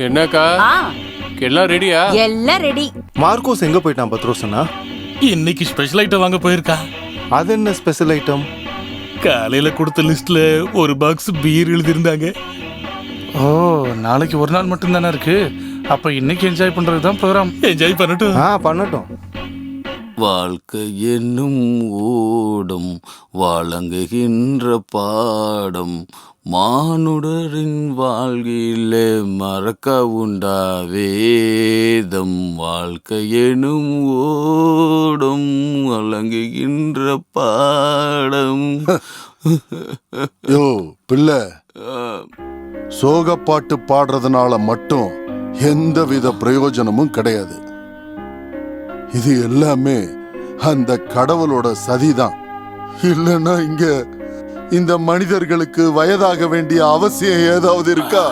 Speaker 5: என்னக்கா, எல்லாம் ரெடியா?
Speaker 14: எல்லாம் ரெடி.
Speaker 4: மார்க்கோஸ் எங்க போயிட்டான் பத்ரோசனா?
Speaker 1: இன்னைக்கு ஸ்பெஷல் ஐட்டம் வாங்க போயிருக்கா.
Speaker 4: அது என்ன ஸ்பெஷல் ஐட்டம்?
Speaker 1: காலையில கொடுத்த லிஸ்ட்ல ஒரு பாக்ஸ் பீர் எழுதிருந்தாங்க.
Speaker 2: ஓ, நாளைக்கு ஒரு நாள் மட்டும் தானே இருக்கு. அப்ப இன்னைக்கு என்ஜாய் பண்றதுதான் ப்ரோக்ராம்.
Speaker 1: என்ஜாய் பண்ணட்டும்.
Speaker 4: பண்ணட்டும்.
Speaker 12: வாழ்க்கை என்னும் ஓடும் வழங்குகின்ற பாடம் மானுடரின் வாழ்கிலே மறக்க உண்டா வேதம். வாழ்க்கை எனும் ஓடும் வழங்குகின்ற பாடம்.
Speaker 11: யோ பிள்ளை, சோகப்பாட்டு பாடுறதுனால மட்டும் எந்தவித பிரயோஜனமும் கிடையாது. இது எல்லாமே அந்த கடவுளோட சதிதான். இல்லைன்னா இங்க இந்த மனிதர்களுக்கு வயதாக வேண்டிய அவசியம் ஏதாவது இருக்கா?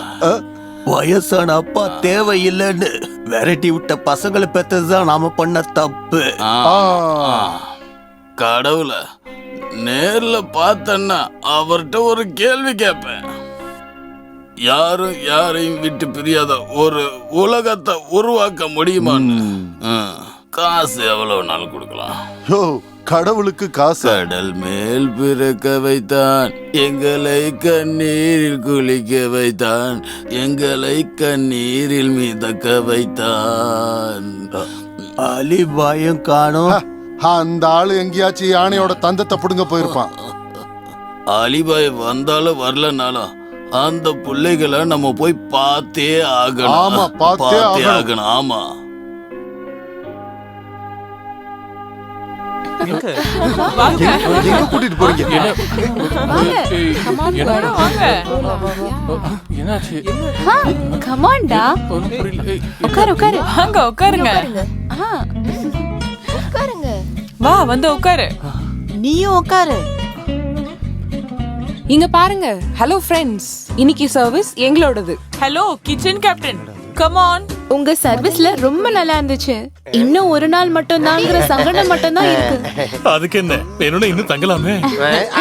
Speaker 3: வயசான அப்பா தேவையில்லைன்னு விரட்டி விட்ட பசங்களை பெற்றதுதான் நாம பண்ண தப்பு.
Speaker 12: கடவுளை நேர்ல பார்த்தன்னா அவர்கிட்ட ஒரு கேள்வி கேட்பேன். யாரும் யாரையும் விட்டு பிரியாத ஒரு உலகத்தை உருவாக்க முடியுமான்னு. காசு எவ்வளவு நாள் கொடுக்கலாம்?
Speaker 11: யோ, கடவுளுக்கு காசு.
Speaker 12: கடல் மேல் பிறக்க வைத்தான், எங்களை கண்ணீரில் குளிக்க வைத்தான், எங்களை கண்ணீரில் மிதக்க வைத்தான்.
Speaker 3: அலிபாயும் காணோம்.
Speaker 11: அந்த ஆளு எங்கேயாச்சும் யானையோட தந்தத்தை புடுங்க போயிருப்பான்.
Speaker 12: அலிபாய் வந்தாலும் வரலனாலும் அந்த பிள்ளைகளை நம்ம போய் பார்த்தே ஆகணும்.
Speaker 11: ஆமா, பார்த்தே
Speaker 12: ஆகணும். ஆமா.
Speaker 11: கூட்டிட்டு போறீங்க?
Speaker 5: என்னாச்சு?
Speaker 9: கமான்டா, உட்காரு உட்காரு.
Speaker 22: வாங்க உட்காருங்க.
Speaker 13: உட்காருங்க.
Speaker 22: வா வந்து உட்காரு.
Speaker 14: நீயும் உட்காரு.
Speaker 18: இங்க பாருங்க. ஹலோ ஃப்ரெண்ட்ஸ், இன்னைக்கு சர்வீஸ் எங்களோடது.
Speaker 22: Hello kitchen captain, come on.
Speaker 9: உங்க சர்வீஸ்ல ரொம்ப நல்லா இருந்துச்சு. இன்னும் ஒரு நாள் மட்டும் தான்ங்கிற சங்கடம் மட்டும் தான் இருக்கு.
Speaker 1: அதுக்கு என்ன வேணும்னா இன்னும் தங்கலாமே.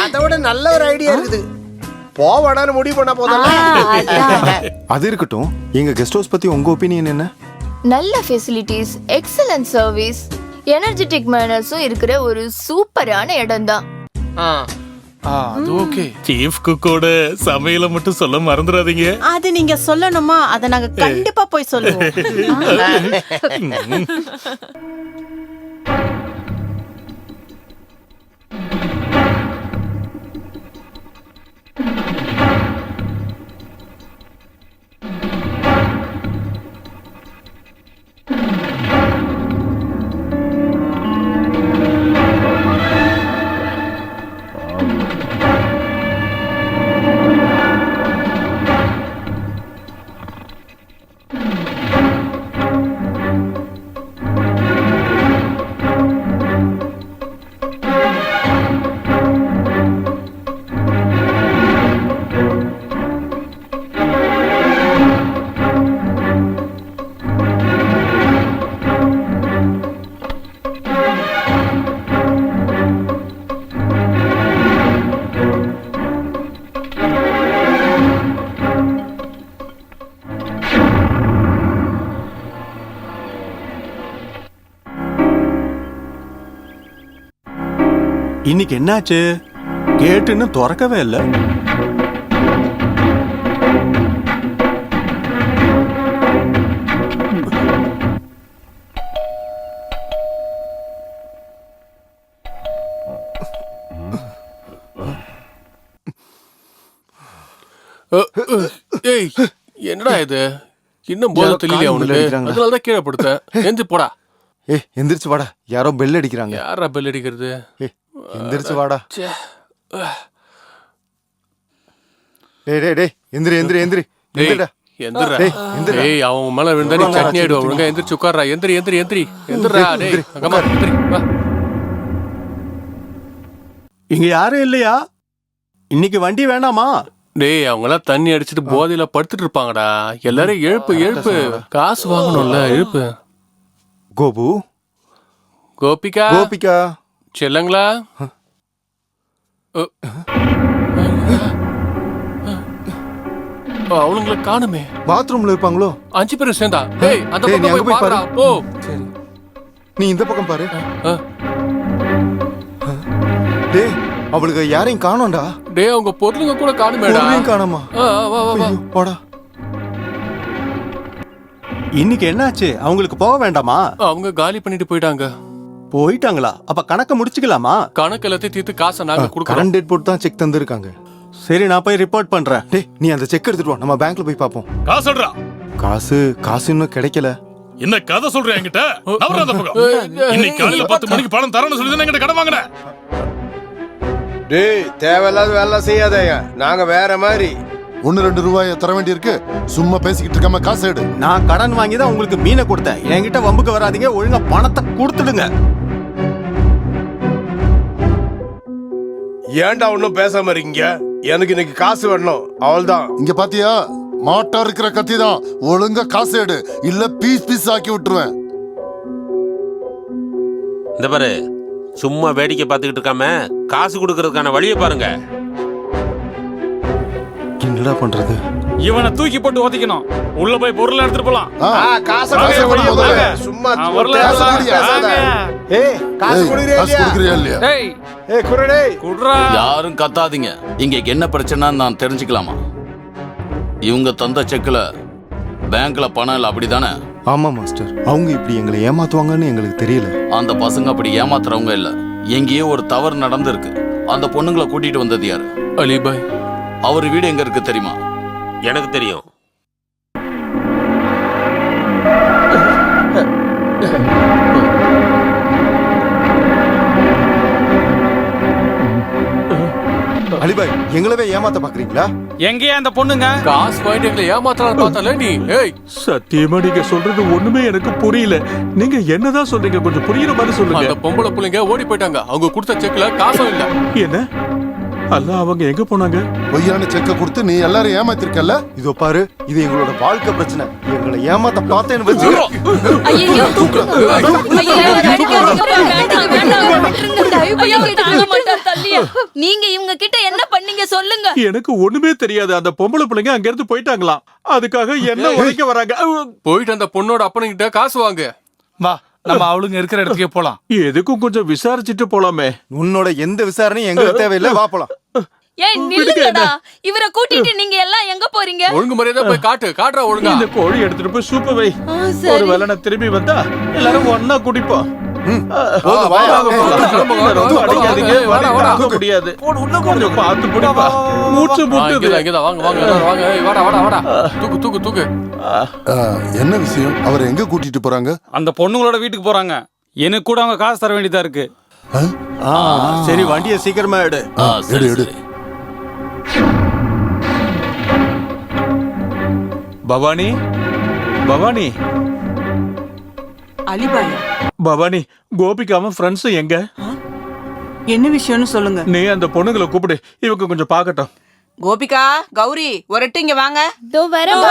Speaker 19: அதோட நல்ல ஒரு ஐடியா இருக்குது. போவாடான்னு முடிவு பண்ண போதல்ல.
Speaker 4: அது இருக்கட்டும். எங்க கெஸ்ட் ஹவுஸ் பத்தி உங்க ஒப்பீனியன் என்ன?
Speaker 13: நல்ல ஃபெசிலிட்டிஸ், எக்ஸலன்ட் சர்வீஸ், எனர்ஜெட்டிக் மேனர்ஸும் இருக்கிற ஒரு சூப்பரான இடம் தான்.
Speaker 2: அது ஓகே.
Speaker 1: சீஃப் குக்கோட சமையல மட்டும் சொல்ல மறந்துடாதீங்க.
Speaker 14: அது நீங்க சொல்லணுமா? அத நாங்க கண்டிப்பா போய் சொல்லுவோம்.
Speaker 3: இன்னைக்கு என்னாச்சு? கேட்டுன்னு திறக்கவே இல்லை.
Speaker 5: ஏய் என்னடா இது? இன்னும் போத தெரியல அவனுக்கு. அதனாலதான் கீழே படுத்த. எந்திரி போடா.
Speaker 4: எந்திரிச்சு வாடா. யாரோ பெல் அடிக்கிறாங்க.
Speaker 5: யாரா பெல் அடிக்கிறது?
Speaker 4: எந்திரிச்சு வாடா. டேய் எந்திரி எந்திரி எந்திரி. எந்திரிடா.
Speaker 5: எந்திரா. ஏய் அவன் மேல விழுந்தா நீ சட்னி ஆயிடுவா. ஒழுங்கா எந்திரிச்சு உட்கார்றா. எந்திரி எந்திரி எந்திரி எந்திரா. டேய் அங்கம்மா எந்திரி வா.
Speaker 3: இங்க யாரும் இல்லையா? இன்னைக்கு வண்டி வேணாமா?
Speaker 5: டேய் அவங்களாம் தண்ணி அடிச்சிட்டு போதையில படுத்துட்டு இருப்பாங்கடா. எல்லாரும் எழுப்பு எழுப்பு. காசு வாங்கணும்ல, எழுப்பு.
Speaker 4: கோபு,
Speaker 5: கோபிகா,
Speaker 4: கோபிகா,
Speaker 5: செல்லங்களா? அவனுங்களை காணுமே.
Speaker 4: பாத்ரூம்ல இருப்பாங்களோ?
Speaker 5: 5 பேரும் சேர்ந்தா. டேய் அந்த பக்கம் போய் பாரு. போ.
Speaker 4: சரி. நீ இந்த பக்கம் பாரு. டேய் அவளுக்கு யாரையும் காணோம்டா.
Speaker 5: டேய் அவங்க பொருளுங்க கூட காணுமேடா.
Speaker 4: பொருளையும் காணோமா?
Speaker 5: வா வா வா.
Speaker 3: போடா. இன்னைக்கு என்னாச்சு? அவங்களுக்கு போக வேண்டாமா?
Speaker 5: அவங்க காலி பண்ணிட்டு போயிட்டாங்க.
Speaker 3: போயிட்டாங்களா? அப்ப கணக்க முடிச்சுக்கலாமா?
Speaker 5: கணக்கு எல்லாத்தையும் தீர்த்து காசை நாங்க கொடுக்கறோம்.
Speaker 4: கரண்ட் டேட் போட்டு தான் செக் தந்திருக்காங்க.
Speaker 3: சரி நான் போய் ரிப்போர்ட் பண்றேன்.
Speaker 4: டேய் நீ அந்த செக் எடுத்துட்டு வா. நம்ம பேங்க்ல போய் பாப்போம்.
Speaker 1: காசுடா.
Speaker 4: காசு இன்னும் கிடைக்கல.
Speaker 1: என்ன கதை சொல்ற என்கிட்ட? நவரா அந்த பக்கம். இன்னைக்கு காலையில 10 மணிக்கு பணம் தரேன்னு சொல்லி தான் என்கிட்ட கடன் வாங்குன.
Speaker 19: டேய் தேவையில்லாத வேலை செய்யாதேங்க. நாங்க வேற மாதிரி
Speaker 11: 1-2 ரூபாயை தர வேண்டி இருக்கு. சும்மா பேசிக்கிட்டு இருக்காம காசு எடு.
Speaker 3: நான் கடன் வாங்கி தான் உங்களுக்கு மீனை கொடுத்தேன். என்கிட்ட வம்புக்கு வராதீங்க. ஒழுங்கா பணத்தை கொடுத்துடுங்க.
Speaker 19: ஏன்டா ஒன்னும் பேசாம இருக்கீங்க? எனக்கு இன்னைக்கு காசு வேணும். அவள்தான்.
Speaker 11: இங்க பாத்தியா? மாட்டா இருக்கிற கத்தி தான். ஒழுங்கா காசு எடு, இல்ல பீஸ் பீஸ் ஆக்கி விட்டுருவேன்.
Speaker 16: இந்த பாரு, சும்மா வேடிக்கை பார்த்துக்கிட்டு இருக்காம காசு கொடுக்கறதுக்கான வழியை பாருங்க.
Speaker 4: என்னடா பண்றது?
Speaker 21: இவனை தூக்கி போட்டு ஒதைக்கணும். உள்ள போய் பொருள் எடுத்துட்டு போலாம்.
Speaker 19: காசு கொடுங்க. சும்மா
Speaker 11: ஏய் காசு கொடுக்கறியா இல்லையா?
Speaker 19: ஏய் குறடே
Speaker 21: குடுறா.
Speaker 12: யாரும் கத்தாதீங்க. இங்க என்ன பிரச்சனைன்னு நான் தெரிஞ்சுக்கலாமா? இவங்க தந்த செக்ல பேங்க்ல பணம் இல்ல, அப்படிதானே?
Speaker 4: ஆமா மாஸ்டர். அவங்க இப்படி எங்களை ஏமாத்துவாங்கன்னு எங்களுக்கு தெரியல.
Speaker 12: அந்த பசங்க அப்படி ஏமாத்துறவங்க இல்ல. எங்கேயோ ஒரு தவறு நடந்திருக்கு. அந்த பொண்ணுங்களை கூட்டிட்டு வந்தது யாரு?
Speaker 5: அலிபாய்.
Speaker 12: அவர் வீடு எங்க இருக்கு தெரியுமா?
Speaker 16: எனக்கு தெரியும்.
Speaker 4: அலிபாய் எங்களவே ஏமாத்த பாக்குறீங்களா?
Speaker 21: எங்கேயா அந்த பொண்ணுங்க?
Speaker 5: காசு வாங்கிட்டு எங்களை ஏமாத்தலாம் பார்த்தாலே நீ. ஏய்
Speaker 10: சத்தியமா நீங்க சொல்றது ஒண்ணுமே எனக்கு புரியல. நீங்க என்னதான் சொல்றீங்க? கொஞ்சம் புரியுற மாதிரி சொல்லுங்க.
Speaker 5: அந்த பொம்பளை பிள்ளைங்க ஓடி போயிட்டாங்க. அவங்க கொடுத்த செக்ல காசும் இல்ல.
Speaker 10: என்ன? அல்ல அவங்க எங்க போனாங்க?
Speaker 11: பொய்யான செக்க கொடுத்து நீ எல்லாரும் ஏமாத்திருக்கல.
Speaker 4: இதோ பாரு, இது எங்களோட வாழ்க்கை பிரச்சனை. எங்களை ஏமாத்த பார்த்தேன்னு வச்சு
Speaker 14: நீங்க இவங்க கிட்ட என்ன பண்ணீங்க சொல்லுங்க.
Speaker 10: எனக்கு ஒண்ணுமே தெரியாது. அந்த பொம்பளை பிள்ளைங்க அங்க இருந்து போயிட்டாங்களாம். அதுக்காக என்ன உழைக்க வராங்க.
Speaker 5: போயிட்டு அந்த பொண்ணோட அப்பனுங்கிட்ட காசு வாங்க.
Speaker 2: வா நம்ம அவளுங்க இருக்கிற இடத்துக்கே போலாம்.
Speaker 10: எதுக்கும் கொஞ்சம் விசாரிச்சுட்டு போலாமே.
Speaker 4: உன்னோட எந்த விசாரணையும் எங்களுக்கு தேவையில்லை. வா போலாம்.
Speaker 14: ஏய் நில்லுங்கடா. இவரை கூட்டிட்டு நீங்க எல்லாம் எங்க போறீங்க?
Speaker 5: ஒழுங்கு மரியாதை போய் காட்டுறா ஒழுங்கா.
Speaker 10: இந்த கோழி எடுத்துட்டு போய் சூப்ப வை. ஒரு வேளை நான் திரும்பி வந்தா எல்லாரும் ஒண்ணா குடிப்போம். முடியாது. கொஞ்சம் பார்த்து பிடிப்பா. மூச்சு முட்டுது.
Speaker 5: தூக்கு.
Speaker 11: என்ன விஷயம்? அவர் எங்க கூட்டிட்டு போறாங்க?
Speaker 21: அந்த பொண்ணுங்களோட வீட்டுக்கு போறாங்க. எனக்கு கூட அவங்க காசு தர வேண்டியதா இருக்கு.
Speaker 3: சரி வண்டியை சீக்கிரமா எடு.
Speaker 11: எடு.
Speaker 10: பவானி, பவானி,
Speaker 18: அலிபாய்.
Speaker 10: பவானி, கோபிகாவும் ஃப்ரெண்ட்ஸும் எங்க?
Speaker 18: என்ன விஷயம்னு சொல்லுங்க.
Speaker 10: நீ அந்த பொண்ணுங்களை கூப்பிடு. இவங்க கொஞ்சம் பார்க்கட்டும்.
Speaker 18: கோபிகா, கௌரி, ஒருட்டு இங்க வாங்க.
Speaker 13: தோ வரமா.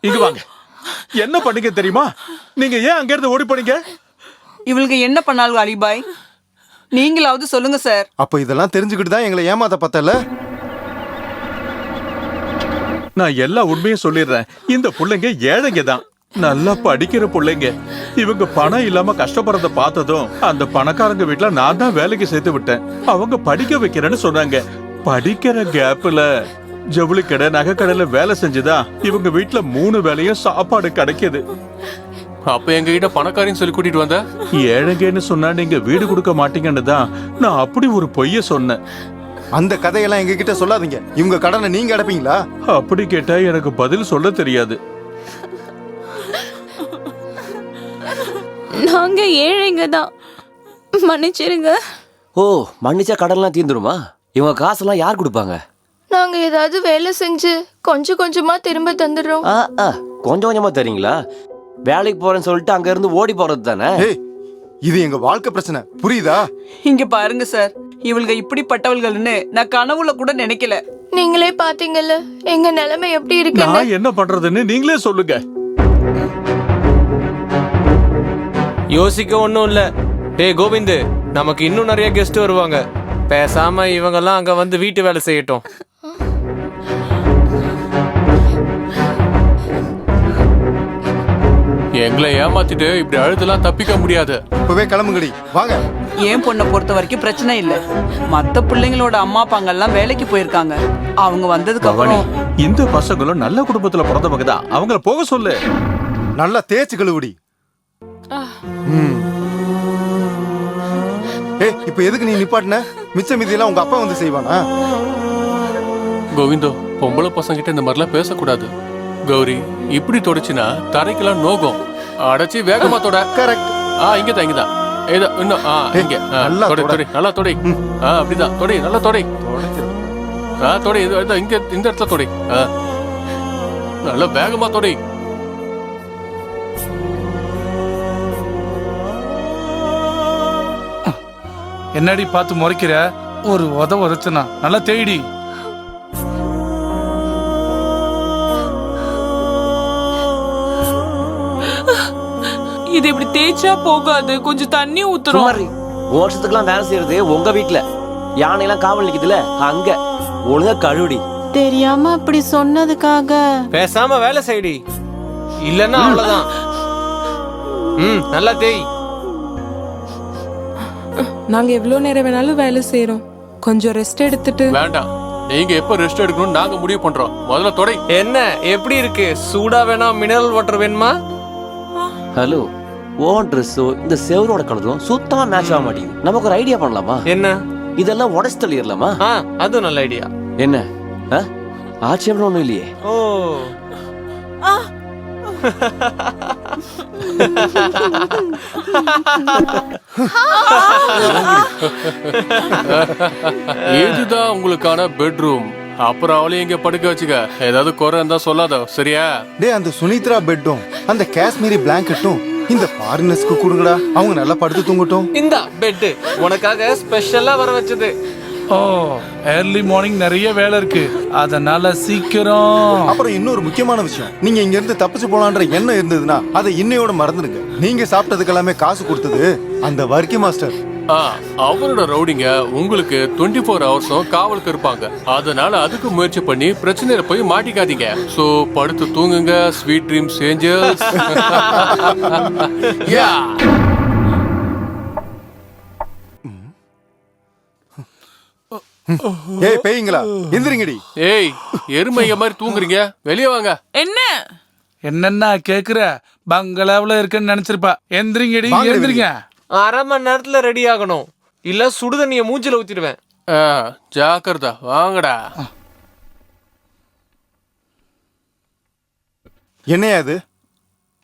Speaker 10: இங்க வாங்க. என்ன பண்ணீங்க தெரியுமா? நீங்க ஏன் அங்க இருந்து ஓடி போனீங்க?
Speaker 18: இவளுக்கு என்ன பண்ணாலும் அலிபாய் நீங்களாவது சொல்லுங்க சார்.
Speaker 4: அப்ப இதெல்லாம் தெரிஞ்சுக்கிட்டு தான் எங்களை ஏமாத்த பார்த்தல.
Speaker 10: நான் எல்லா உண்மையும் சொல்லிடுறேன். இந்த பிள்ளைங்க ஏழைங்க தான். நல்லா படிக்கிற பிள்ளைங்க. இவங்க பணம் இல்லாம கஷ்டப்படுறத பார்த்ததும் அந்த பணக்காரங்க வீட்டுல நான் தான் வேலைக்கு சேர்த்து விட்டேன். அவங்க படிக்க வைக்கிறேன்னு சொன்னாங்க. படிக்கிற கேப்ல ஜவுளி கடை, நகை கடையில வேலை செஞ்சுதான் இவங்க வீட்டுல 3 வேளையும் சாப்பாடு கிடைக்குது.
Speaker 5: அப்ப எங்க கிட்ட பணக்காரின்னு சொல்லி கூட்டிட்டு வந்த?
Speaker 10: ஏழைங்கன்னு சொன்னா நீங்க வீடு கொடுக்க மாட்டீங்கன்னு தான் நான் அப்படி ஒரு பொய்ய சொன்னேன்.
Speaker 4: அந்த கதையெல்லாம் எங்க கிட்ட சொல்லாதீங்க. இவங்க கடனை நீங்க அடைப்பீங்களா?
Speaker 10: அப்படி கேட்டா எனக்கு பதில் சொல்ல தெரியாது.
Speaker 9: நாங்க ஏழைங்க தான், மன்னிச்சிருங்க.
Speaker 6: ஓ, மன்னிச்சா கடன்லாம் தீந்துருமா? இவங்க காசெல்லாம் யார் கொடுப்பாங்க?
Speaker 13: நாங்க ஏதாவது வேலை செஞ்சு கொஞ்சம் கொஞ்சமா திரும்ப தந்துடுறோம்.
Speaker 6: கொஞ்சம் கொஞ்சமா தரீங்களா? வேலைக்கு போறேன்னு சொல்லிட்டு அங்க இருந்து ஓடி போறது தானே.
Speaker 4: இது எங்க வாழ்க்கை பிரச்சனை, புரியுதா?
Speaker 18: இங்க பாருங்க சார், இவளுங்க இப்படிப்பட்டவள்கள்னு நான் கனவுல கூட நினைக்கல.
Speaker 13: நீங்களே பாத்தீங்கல்ல எங்க நிலைமை எப்படி இருக்கு.
Speaker 10: நான் என்ன பண்றதுன்னு நீங்களே சொல்லுங்க.
Speaker 8: யோசிக்க ஒண்ணும் இல்ல. டேய் கோவிந்த், நமக்கு இன்னும் நிறைய கெஸ்ட் வருவாங்க. பேசாம இவங்கெல்லாம் அங்க வந்து வீட்டு வேலை செய்யட்டும்.
Speaker 5: எங்களை ஏமாத்திட்டு இப்படி அழுதெல்லாம் தப்பிக்க முடியாது.
Speaker 4: இப்பவே கிளம்புங்கடி, வாங்க.
Speaker 18: என் பொண்ணை பொறுத்த வரைக்கும் பிரச்சனை இல்ல. மத்த பிள்ளைங்களோட அம்மா அப்பாங்க எல்லாம் வேலைக்கு போயிருக்காங்க. அவங்க வந்ததுக்கு அப்புறம்
Speaker 10: இந்த பசங்களும் நல்ல குடும்பத்துல பிறந்தவங்க தான். அவங்கள போக சொல்லு.
Speaker 4: நல்லா தேய்ச்சி கழுவுடி. இப்ப எதுக்கு நீ நிப்பாட்டின? மிச்ச மீதியெல்லாம் உங்க அப்பா வந்து செய்வானா?
Speaker 5: கோவிந்தோ, பொம்பளை பசங்கிட்ட இந்த மாதிரிலாம் பேசக்கூடாது. கௌரி, இப்படி தொடச்சுனா தரைக்கெல்லாம் நோகம். அடைச்சி வேகமா தொட.
Speaker 4: கரெக்ட்.
Speaker 5: இங்கதான் இங்கதான். ஏதோ இன்னும் இங்க தொடி தொடி, நல்லா தொடி. அப்படிதான் தொடி, நல்லா தொடி. தொடி, இங்க இந்த இடத்துல தொடி. நல்லா வேகமா தொடி.
Speaker 2: என்னடி பார்த்து முறைக்கிற? ஒரு உதச்சுனா நல்லா தேடி.
Speaker 22: இது இப்படி தேய்ச்சா போகாது, கொஞ்சம் தண்ணி ஊத்துறோம்.
Speaker 6: வருஷத்துக்குலாம் வேலை செய்யறது உங்க வீட்டுல. யானையெல்லாம் காவல் நிக்குதுல, அங்க ஒழுங்கா கழுவுடி.
Speaker 9: தெரியாம அப்படி சொன்னதுக்காக
Speaker 8: பேசாம வேலை செய்டி, இல்லன்னா அவ்வளவுதான். நல்லா தேய்.
Speaker 18: நாங்க எவ்வளவு நேரம் வேணாலும் வேலை செய்யறோம். கொஞ்சம் ரெஸ்ட் எடுத்துட்டு.
Speaker 5: வேண்டாம், நீங்க எப்ப ரெஸ்ட் எடுக்கணும் நாங்க முடிவு பண்றோம். முதல்ல தொடை.
Speaker 8: என்ன எப்படி இருக்கு? சூடா வேணா மினரல் வாட்டர் வேணுமா?
Speaker 6: ஹலோ, ஓன் ட்ரெஸ்ஸோ இந்த செவரோட கலரும் சுத்தமா மேட்ச் ஆக மாட்டேங்குது. நமக்கு ஒரு ஐடியா பண்ணலாமா?
Speaker 8: என்ன?
Speaker 6: இதெல்லாம் உடச்சு தள்ளிடலாமா?
Speaker 8: அது நல்ல ஐடியா.
Speaker 6: என்ன ஆட்சேபம் ஒண்ணும் இல்லையே.
Speaker 8: ஓ,
Speaker 5: இதுதான் உங்களுக்கான பெட்ரூம். அப்புறம் அவளையும் இங்க படுக்க வச்சுக்க. ஏதாவது குறை இருந்தா சொல்லாத, சரியா?
Speaker 4: டேய், அந்த சுனித்ரா பெட்டும் அந்த காஷ்மீரி பிளாங்கெட்டும் இந்த ஃபாரினர்ஸ்க்கு கொடுங்கடா. அவங்க நல்லா படுத்து தூங்கட்டும்.
Speaker 8: இந்த பெட் உனக்காக ஸ்பெஷலா வர வச்சது.
Speaker 2: ஓ, ஏர்லி மார்னிங் நிறைய வேலை இருக்கு, அதனால சீக்கிரம்.
Speaker 4: அப்புறம் இன்னொரு முக்கியமான விஷயம், நீங்க இங்க இருந்து தப்பிச்சு போலான்ற எண்ணம் இருந்ததுன்னா அதை இன்னையோட மறந்துடுங்க. நீங்க சாப்பிட்டதுக்கு எல்லாமே காசு கொடுத்தது அந்த வர்க்கி மாஸ்டர்.
Speaker 5: அவரோட ரவுடிங்க உங்களுக்கு 24 ஹவர்ஸும் காவலுக்கு இருப்பாங்க. அதனால அதுக்கு முயற்சி பண்ணி பிரச்சனையில போய் மாட்டிக்காதீங்க. சோ படுத்து தூங்குங்க. Sweet dreams angels.
Speaker 4: ஏய் பேய்ங்களா, எந்திரிங்கடி.
Speaker 5: ஏய், எருமைங்க மாதிரி தூங்குறீங்க, வெளியே வாங்க.
Speaker 22: என்ன
Speaker 2: என்னன்னா கேக்குற? பங்களாவுல இருக்குன்னு நினைச்சிருப்பா. எந்திரிங்கடி, எந்திரிங்க.
Speaker 8: அரை மணி நேரத்துல ரெடி ஆகணும், இல்ல சுடுதண்ணிய மூஞ்சில ஊத்திடுவேன்.
Speaker 5: ஜாக்கிரதா, வாங்கடா.
Speaker 4: என்னையா அது?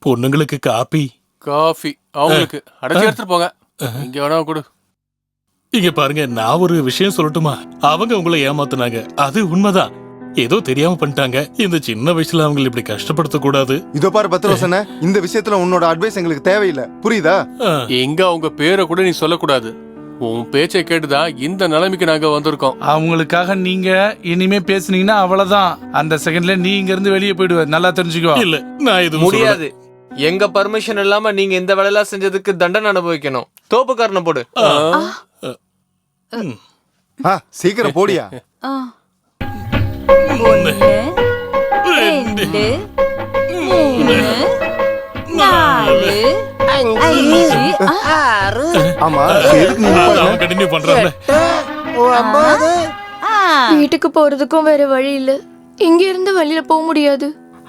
Speaker 1: பொண்ணுங்களுக்கு காபி.
Speaker 5: காஃபி அவங்களுக்கு அடைச்சி எடுத்துட்டு போங்க. இங்க வேணா கொடு.
Speaker 1: இங்க பாருங்க, நான் ஒரு விஷயம் சொல்லட்டுமா? அவங்க உங்களை ஏமாத்துனாங்க, அது உண்மைதான். ஏதோ தெரியாம பண்ணிட்டாங்க. இந்த சின்ன வயசுல அவங்க இப்படி கஷ்டப்படுத்த கூடாது.
Speaker 4: இதோ பாரு பத்ரோசன, இந்த விஷயத்துல உன்னோட அட்வைஸ் எங்களுக்கு தேவையில்லை, புரியுதா?
Speaker 5: எங்க அவங்க பேரை கூட நீ சொல்லக்கூடாது. உன் பேச்சை கேட்டுதான் இந்த நிலைமைக்கு நாங்க வந்திருக்கோம்.
Speaker 2: அவங்களுக்காக நீங்க இனிமே பேசுனீங்கன்னா அவ்வளவுதான். அந்த செகண்ட்ல நீ இங்க இருந்து வெளியே போயிடுவ, நல்லா தெரிஞ்சுக்கோ.
Speaker 1: இல்ல, நான் இது
Speaker 8: முடியாது. எங்க பர்மிஷன் இல்லாம நீங்க இந்த வேலையெல்லாம் செஞ்சதுக்கு தண்டனை அனுபவிக்கணும். தோப்புக்காரனை போடு.
Speaker 4: சீக்கிரம் போடியா.
Speaker 7: 1 2 3 4 5
Speaker 4: ஆமா
Speaker 1: அவன் கண்டினியூ பண்றான்ல.
Speaker 13: வீட்டுக்கு போறதுக்கும் வேற வழி இல்ல. இங்க இருந்து வெளியில போக முடியாது.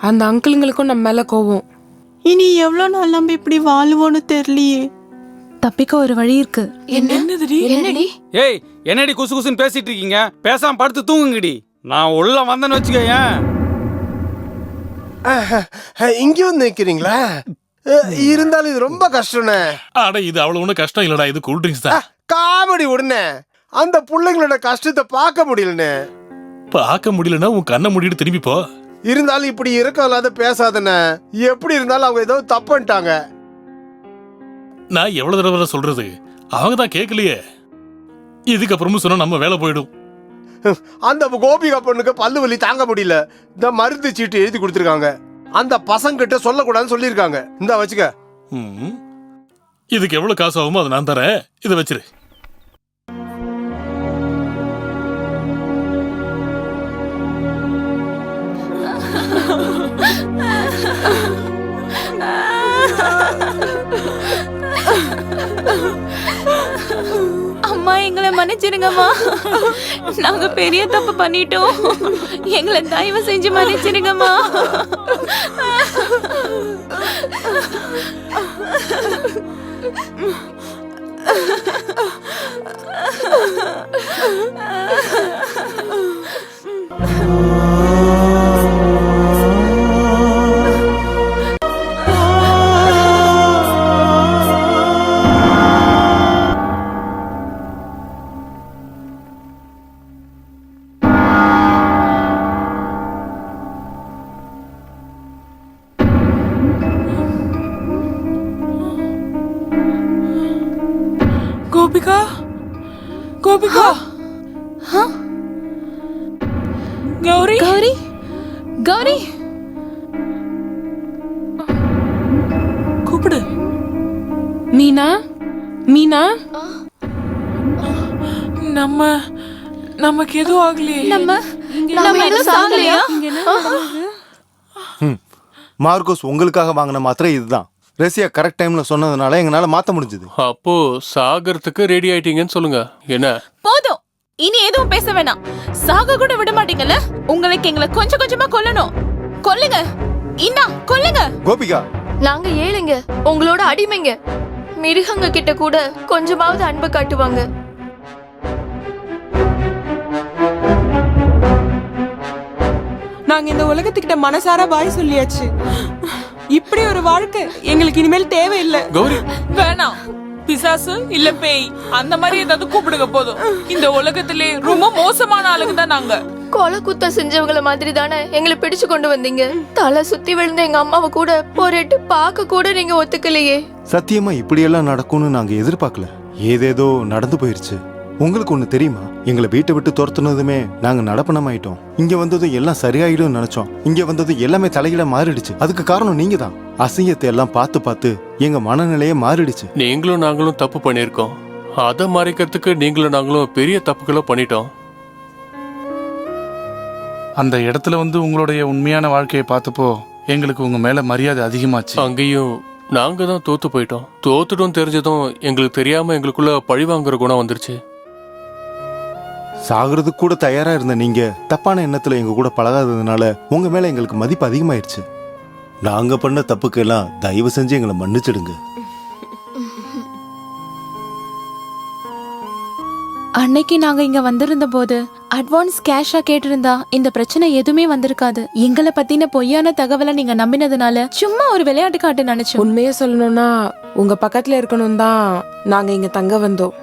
Speaker 18: அந்த அங்கிளுங்களுக்கும் நம்ம மேல கோவம்.
Speaker 9: இனி எவ்வளவு நாள் நம்ம இப்படி வாழுவோன்னு தெரியலையே. தப்பிக்க ஒரு வழி இருக்கு.
Speaker 13: என்னடி?
Speaker 21: ஏய் என்னடி குசு குசுன்னு பேசிட்டு இருக்கீங்க? பேசாம படுத்து தூங்குங்கடி. நான் உள்ள வந்தேன்னு வச்சுக்க.
Speaker 19: இங்க வந்து நிக்கிறீங்களா? இருந்தாலும் இது ரொம்ப கஷ்டம்ண்ணே.
Speaker 1: அட இது அவ்வளவு ஒன்றும் கஷ்டம் இல்லடா, இது கூல் ட்ரிங்க்ஸ் தான்.
Speaker 19: காமெடி உடனே அந்த பிள்ளைங்களோட கஷ்டத்தை பார்க்க முடியலண்ணே.
Speaker 1: பார்க்க முடியலன்னா உன் கண்ணை மூடிட்டு திரும்பி போ.
Speaker 19: இருந்தாலும் இப்படி இருக்க இல்லாத பேசாதண்ணே. எப்படி இருந்தாலும் அவங்க ஏதோ தப்பு பண்ணிட்டாங்க.
Speaker 1: நான் எவ்வளவு தடவை சொல்றது, அவங்க தான் கேட்கலையே. இதுக்கப்புறமும் சொன்னா நம்ம வேலை போயிடும்.
Speaker 19: அந்த கோபிகா பொண்ணுக்கு பல்லு வலி தாங்க முடியல. இந்த மருந்து சீட்டு எழுதி கொடுத்துருக்காங்க. அந்த பசங்க கிட்ட சொல்லக்கூடாதுன்னு சொல்லியிருக்காங்க. இந்த வச்சுக்க.
Speaker 1: இதுக்கு எவ்வளவு காசு ஆகுமோ அதை நான் தரேன். இதை வச்சிரு.
Speaker 9: அம்மா எங்களை மன்னிச்சிருங்கம்மா. நாங்க பெரிய தப்பு பண்ணிட்டோம். எங்களை தயவு செஞ்சு மன்னிச்சிருங்கம்மா. கோபிகா, கோபிகா, கௌரி, கௌரி, கௌரி, கூப்பிடு. மீனா, மீனா, நமக்கு எதுவும் ஆகலையே. நம்ம எதுவும் சாகலையா?
Speaker 4: மார்கோஸ் உங்களுக்காக வாங்கின மாத்திரை இதுதான். ரஷ்யா கரெக்ட் டைம்ல சொன்னதுனால எங்களால மாத்த முடிஞ்சது.
Speaker 5: அப்போ சாகறதுக்கு ரெடி ஆயிட்டீங்கன்னு சொல்லுங்க. என்ன
Speaker 9: போதும், இனி எதுவும் பேச வேணாம். சாக கூட விட மாட்டீங்கல்ல? உங்களுக்கு எங்களை கொஞ்சம் கொஞ்சமா கொல்லணும். கொல்லுங்க, இன்னா கொல்லுங்க.
Speaker 4: கோபிகா,
Speaker 13: நாங்க ஏழைங்க, உங்களோட அடிமைங்க. மிருகங்க கிட்ட கூட கொஞ்சமாவது அன்பு காட்டுவாங்க.
Speaker 18: நாங்க இந்த உலகத்துக்கிட்ட மனசார பாய் சொல்லியாச்சு. இப்படி ஒரு வாழ்க்கை எங்களுக்கு இனிமேல் தேவையில்லை.
Speaker 5: கௌரி,
Speaker 22: வேணாம். பிசாசு இல்ல பேய் அந்த மாதிரி ஏதாவது கூப்பிடுங்க போதும். இந்த உலகத்திலே ரொம்ப மோசமான ஆளுங்க தான் நாங்க.
Speaker 13: கொலை குத்த செஞ்சவங்கள மாதிரி தானே எங்களை பிடிச்சு கொண்டு வந்தீங்க. தலை சுத்தி விழுந்த எங்க அம்மாவை கூட ஒரு எட்டு பார்க்க கூட நீங்க ஒத்துக்கலையே.
Speaker 4: சத்தியமா இப்படியெல்லாம் நடக்கும்னு நாங்க எதிர்பார்க்கல. ஏதேதோ நடந்து போயிருச்சு. உங்களுக்கு ஒண்ணு தெரியுமா? எங்களை வீட்டை விட்டு துரத்துனதுமே நாங்க நடப்பணமாயிட்டோம். இங்க வந்ததும் எல்லாம் சரியாயிடும் நினைச்சோம். இங்க வந்ததும் எல்லாமே தலையில மாறிடுச்சு. அதுக்கு காரணம் நீங்க தான். அசிங்கத்தை எல்லாம் பார்த்து பார்த்து எங்க மனநிலையே மாறிடுச்சு.
Speaker 5: நீங்களும் நாங்களும் தப்பு பண்ணியிருக்கோம். அதை மறைக்கிறதுக்கு நீங்களும் நாங்களும் பெரிய தப்புகளை பண்ணிட்டோம்.
Speaker 2: அந்த இடத்துல வந்து உங்களுடைய உண்மையான வாழ்க்கையை பார்த்தப்போ எங்களுக்கு உங்க மேல மரியாதை அதிகமாச்சு.
Speaker 5: அங்கேயும் நாங்க தான் தோத்து போயிட்டோம். தோத்துட்டும் தெரிஞ்சதும் எங்களுக்கு தெரியாம எங்களுக்குள்ள பழி வாங்குற குணம் வந்துருச்சு.
Speaker 4: சாகிறதுக்கு கூட தயாரா இருந்த நீங்க தப்பான எண்ணத்துல எங்க கூட பழகாததுனால உங்க மேல எங்களுக்கு மதிப்பு அதிகமாயிருச்சு. நாங்க பண்ண தப்புக்கு எல்லாம் தயவு செஞ்சு எங்களை மன்னிச்சிடுங்க.
Speaker 9: அன்னைக்கு நாங்க இங்க வந்திருந்த போது அட்வான்ஸ் கேஷா கேட்டிருந்தா இந்த பிரச்சனை எதுவுமே வந்திருக்காது. எங்களை பத்தின பொய்யான தகவலை நீங்க நம்பினதுனால சும்மா ஒரு விளையாட்டு காட்டு நினைச்சோம்.
Speaker 18: உண்மையை சொல்லணும்னா உங்க பக்கத்துல இருக்கணும் தான் நாங்க இங்க தங்க வந்தோம்.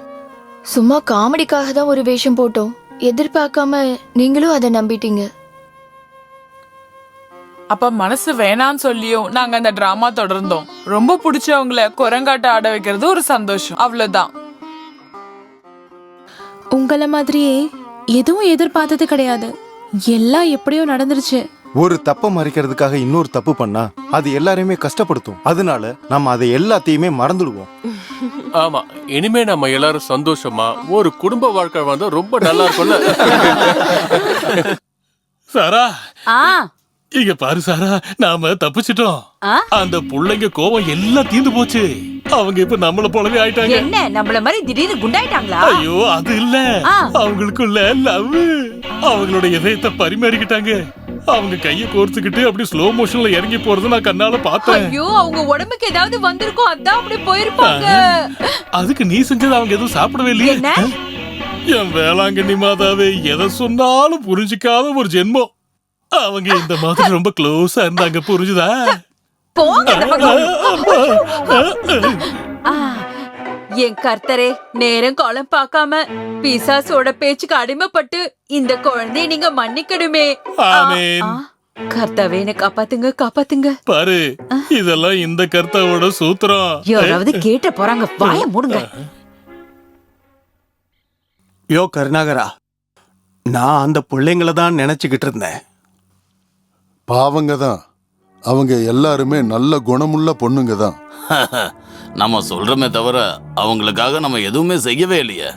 Speaker 13: சும்மா காமெடிக்காக தான் ஒரு வேஷம் போட்டோம். எதிர்பார்க்காம நீங்களும் அதை நம்பிட்டீங்க.
Speaker 22: அப்ப மனசு வேணான்னு சொல்லியும் நாங்க அந்த டிராமா தொடர்ந்தோம். ரொம்ப பிடிச்சவங்கள குரங்காட்ட ஆட வைக்கிறது ஒரு சந்தோஷம், அவ்வளவுதான்.
Speaker 9: உங்களை மாதிரியே எதுவும் எதிர்பார்த்தது கிடையாது. எல்லாம் எப்படியோ நடந்துருச்சு.
Speaker 4: ஒரு தப்பை மறைக்கிறதுக்காக இன்னொரு தப்பு பண்ணா அது எல்லாரையுமே கஷ்டப்படுத்தும். அதனால நம்ம அதை எல்லாத்தையுமே மறந்துடுவோம்.
Speaker 5: ஆமா, இனிமே நம்ம எல்லாரும் சந்தோஷமா ஒரு குடும்ப வாழ்க்கை வந்து ரொம்ப நல்லா இருக்கும்ல.
Speaker 1: சாரா, இங்க பாரு சாரா, நாம தப்பிச்சிட்டோம்.
Speaker 7: ஆ?
Speaker 1: அந்த புள்ளைங்க கோவம் எல்லாம் தீர்ந்து போச்சு. அவங்க இப்ப நம்மள போலவே ஆயிட்டாங்க.
Speaker 7: என்ன நம்மள மாதிரி திடீர்னு குண்டாயிட்டாங்களா?
Speaker 1: ஐயோ அது இல்ல, அவங்களுக்குள்ள லவ். அவங்களோட இதயத்தை பரிமாறிக்கிட்டாங்க. அவங்க கைய கோர்த்துக்கிட்டு அப்படி ஸ்லோ மோஷன்ல இறங்கி போறத நான் கண்ணால பார்த்தேன்.
Speaker 7: ஐயோ அவங்க உடம்புக்கு ஏதாவது வந்திருக்கும், அதான் அப்படி போயிருப்பாங்க.
Speaker 1: அதுக்கு நீ செஞ்சது அவங்க எதுவும் சாப்பிடவே இல்லையே. என் வேளாங்கண்ணி மாதாவே, எதை சொன்னாலும் புரிஞ்சுக்காத ஒரு ஜென்மம். அவங்க இந்த மாதிரி ரொம்ப க்ளோஸா இருந்தாங்க, புரிஞ்சுதா?
Speaker 7: போங்க இந்த பக்கம். என் கர்த்தரே, நேரம் காலம் பார்க்காம பிசாசோட பேச்சுக்கு அடிமைப்பட்டு இந்த குழந்தைய நீங்க மன்னிக்கணுமே.
Speaker 1: ஆமென்.
Speaker 7: கர்த்தாவே, என்ன காப்பாத்துங்க, காப்பாத்துங்க.
Speaker 1: பாரு, இதெல்லாம் இந்த கர்த்தாவோட சூத்திரம்.
Speaker 7: யாராவது கேட்ட போறாங்க, வாய மூடுங்க.
Speaker 3: யோ கருணாகரா, நான் அந்த பிள்ளைங்கள தான் நினைச்சுக்கிட்டு இருந்தேன்.
Speaker 11: பாவங்க தான். அவங்க எல்லாருமே நல்ல குணமுள்ள பொண்ணுங்க தான்.
Speaker 12: நம்ம சொல்றோமே தவிர அவங்களுக்காக நம்ம எதுவுமே செய்யவே இல்லையே.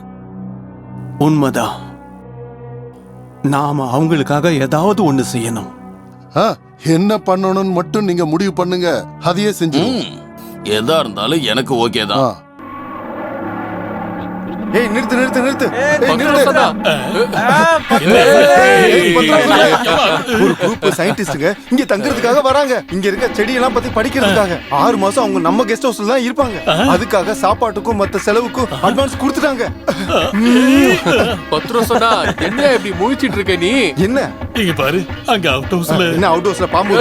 Speaker 3: உண்மைதான். நாம அவங்களுக்காக ஏதாவது ஒண்ணு செய்யணும்.
Speaker 11: என்ன பண்ணணும்னு மட்டும் நீங்க முடிவு பண்ணுங்க, அதையே செஞ்சு.
Speaker 12: எதா இருந்தாலும் எனக்கு ஓகே தான்.
Speaker 4: ஏய் நிறுத்து நிறுத்து நிறுத்து. ஒரு குரூப் சயின்டிஸ்டுங்க இங்க தங்குறதுக்காக வராங்க. இங்க இருக்க செடியெல்லாம் பத்தி படிக்கிறதுக்காக 6 மாசம் அவங்க நம்ம கெஸ்ட் ஹவுஸ்ல தான் இருப்பாங்க. அதுக்காக சாப்பாட்டுக்கும் மத்த செலவுக்கும் அட்வான்ஸ் கொடுத்துட்டாங்க.
Speaker 5: பத்ரோசனா, என்ன இப்படி முழிச்சிட்டு இருக்க நீ?
Speaker 4: என்ன
Speaker 1: இங்க பாரு, அங்க அவுட் ஹவுஸ்ல
Speaker 4: என்ன அவுட் ஹவுஸ்ல பாம்பு?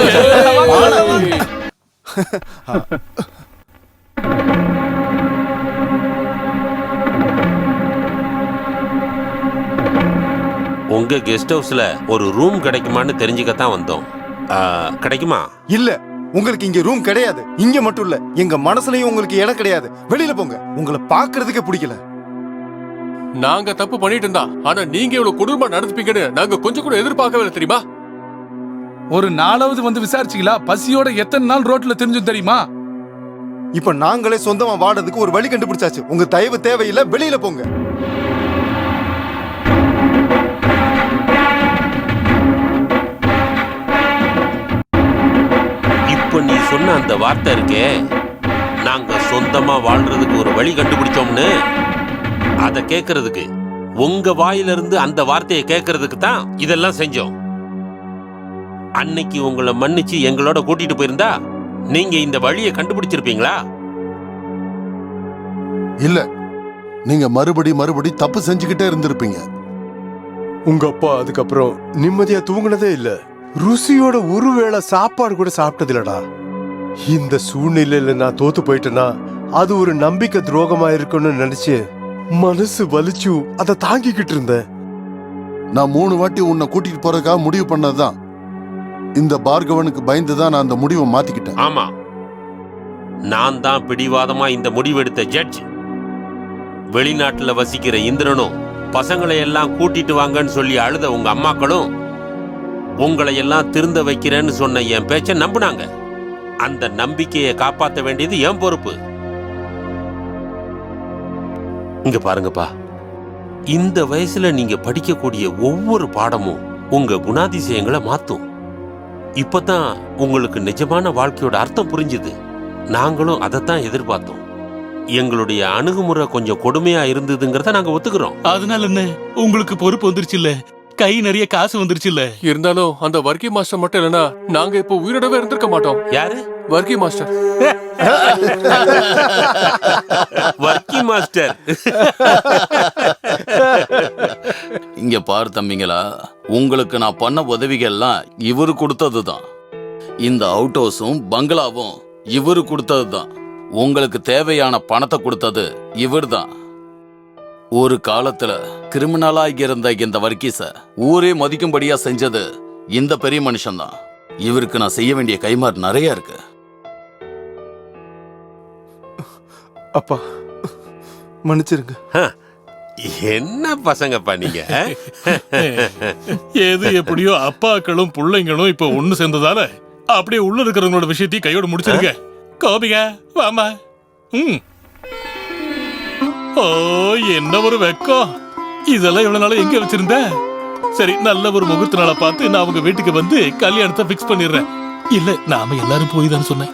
Speaker 16: உங்க கெஸ்ட் ஹவுஸ்ல ஒரு ரூம் கிடைக்குமான்னு தெரிஞ்சுக்கத்தான் வந்தோம். கிடைக்குமா?
Speaker 4: இல்ல, உங்களுக்கு இங்க ரூம் கிடையாது. இங்க மட்டும் இல்ல, எங்க மனசுலயும் உங்களுக்கு இடம் கிடையாது. வெளியில போங்க. உங்களை பாக்குறதுக்கே பிடிக்கல.
Speaker 5: நாங்க தப்பு பண்ணிட்டு இருந்தா, ஆனா நீங்க இவ்வளவு கொடூரமா நடந்துப்பீங்கன்னு நாங்க கொஞ்சம் கூட எதிர்பார்க்கவே தெரியுமா?
Speaker 2: ஒரு நாளாவது வந்து விசாரிச்சீங்களா? பசியோட எத்தனை நாள் ரோட்ல தெரிஞ்சும் தெரியுமா?
Speaker 4: இப்ப நாங்களே சொந்தமா வாடுறதுக்கு ஒரு வழி கண்டுபிடிச்சாச்சு. உங்க தயவு தேவையில்லை, வெளியில போங்க.
Speaker 16: இப்ப நீ சொன்ன அந்த வார்த்தை இருக்கே, நாங்க சொந்தமா வாழ்றதுக்கு ஒரு வழி கண்டுபிடிச்சோம்னு, அத கேக்குறதுக்கு, உங்க வாயிலிருந்து அந்த வார்த்தையை கேக்குறதுக்கு தான் இதெல்லாம் செஞ்சோம். அன்னைக்கு உங்களை மன்னிச்சு எங்களோட கூட்டிட்டு போயிருந்தா நீங்க இந்த வழியை கண்டுபிடிச்சிருப்பீங்களா?
Speaker 11: இல்ல, நீங்க மறுபடி தப்பு செஞ்சுக்கிட்டே இருந்திருப்பீங்க.
Speaker 19: உங்க அப்பா அதுக்கப்புறம் நிம்மதியா தூங்குனதே இல்ல. ருசியோட ஒருவேளை சாப்பாடு கூட சாப்பிட்டது இல்லடா. இந்த சூழ்நிலையில நான் தோத்து போயிட்டேன்னா அது ஒரு நம்பிக்கை துரோகமா இருக்கும்னு நினைச்சு மனசு வலிச்சு அதை தாங்கிக்கிட்டு இருந்தேன்.
Speaker 11: நான் 3 வாட்டி உன்னை கூட்டிட்டு போறதுக்காக முடிவு பண்ணதுதான். இந்த பார்கவனுக்கு பயந்துதான் நான் அந்த முடிவை மாத்திக்கிட்டேன்.
Speaker 16: ஆமா, நான் தான் பிடிவாதமா இந்த முடிவெடுத்த ஜட்ஜ். வெளிநாட்டுல வசிக்கிற இந்திரனும் பசங்களை எல்லாம் கூட்டிட்டு வாங்கன்னு சொல்லி அழுத உங்க அம்மாக்களும் உங்களை எல்லாம் திருந்த வைக்கிறேன்னு சொன்ன என் பேச்ச நம்பினாங்க. அந்த நம்பிக்கையை காப்பாற்ற வேண்டியது என் பொறுப்பு. இங்க பாருங்கப்பா, இந்த வயசுல நீங்க படிக்கக்கூடிய ஒவ்வொரு பாடமும் உங்க குணாதிசயங்களை மாத்தும். இப்பதான் உங்களுக்கு நிஜமான வாழ்க்கையோட அர்த்தம் புரிஞ்சுது. நாங்களும் அதைத்தான் எதிர்பார்த்தோம். எங்களுடைய அணுகுமுறை கொஞ்சம் கொடுமையா இருந்ததுங்கிறத நாங்க ஒத்துக்கிறோம்.
Speaker 1: அதனால என்ன, உங்களுக்கு பொறுப்பு வந்துருச்சு இல்ல, கை நிறைய காசு வந்துருச்சு இல்ல.
Speaker 5: இருந்தாலும் அந்த வர்க்கி மாஸ்டர் மட்டும் இல்லைன்னா நாங்க இப்போ உயிரோடவே இருந்திருக்க மாட்டோம்.
Speaker 16: யாரு?
Speaker 5: வர்க்கி மாஸ்டர்.
Speaker 16: வர்க்கி மாஸ்டர்.
Speaker 12: இங்க பாரு தம்பிங்களா, உங்களுக்கு நான் பண்ண உதவிகள்லாம் இவரு கொடுத்ததுதான். இந்த அவுட் ஹவுஸும் பங்களாவும் இவரு கொடுத்ததுதான். உங்களுக்கு தேவையான பணத்தை கொடுத்தது இவர்தான். ஒரு காலத்துல கிரிமினலா இருந்த இந்த வர்க்கீஸ ஊரே மதிக்கும்படியா செஞ்சது இந்த பெரிய மனுஷன் தான். இவருக்கு நான் செய்ய வேண்டிய கைமாறு நிறைய இருக்கு.
Speaker 19: அப்பா மன்னிச்சிருங்க.
Speaker 16: என்ன பசங்கப்பா நீங்க?
Speaker 1: எது எப்படியோ அப்பாக்களும் பிள்ளைங்களும் இப்ப ஒண்ணு சேர்ந்ததால அப்படியே உள்ள இருக்கிறவங்களோட விஷயத்தையும் கையோட முடிச்சிருக்க. கோபிகா வாமா. ஓ, என்ன ஒரு வெக்கம். இதெல்லாம் இவ்வளவு நாள எங்க வச்சிருந்த? சரி, நல்ல ஒரு முகூர்த்த நாளை பார்த்து நான் உங்க வீட்டுக்கு வந்து கல்யாணத்தை பிக்ஸ் பண்ணிடுறேன். இல்ல, நாம எல்லாரும் போய் தான் சொன்னேன்.